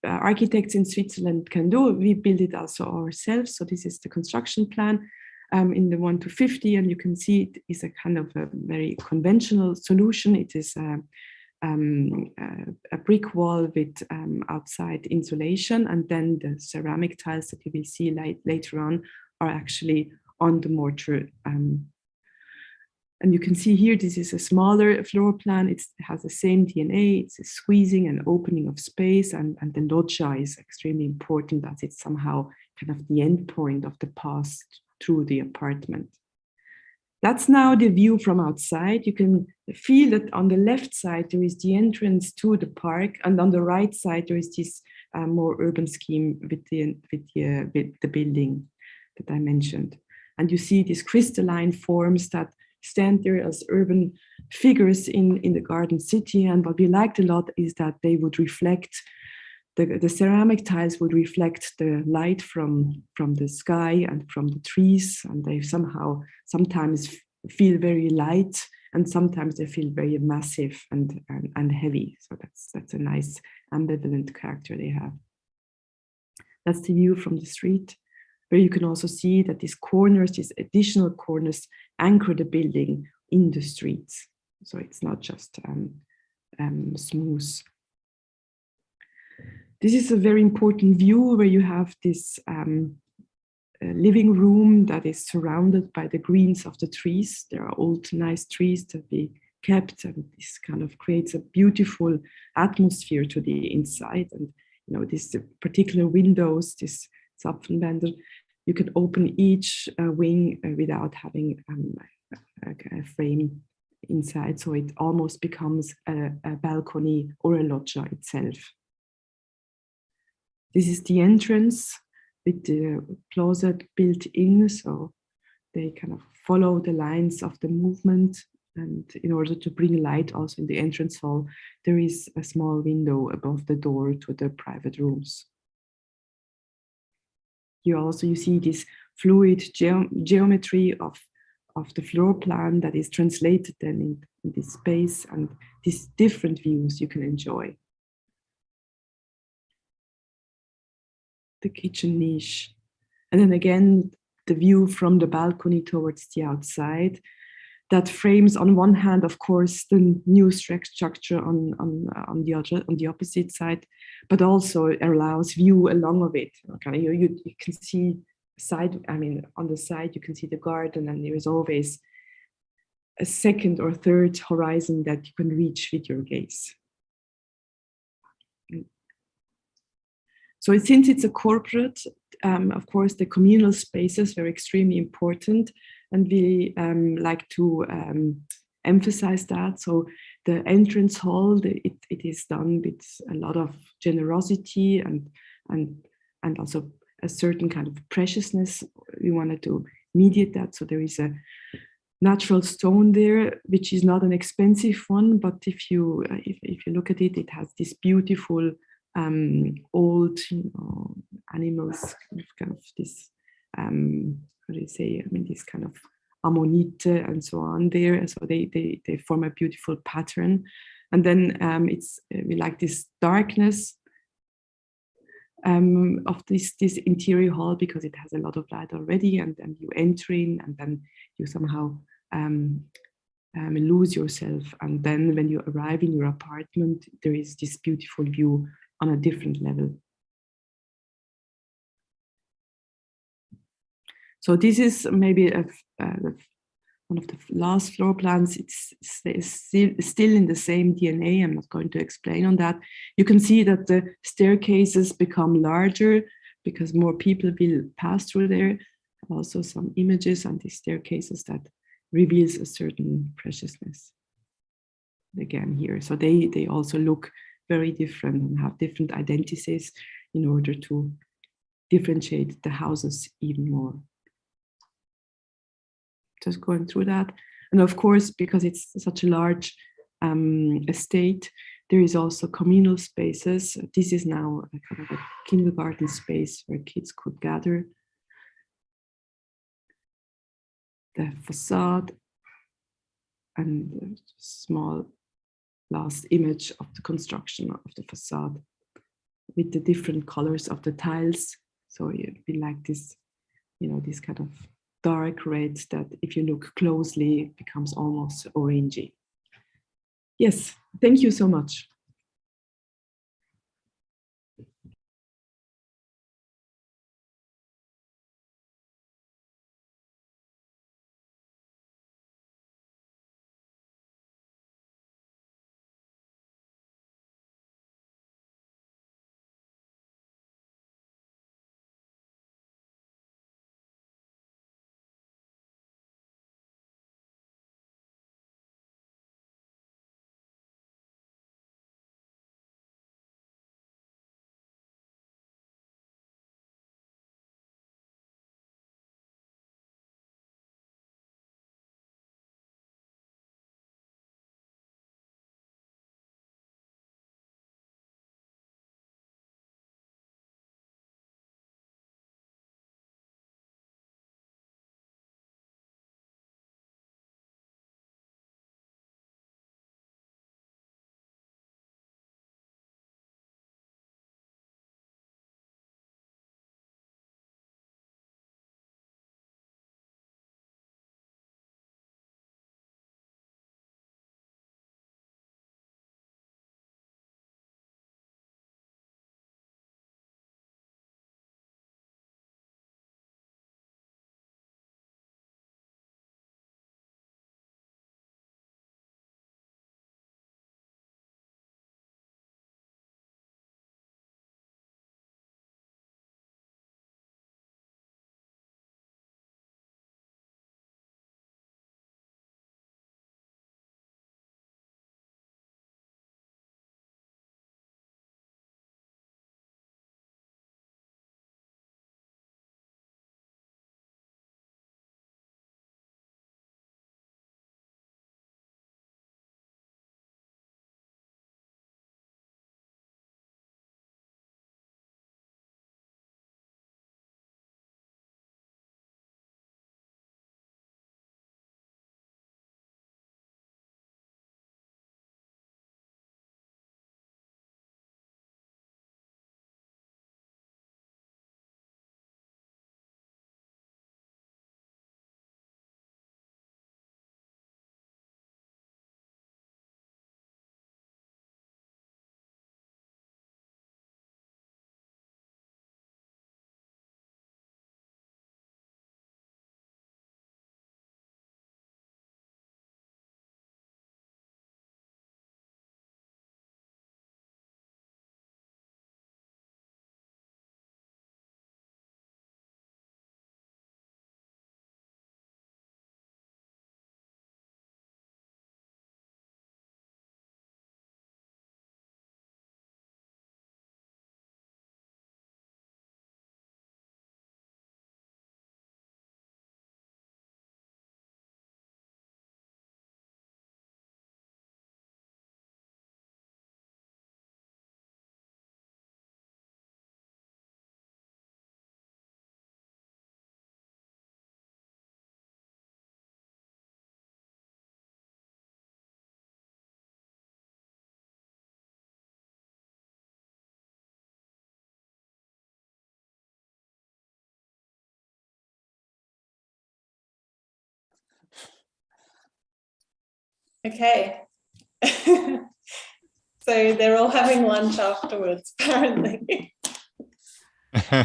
architects in Switzerland can do, we build it also ourselves. So this is the construction plan in the 1 to 50, and you can see it is a kind of a very conventional solution. It is a brick wall with outside insulation, and then the ceramic tiles that you will see later on are actually on the mortar. And you can see here, this is a smaller floor plan. It has the same DNA. It's a squeezing and opening of space, and the loggia is extremely important, as it's somehow kind of the end point of the pass through the apartment. That's now the view from outside. You can feel that on the left side, there is the entrance to the park, and on the right side, there is this more urban scheme with the building that I mentioned. And you see these crystalline forms that stand there as urban figures in the garden city. And what we liked a lot is that they would reflect, the ceramic tiles would reflect the light from the sky and from the trees, and they sometimes feel very light, and sometimes they feel very massive and heavy. So that's a nice ambivalent character they have. That's the view from the street, where you can also see that these corners, these additional corners, anchor the building in the streets. So it's not just smooth. This is a very important view where you have this living room that is surrounded by the greens of the trees. There are old, nice trees that we kept, and this kind of creates a beautiful atmosphere to the inside. And you know, these particular windows, this Zapfenwände, you can open each wing without having a frame inside. So it almost becomes a balcony or a loggia itself. This is the entrance with the closet built in, so they kind of follow the lines of the movement. And in order to bring light also in the entrance hall, there is a small window above the door to the private rooms. Here also you see this fluid geometry of of the floor plan that is translated then in this space, and these different views you can enjoy. The kitchen niche. And then again, the view from the balcony towards the outside that frames on one hand, of course, the new structure on the opposite side, but also allows view along of it. Okay, you can see side, I mean, on the side, you can see the garden, and there is always a second or third horizon that you can reach with your gaze. So since it's a corporate, of course, the communal spaces were extremely important, and we like to emphasize that. So the entrance hall, it is done with a lot of generosity and also a certain kind of preciousness. We wanted to mediate that. So there is a natural stone there, which is not an expensive one, but if you look at it, it has this beautiful old animals, kind of this how do you say, I mean, this kind of ammonite and so on there. So they form a beautiful pattern. And then we like this darkness of this interior hall, because it has a lot of light already, and then you enter in, and then you somehow lose yourself. And then when you arrive in your apartment, there is this beautiful view on a different level. So this is maybe one of the last floor plans. It's still in the same DNA. I'm not going to explain on that. You can see that the staircases become larger because more people will pass through there. Also some images on these staircases that reveals a certain preciousness. Again here, so they also look very different and have different identities in order to differentiate the houses even more. Just going through that. And of course, because it's such a large estate, there is also communal spaces. This is now a kind of a kindergarten space where kids could gather. The facade and a small last image of the construction of the facade with the different colors of the tiles. So you like this, this kind of dark red that if you look closely becomes almost orangey. Yes, thank you so much. Okay. So they're all having lunch afterwards, apparently.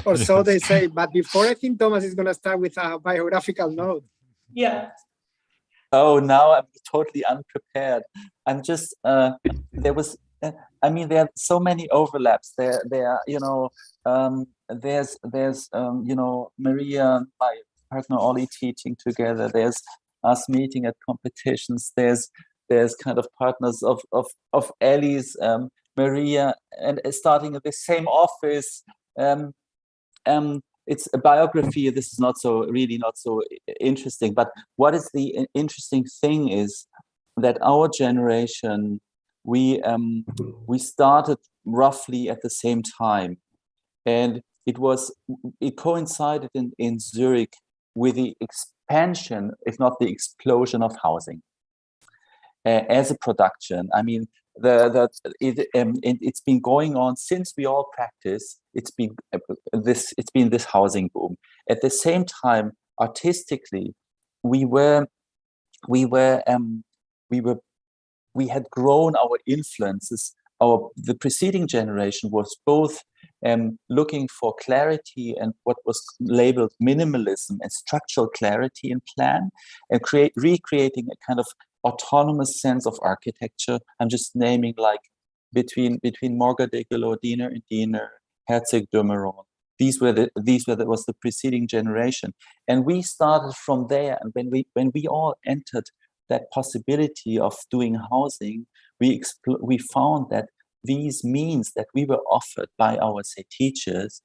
Or so Yes. they say. But before, I think Thomas is going to start with a biographical note. Yeah. Oh, now I'm totally unprepared. I'm just there was. I mean, there are so many overlaps. There, you know, there's you know, Maria, my partner Ollie, teaching together. There's us meeting at competitions. There's kind of partners of Elli's, Maria, and starting at the same office. It's a biography. This is not so interesting. But what is the interesting thing is that our generation, we started roughly at the same time, and it coincided in Zurich with the expansion, if not the explosion, of housing as a production. I mean, it's been going on since we all practice. It's been this housing boom. At the same time, artistically, we had grown our influences. The preceding generation was both looking for clarity and what was labeled minimalism and structural clarity in plan, and recreating a kind of autonomous sense of architecture. I'm just naming, like, between Morgadegolo, Diener and Diener, Herzog de Meuron. These was the preceding generation, and we started from there. And when we all entered that possibility of doing housing, we found that these means that we were offered by our, say, teachers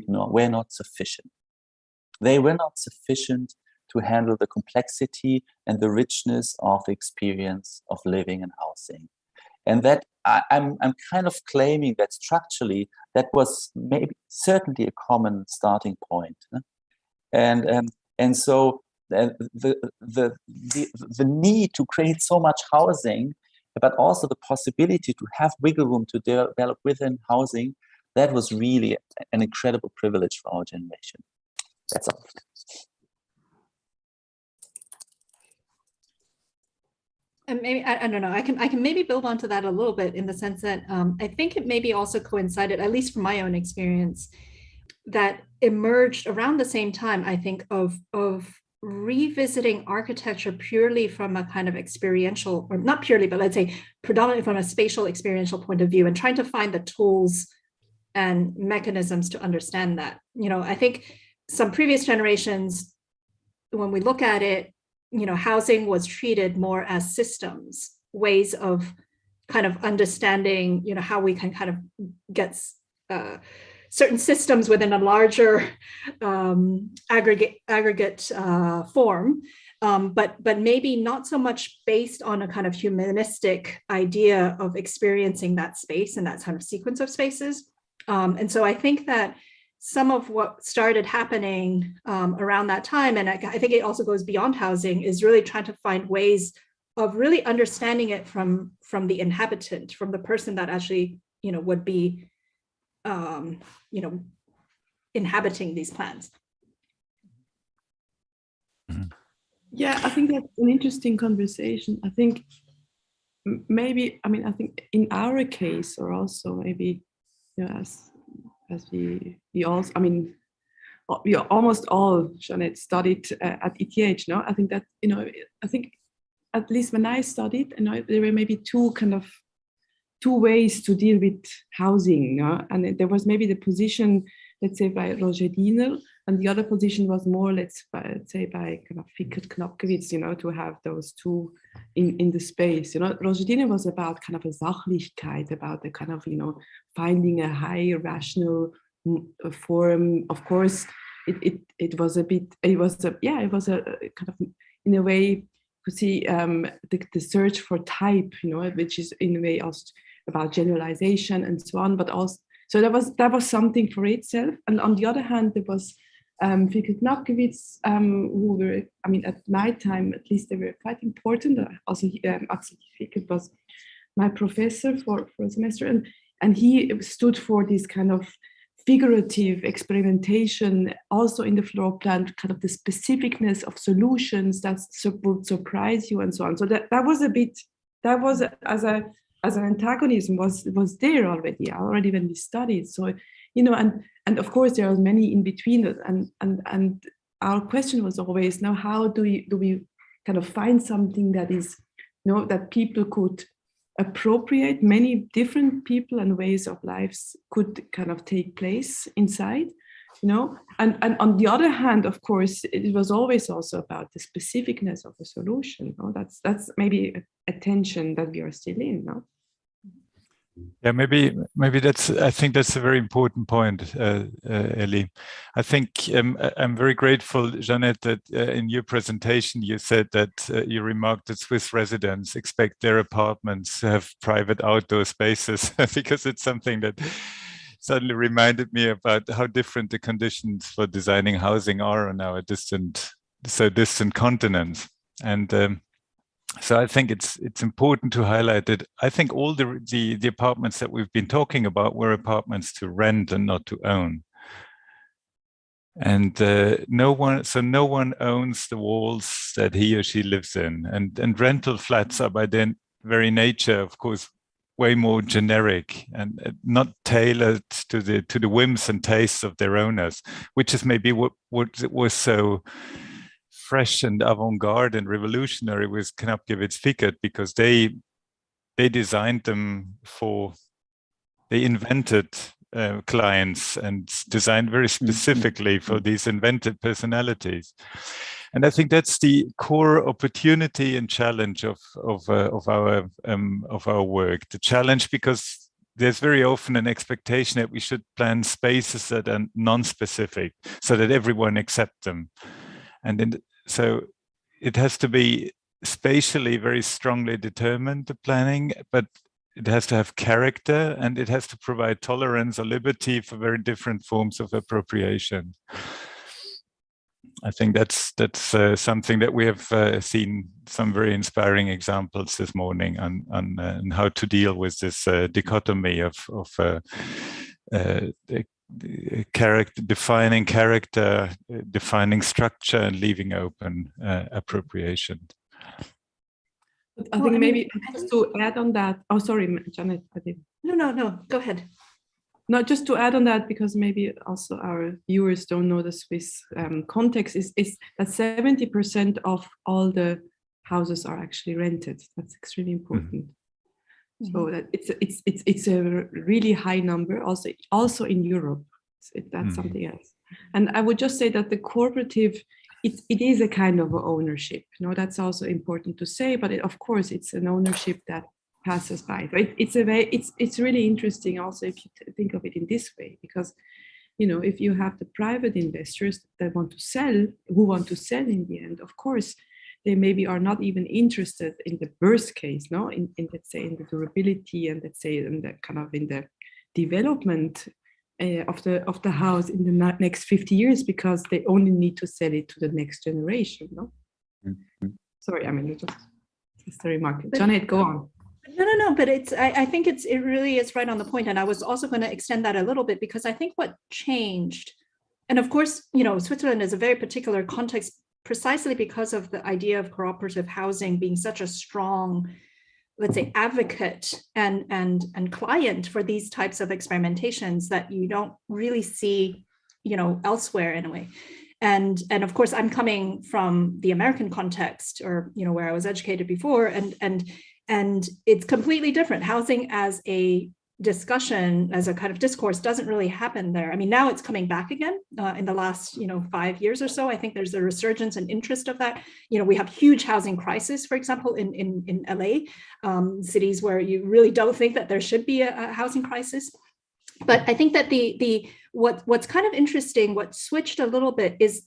were not sufficient. They were not sufficient to handle the complexity and the richness of the experience of living and housing. And that I'm kind of claiming that structurally that was certainly a common starting point. And so the need to create so much housing, but also the possibility to have wiggle room to develop within housing, that was really an incredible privilege for our generation. That's all. And maybe, I don't know, I can maybe build onto that a little bit, in the sense that I think it maybe also coincided, at least from my own experience, that emerged around the same time, I think, of revisiting architecture purely from a kind of experiential, or not purely, but let's say predominantly from a spatial experiential point of view, and trying to find the tools and mechanisms to understand that. You know, I think some previous generations, when we look at it, you know, housing was treated more as systems, ways of kind of understanding, you know, how we can kind of get certain systems within a larger aggregate form, but maybe not so much based on a kind of humanistic idea of experiencing that space and that kind of sequence of spaces. And so I think that some of what started happening around that time, and I think it also goes beyond housing, is really trying to find ways of really understanding it from the inhabitant, from the person that actually, you know, would be, you know, inhabiting these plans. Yeah, I think that's an interesting conversation. I think maybe, I mean, I think in our case, or also maybe, you know, as we also, I mean, we almost all, Jeannette, studied at ETH, no? I think that, you know, I think at least when I studied, you know, there were maybe two ways to deal with housing, no? And there was maybe the position, let's say, by Roger Diener, and the other position was more, let's say, by kind of Fickert Knapkewitz, you know, to have those two in the space. You know, Roger Diener was about kind of a Sachlichkeit, about the kind of, you know, finding a high rational form. Of course, it was a kind of, in a way, to see the search for type, you know, which is in a way also about generalization and so on, but also, so that was something for itself. And on the other hand, there was Fickert Knapkewitz, who were, I mean, at my time, at least, they were quite important. Also, Axel Fickert was my professor for a semester, and he stood for this kind of figurative experimentation also in the floor plan, kind of the specificness of solutions that would surprise you and so on. So that was as an antagonism was there already when we studied. So, and of course there are many in between it, and our question was always, now how do we kind of find something that is, that people could appropriate, many different people and ways of lives could kind of take place inside, and on the other hand, of course, it was always also about the specificness of the solution. That's maybe a tension that we are still in now. Yeah, maybe I think that's a very important point, Elli. I think I'm very grateful, Jeannette, that in your presentation you said that you remarked that Swiss residents expect their apartments to have private outdoor spaces, because it's something that suddenly reminded me about how different the conditions for designing housing are on our distant continents. And so I think it's important to highlight that I think all the apartments that we've been talking about were apartments to rent and not to own. And no one owns the walls that he or she lives in. And rental flats are by their very nature, of course, way more generic and not tailored to the whims and tastes of their owners, which is maybe what was so fresh and avant-garde and revolutionary with Knappgewitz-Fickert, because they designed them they invented clients and designed very specifically for these invented personalities. And I think that's the core opportunity and challenge of our work. The challenge, because there's very often an expectation that we should plan spaces that are non-specific so that everyone accepts them. And so it has to be spatially very strongly determined, the planning, but it has to have character, and it has to provide tolerance or liberty for very different forms of appropriation. I think that's something that we have seen some very inspiring examples this morning on how to deal with this dichotomy of defining character, defining structure, and leaving open appropriation. I think maybe just to add on that. Oh, sorry, Jeannette. No. Go ahead. No, just to add on that, because maybe also our viewers don't know the Swiss context, is that 70% of all the houses are actually rented. That's extremely important. Mm-hmm. So that it's a really high number. Also in Europe, that's something else. And I would just say that the cooperative, it is a kind of ownership. That's also important to say. But of course, it's an ownership that passes by. Right? It's really interesting also if you think of it in this way, because if you have the private investors that want to sell, who want to sell in the end, of course, they maybe are not even interested in the worst case, in let's say in the durability, and let's say in the kind of in the development of the house in the next 50 years, because they only need to sell it to the next generation. Mm-hmm. Sorry, I mean, just a remark. Jeannette, go on. No, but I think it really is right on the point. And I was also going to extend that a little bit, because I think what changed, and of course, Switzerland is a very particular context precisely because of the idea of cooperative housing being such a strong, let's say, advocate and client for these types of experimentations that you don't really see, elsewhere in a way. And of course, I'm coming from the American context, or where I was educated before, and it's completely different. Housing as a discussion, as a kind of discourse, doesn't really happen there. I mean, now it's coming back again in the last 5 years or so. I think there's a resurgence and interest of that. We have huge housing crisis, for example, in LA, cities where you really don't think that there should be a housing crisis. But I think that what's kind of interesting, what switched a little bit, is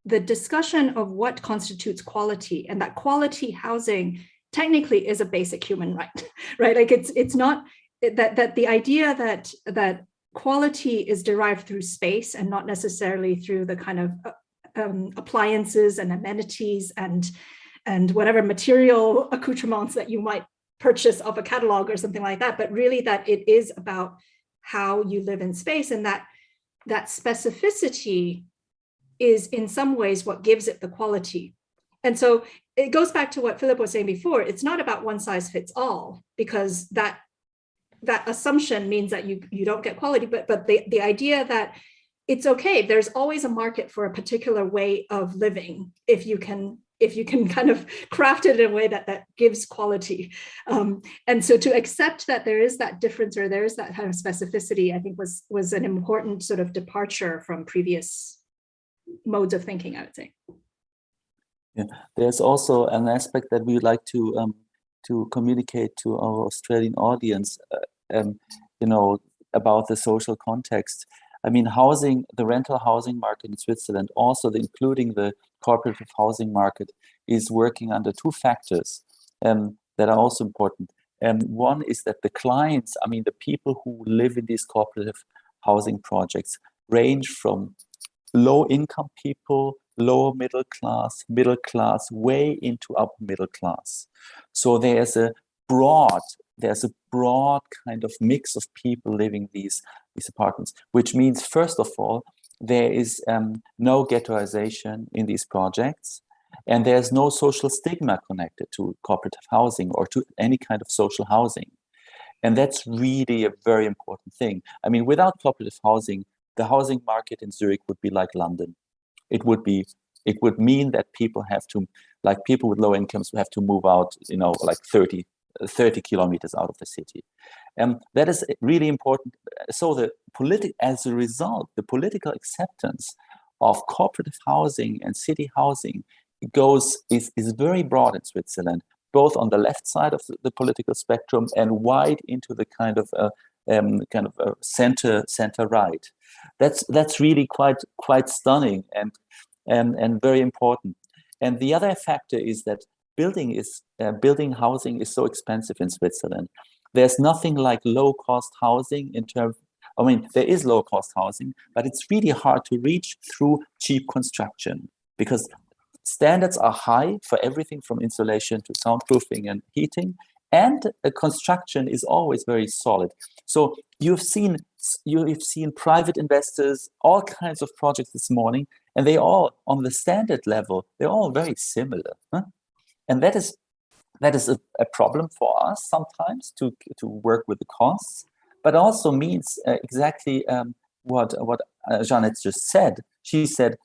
the discussion of what constitutes quality, and that quality housing technically is a basic human right, right? Like it's not that the idea that quality is derived through space and not necessarily through the kind of appliances and amenities and whatever material accoutrements that you might purchase off a catalog or something like that, but really that it is about how you live in space, and that specificity is in some ways what gives it the quality. And so it goes back to what Philipp was saying before. It's not about one size fits all, because that assumption means that you don't get quality, but the idea that it's okay, there's always a market for a particular way of living if you can kind of craft it in a way that gives quality. And so to accept that there is that difference, or there is that kind of specificity, I think was an important sort of departure from previous modes of thinking, I would say. Yeah, there's also an aspect that we would like to communicate to our Australian audience, about the social context. I mean, housing, the rental housing market in Switzerland, also including the cooperative housing market, is working under two factors that are also important. One is that the clients, I mean, the people who live in these cooperative housing projects range from low-income people, lower middle class, way into upper middle class. So there's a broad kind of mix of people living these apartments, which means, first of all, there is no ghettoization in these projects, and there's no social stigma connected to cooperative housing or to any kind of social housing. And that's really a very important thing. I mean, without cooperative housing, the housing market in Zurich would be like London. It would mean that people have to, like people with low incomes, have to move out, like 30 kilometers out of the city. That is really important. So as a result, the political acceptance of cooperative housing and city housing is very broad in Switzerland, both on the left side of the political spectrum and wide into the kind of center right. That's really quite stunning and very important. And the other factor is that building housing is so expensive in Switzerland. There's nothing like low-cost housing there is low-cost housing, but it's really hard to reach through cheap construction, because standards are high for everything from insulation to soundproofing and heating, and construction is always very solid. So you've seen private investors, all kinds of projects this morning, and they all, on the standard level, they're all very similar. Huh? And that is a problem for us sometimes to work with the costs, but also means exactly what Jeannette just said. She said,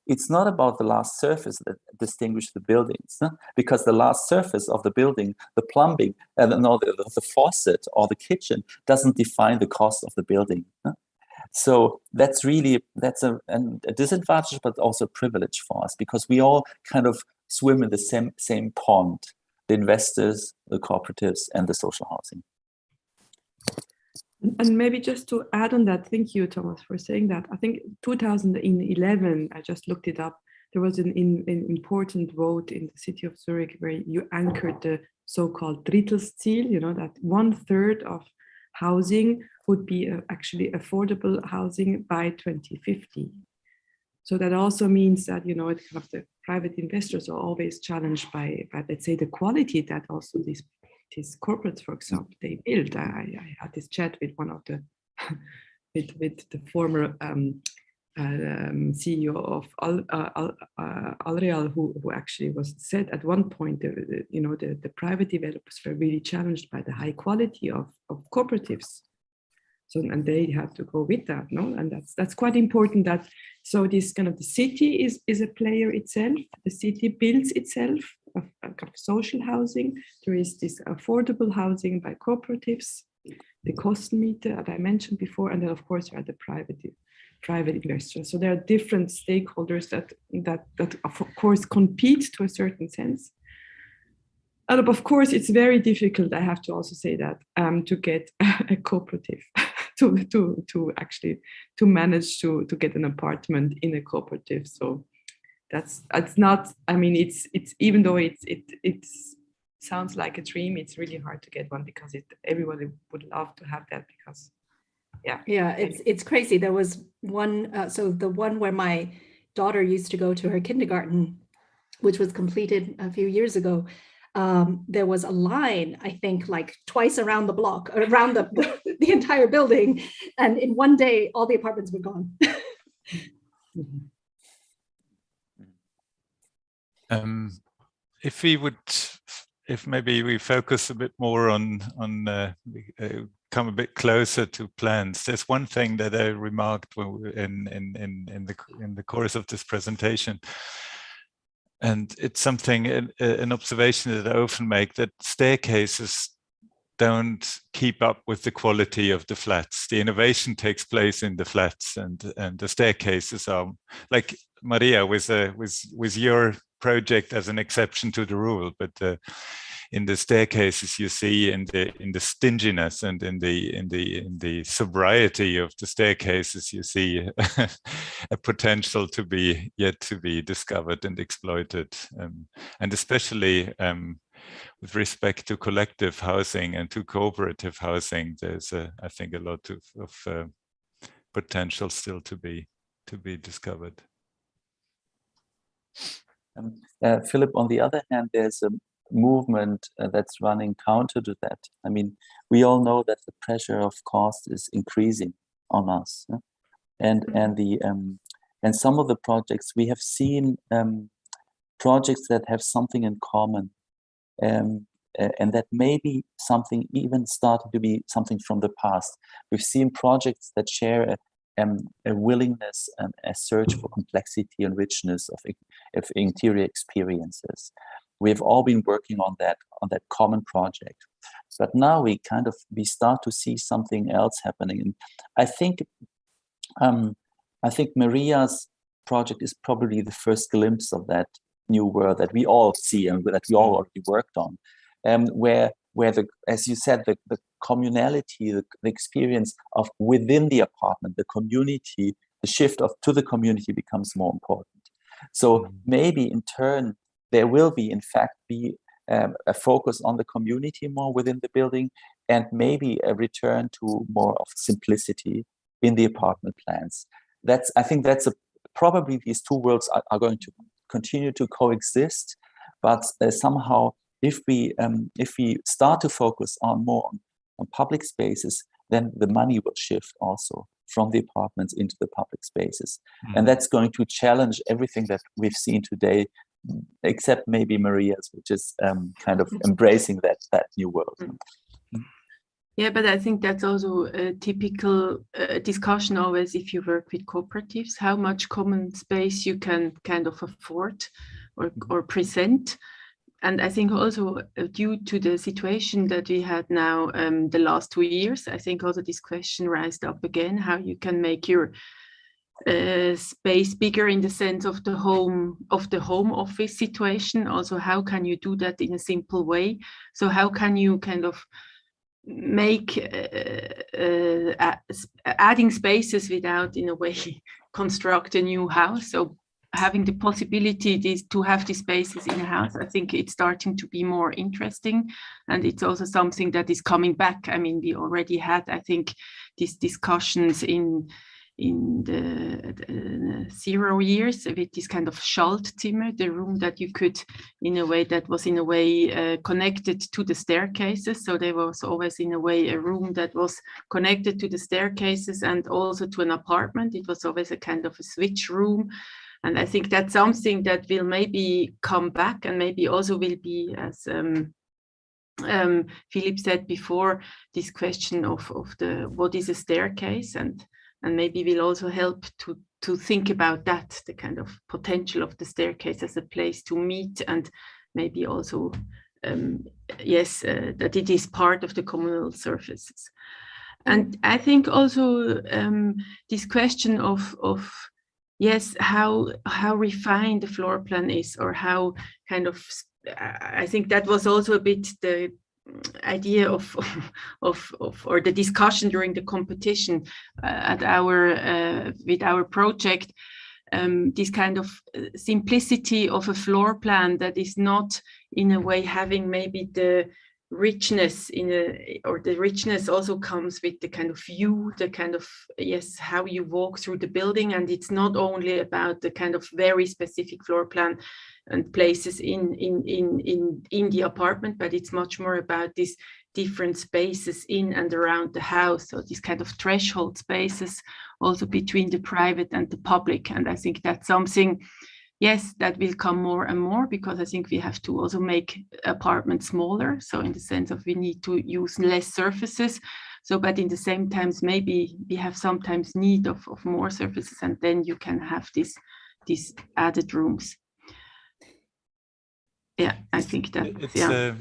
it's not about the last surface that distinguishes the buildings, huh? Because the last surface of the building, the plumbing, the faucet or the kitchen doesn't define the cost of the building. Huh? So that's a disadvantage, but also a privilege for us, because we all kind of swim in the same pond: the investors, the cooperatives, and the social housing. And maybe just to add on that, thank you, Thomas, for saying that. I think 2011, I just looked it up, there was an important vote in the city of Zurich where you anchored the so-called Drittelsziel, that 1/3 of housing would be actually affordable housing by 2050. So that also means that, the private investors are always challenged by let's say, the quality that also these corporates, for example, they build. I had this chat with one of the with the former CEO of Alreal, who actually was said at one point, the private developers were really challenged by the high quality of cooperatives. So, and they have to go with that, no? And that's quite important. That so this kind of the city is a player itself. The city builds itself of kind of social housing. There is this affordable housing by cooperatives, the cost meter that I mentioned before, and then of course there are the private investors. So there are different stakeholders that of course compete to a certain sense. And of course, it's very difficult, I have to also say that, to get a cooperative to actually manage to get an apartment in a cooperative. So it's not, I mean, it's even though it sounds like a dream, it's really hard to get one, because everybody would love to have that, because it's crazy. There was one, so the one where my daughter used to go to her kindergarten, which was completed a few years ago, there was a line, I think, like twice around the block, around the entire building. And in one day, all the apartments were gone. If maybe we focus a bit more on come a bit closer to plans. There's one thing that I remarked in the course of this presentation, and it's something, an observation that I often make, that staircases don't keep up with the quality of the flats. The innovation takes place in the flats, and the staircases are, like Maria, with your project as an exception to the rule, but in the staircases you see in the stinginess and in the sobriety of the staircases, you see a potential to be yet to be discovered and exploited, and especially with respect to collective housing and to cooperative housing, there's I think a lot of potential still to be discovered. Philipp, on the other hand, there's a movement that's running counter to that. I mean, we all know that the pressure of cost is increasing on us, and some of the projects we have seen, projects that have something in common, and that maybe something even started to be something from the past. We've seen projects that share a willingness and a search for complexity and richness of interior experiences. We've all been working on that common project, but now we start to see something else happening. And I think Maria's project is probably the first glimpse of that new world that we all see and that we all already worked on, where as you said, the communality, the experience of within the apartment, the community, the shift to the community becomes more important. So maybe in turn, there will be, in fact, a focus on the community more within the building, and maybe a return to more of simplicity in the apartment plans. I think probably these two worlds are going to continue to coexist, but somehow, if we start to focus more on public spaces, then the money will shift also from the apartments into the public spaces. And that's going to challenge everything that we've seen today, except maybe Maria's, which is kind of embracing that new world. Yeah, but I think that's also a typical discussion always if you work with cooperatives, how much common space you can kind of afford or present. And I think also due to the situation that we had now the last 2 years, I think also this question rised up again, how you can make your space bigger in the sense of the home office situation. Also, how can you do that in a simple way? So how can you kind of make adding spaces without, in a way, construct a new house? So having the possibility to have these spaces in a house, I think it's starting to be more interesting, and it's also something that is coming back. I mean, we already had, I think, these discussions in the 0 years with this kind of Schaltzimmer, the room that you could, that was in a way connected to the staircases. So there was always in a way a room that was connected to the staircases and also to an apartment. It was always a kind of a switch room. And I think that's something that will maybe come back, and maybe also will be, as Philipp said before, this question of what is a staircase, and maybe will also help to think about that, the kind of potential of the staircase as a place to meet, and maybe also, that it is part of the communal surfaces. And I think also this question of how refined the floor plan is, or how kind of, I think that was also a bit the idea of or the discussion during the competition with our project, this kind of simplicity of a floor plan that is not in a way having maybe the richness or the richness also comes with the kind of view, the kind of, yes, how you walk through the building. And it's not only about the kind of very specific floor plan and places in the apartment, but it's much more about these different spaces in and around the house. So these kind of threshold spaces also between the private and the public. And I think that's something, yes, that will come more and more, because I think we have to also make apartments smaller. So in the sense of we need to use less surfaces. So, but in the same times, maybe we have sometimes need of more surfaces, and then you can have these added rooms. Yeah, I think that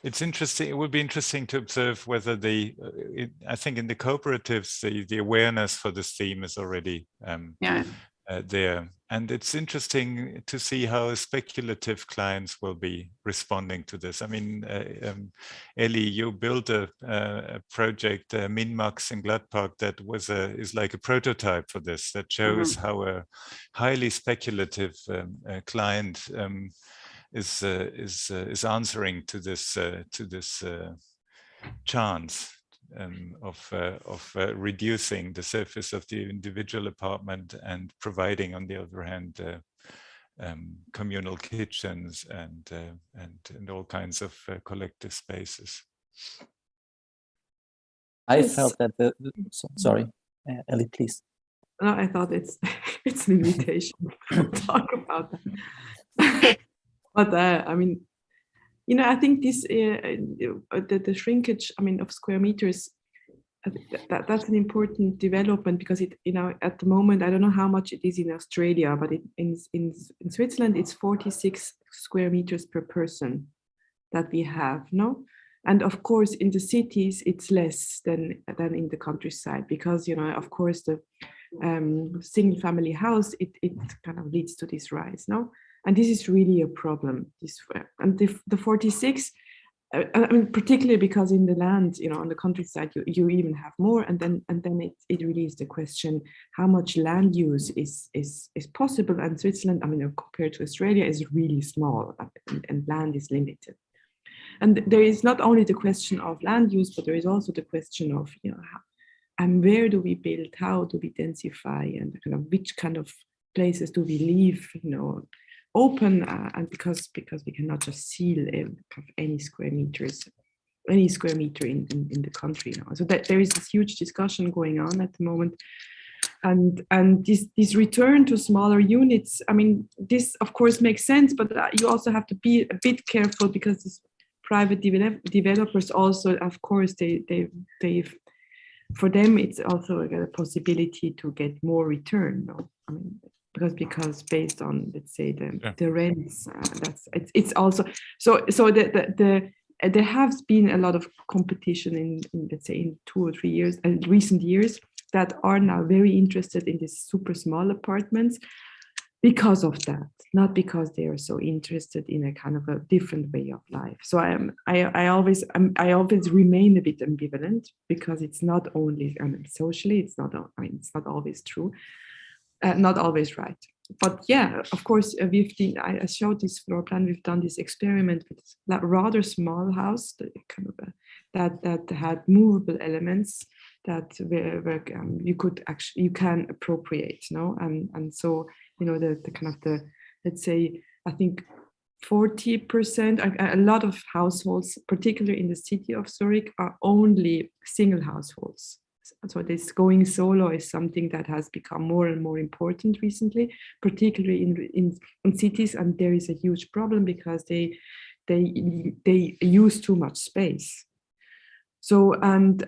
it's interesting. It would be interesting to observe whether I think in the cooperatives, the awareness for this theme is already there. And it's interesting to see how speculative clients will be responding to this. I mean, Elli, you built a project, Minmax in Gladbach, that is like a prototype for this, that shows how a highly speculative client is answering to this chance of reducing the surface of the individual apartment and providing, on the other hand, communal kitchens and all kinds of collective spaces. I felt that sorry, Elli, please. No, I thought it's an invitation to talk about that. But I mean, you know, I think this the shrinkage, I mean, of square meters, that's an important development, because it, you know, at the moment, I don't know how much it is in Australia, but in Switzerland, it's 46 square meters per person that we have, no? And of course, in the cities, it's less than in the countryside, because, you know, of course, the single family house, it kind of leads to this rise, no? And this is really a problem. And the 46, I mean, particularly because in the land, you know, on the countryside, you even have more. And then it really is the question, how much land use is possible? And Switzerland, I mean, compared to Australia, is really small, and land is limited. And there is not only the question of land use, but there is also the question of, you know, and where do we build? How do we densify? And kind of which kind of places do we leave, you know, open, and because we cannot just seal any square meter in the country now. So that there is this huge discussion going on at the moment, and this return to smaller units. I mean, this of course makes sense, but you also have to be a bit careful, because this private developers also, of course, they've for them it's also a possibility to get more return. No? I mean, because based on, let's say, the rents, it's also so there has been a lot of competition in let's say in 2 or 3 years and recent years that are now very interested in these super small apartments because of that, not because they are so interested in a kind of a different way of life. So I always remain a bit ambivalent, because it's not only socially, it's not always true. Not always right, but yeah, of course, I showed this floor plan. We've done this experiment with that rather small house, that had movable elements that were you can appropriate, no, and so, you know, the kind of the, let's say, I think 40%, a lot of households, particularly in the city of Zurich, are only single households. So this going solo is something that has become more and more important recently, particularly in cities, and there is a huge problem because they use too much space. So and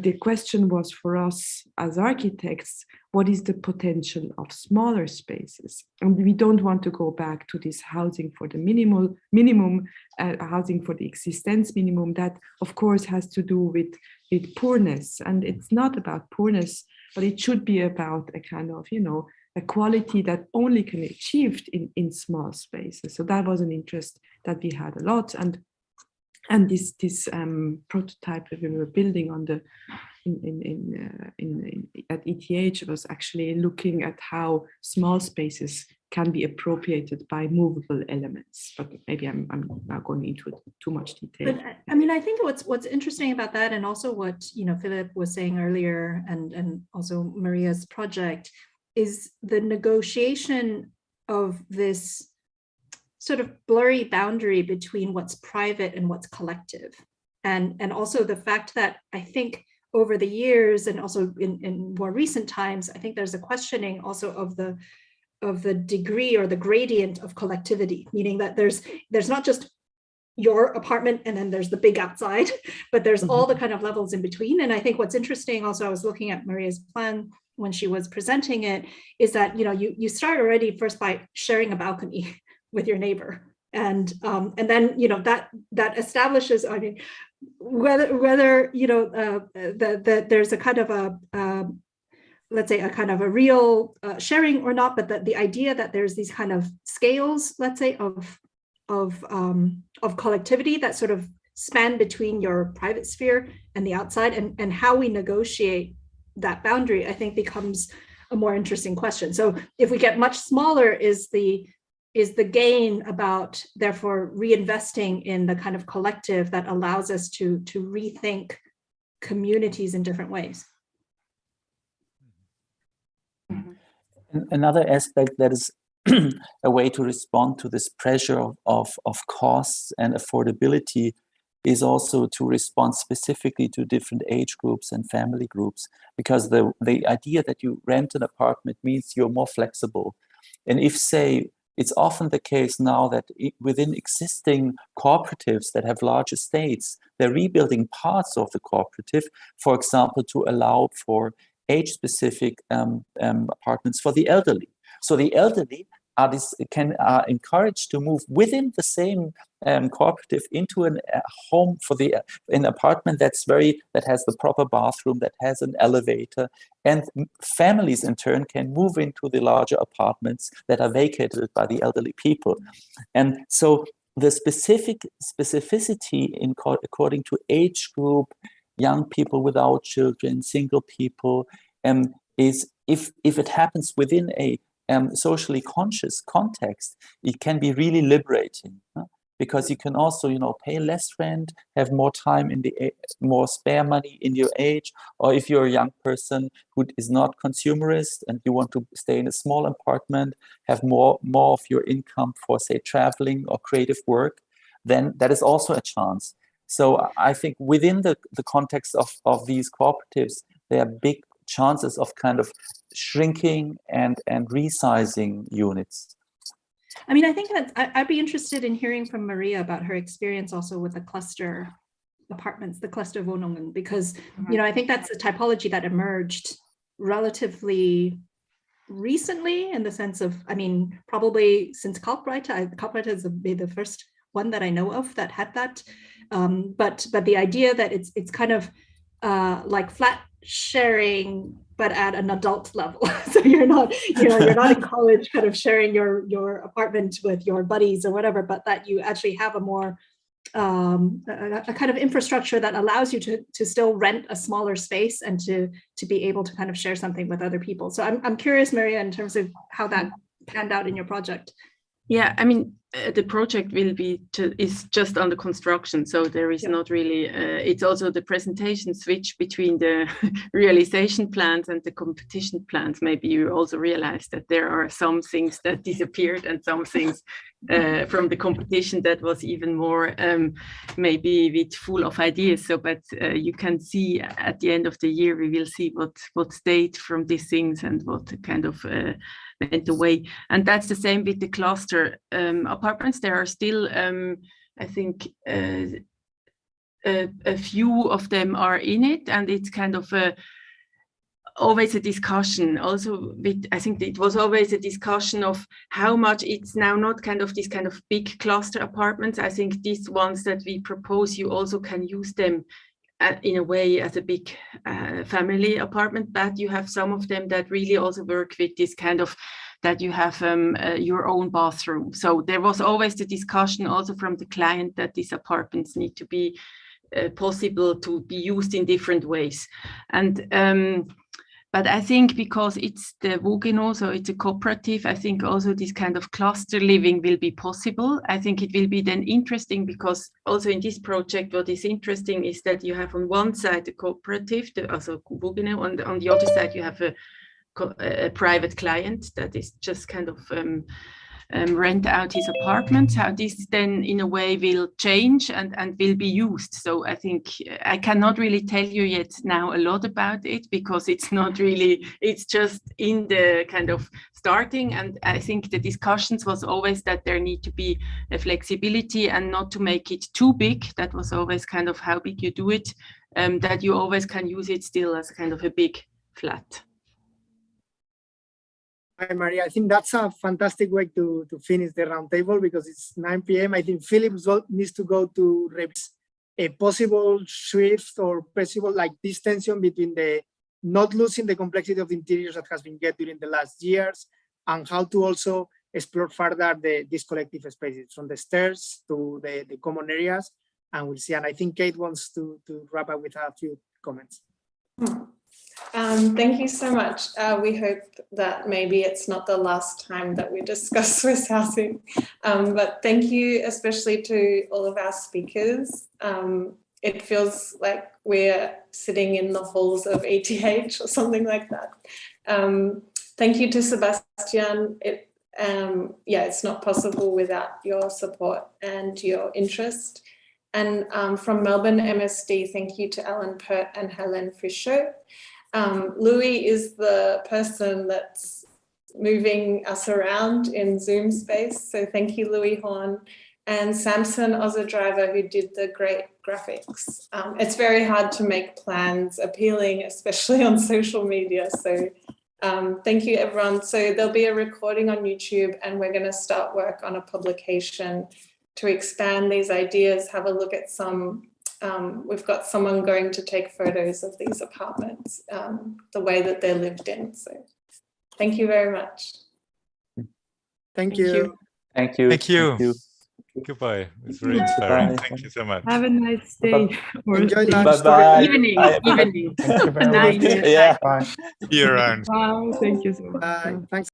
the question was for us as architects, what is the potential of smaller spaces? And we don't want to go back to this housing for the minimum, housing for the existence minimum. That of course has to do with poorness, and it's not about poorness, but it should be about a kind of, you know, a quality that only can be achieved in small spaces. So that was an interest that we had a lot, and this prototype that we were building on the at ETH was actually looking at how small spaces can be appropriated by movable elements. But maybe I'm now going into too much detail. But I mean, I think what's interesting about that, and also what Philipp was saying earlier, and also Maria's project, is the negotiation of this sort of blurry boundary between what's private and what's collective, and also the fact that I think over the years, and also in more recent times, I think there's a questioning also of the degree or the gradient of collectivity, meaning that there's not just your apartment and then there's the big outside, but there's all the kind of levels in between. And I think what's interesting also, I was looking at Maria's plan when she was presenting it, is that you start already first by sharing a balcony with your neighbor, and then that establishes, I mean, whether that there's a kind of a let's say a kind of a real sharing or not, but the idea that there's these kind of scales, let's say, of collectivity that sort of span between your private sphere and the outside, and how we negotiate that boundary, I think becomes a more interesting question. So if we get much smaller, is the gain about therefore reinvesting in the kind of collective that allows us to rethink communities in different ways? Another aspect that is a way to respond to this pressure of costs and affordability is also to respond specifically to different age groups and family groups, because the idea that you rent an apartment means you're more flexible. And if, say, it's often the case now that within existing cooperatives that have large estates, they're rebuilding parts of the cooperative, for example, to allow for age-specific apartments for the elderly. So the elderly are encouraged to move within the same cooperative into a home for an apartment that has the proper bathroom, that has an elevator, and families in turn can move into the larger apartments that are vacated by the elderly people. And so the specificity according to age group, young people without children, single people, is if it happens within a socially conscious context, it can be really liberating, because you can also, pay less rent, have more time more spare money in your age, or if you're a young person who is not consumerist and you want to stay in a small apartment, have more of your income for, say, traveling or creative work, then that is also a chance. So I think within the context of these cooperatives, there are big chances of kind of shrinking and resizing units. I mean, I think that I'd be interested in hearing from Maria about her experience also with the cluster apartments, the cluster Wohnungen, because, I think that's a typology that emerged relatively recently, in the sense of, I mean, probably since Kalkbreite. Kalkbreite is the first one that I know of that had that. But the idea that it's kind of like flat sharing, but at an adult level. So you're not in college kind of sharing your apartment with your buddies or whatever, but that you actually have a more a kind of infrastructure that allows you to still rent a smaller space and to be able to kind of share something with other people. So I'm curious, Maria, in terms of how that panned out in your project. Yeah, I mean, the project is just under construction, so there is not really, it's also the presentation switch between the realization plans and the competition plans. Maybe you also realize that there are some things that disappeared and some things from the competition that was even more maybe full of ideas. So, but you can see at the end of the year, we will see what stayed from these things and what kind of went away. And that's the same with the cluster apartments. There are still, I think, a few of them are in it, and it's kind of always a discussion. Also, I think it was always a discussion of how much it's now not kind of this kind of big cluster apartments. I think these ones that we propose, you also can use them in a way as a big family apartment, but you have some of them that really also work with this kind of that you have your own bathroom. So there was always the discussion also from the client that these apartments need to be possible to be used in different ways. And But I think because it's the Vogeno, so it's a cooperative, I think also this kind of cluster living will be possible. I think it will be then interesting because also in this project, what is interesting is that you have on one side the cooperative, also Vogeno, on the other side you have a private client that is just kind of rent out his apartment, how this then in a way will change and will be used. So I think I cannot really tell you yet now a lot about it because it's not really, it's just in the kind of starting. And I think the discussions was always that there need to be a flexibility and not to make it too big. That was always kind of how big you do it, that you always can use it still as kind of a big flat. Hi, Maria. I think that's a fantastic way to finish the roundtable because it's 9 p.m. I think Philipp needs to go to a possible shift or possible like this tension between the not losing the complexity of the interiors that has been get during the last years and how to also explore further these collective spaces from the stairs to the common areas. And we'll see. And I think Kate wants to wrap up with a few comments. Thank you so much. We hope that maybe it's not the last time that we discuss Swiss housing, but thank you especially to all of our speakers. It feels like we're sitting in the halls of AEDT or something like that. Thank you to Sebastian. It's not possible without your support and your interest. And from Melbourne MSD, thank you to Alan Pert and Helen Fischer. Louis is the person that's moving us around in Zoom space. So thank you, Louis Horn, and Samson Ozadriver, who did the great graphics. It's very hard to make plans appealing, especially on social media. So thank you, everyone. So there'll be a recording on YouTube and we're going to start work on a publication to expand these ideas, have a look at some. We've got someone going to take photos of these apartments, the way that they're lived in. So thank you very much. Thank you. Thank you. Thank you. Thank you. Goodbye. It's very inspiring. Bye. Thank you so much. Have a nice day. Enjoy Bye lunch. bye. Evening. Thank you very much. Yeah. Bye. See you around. Wow, thank you so much. Bye. Thanks.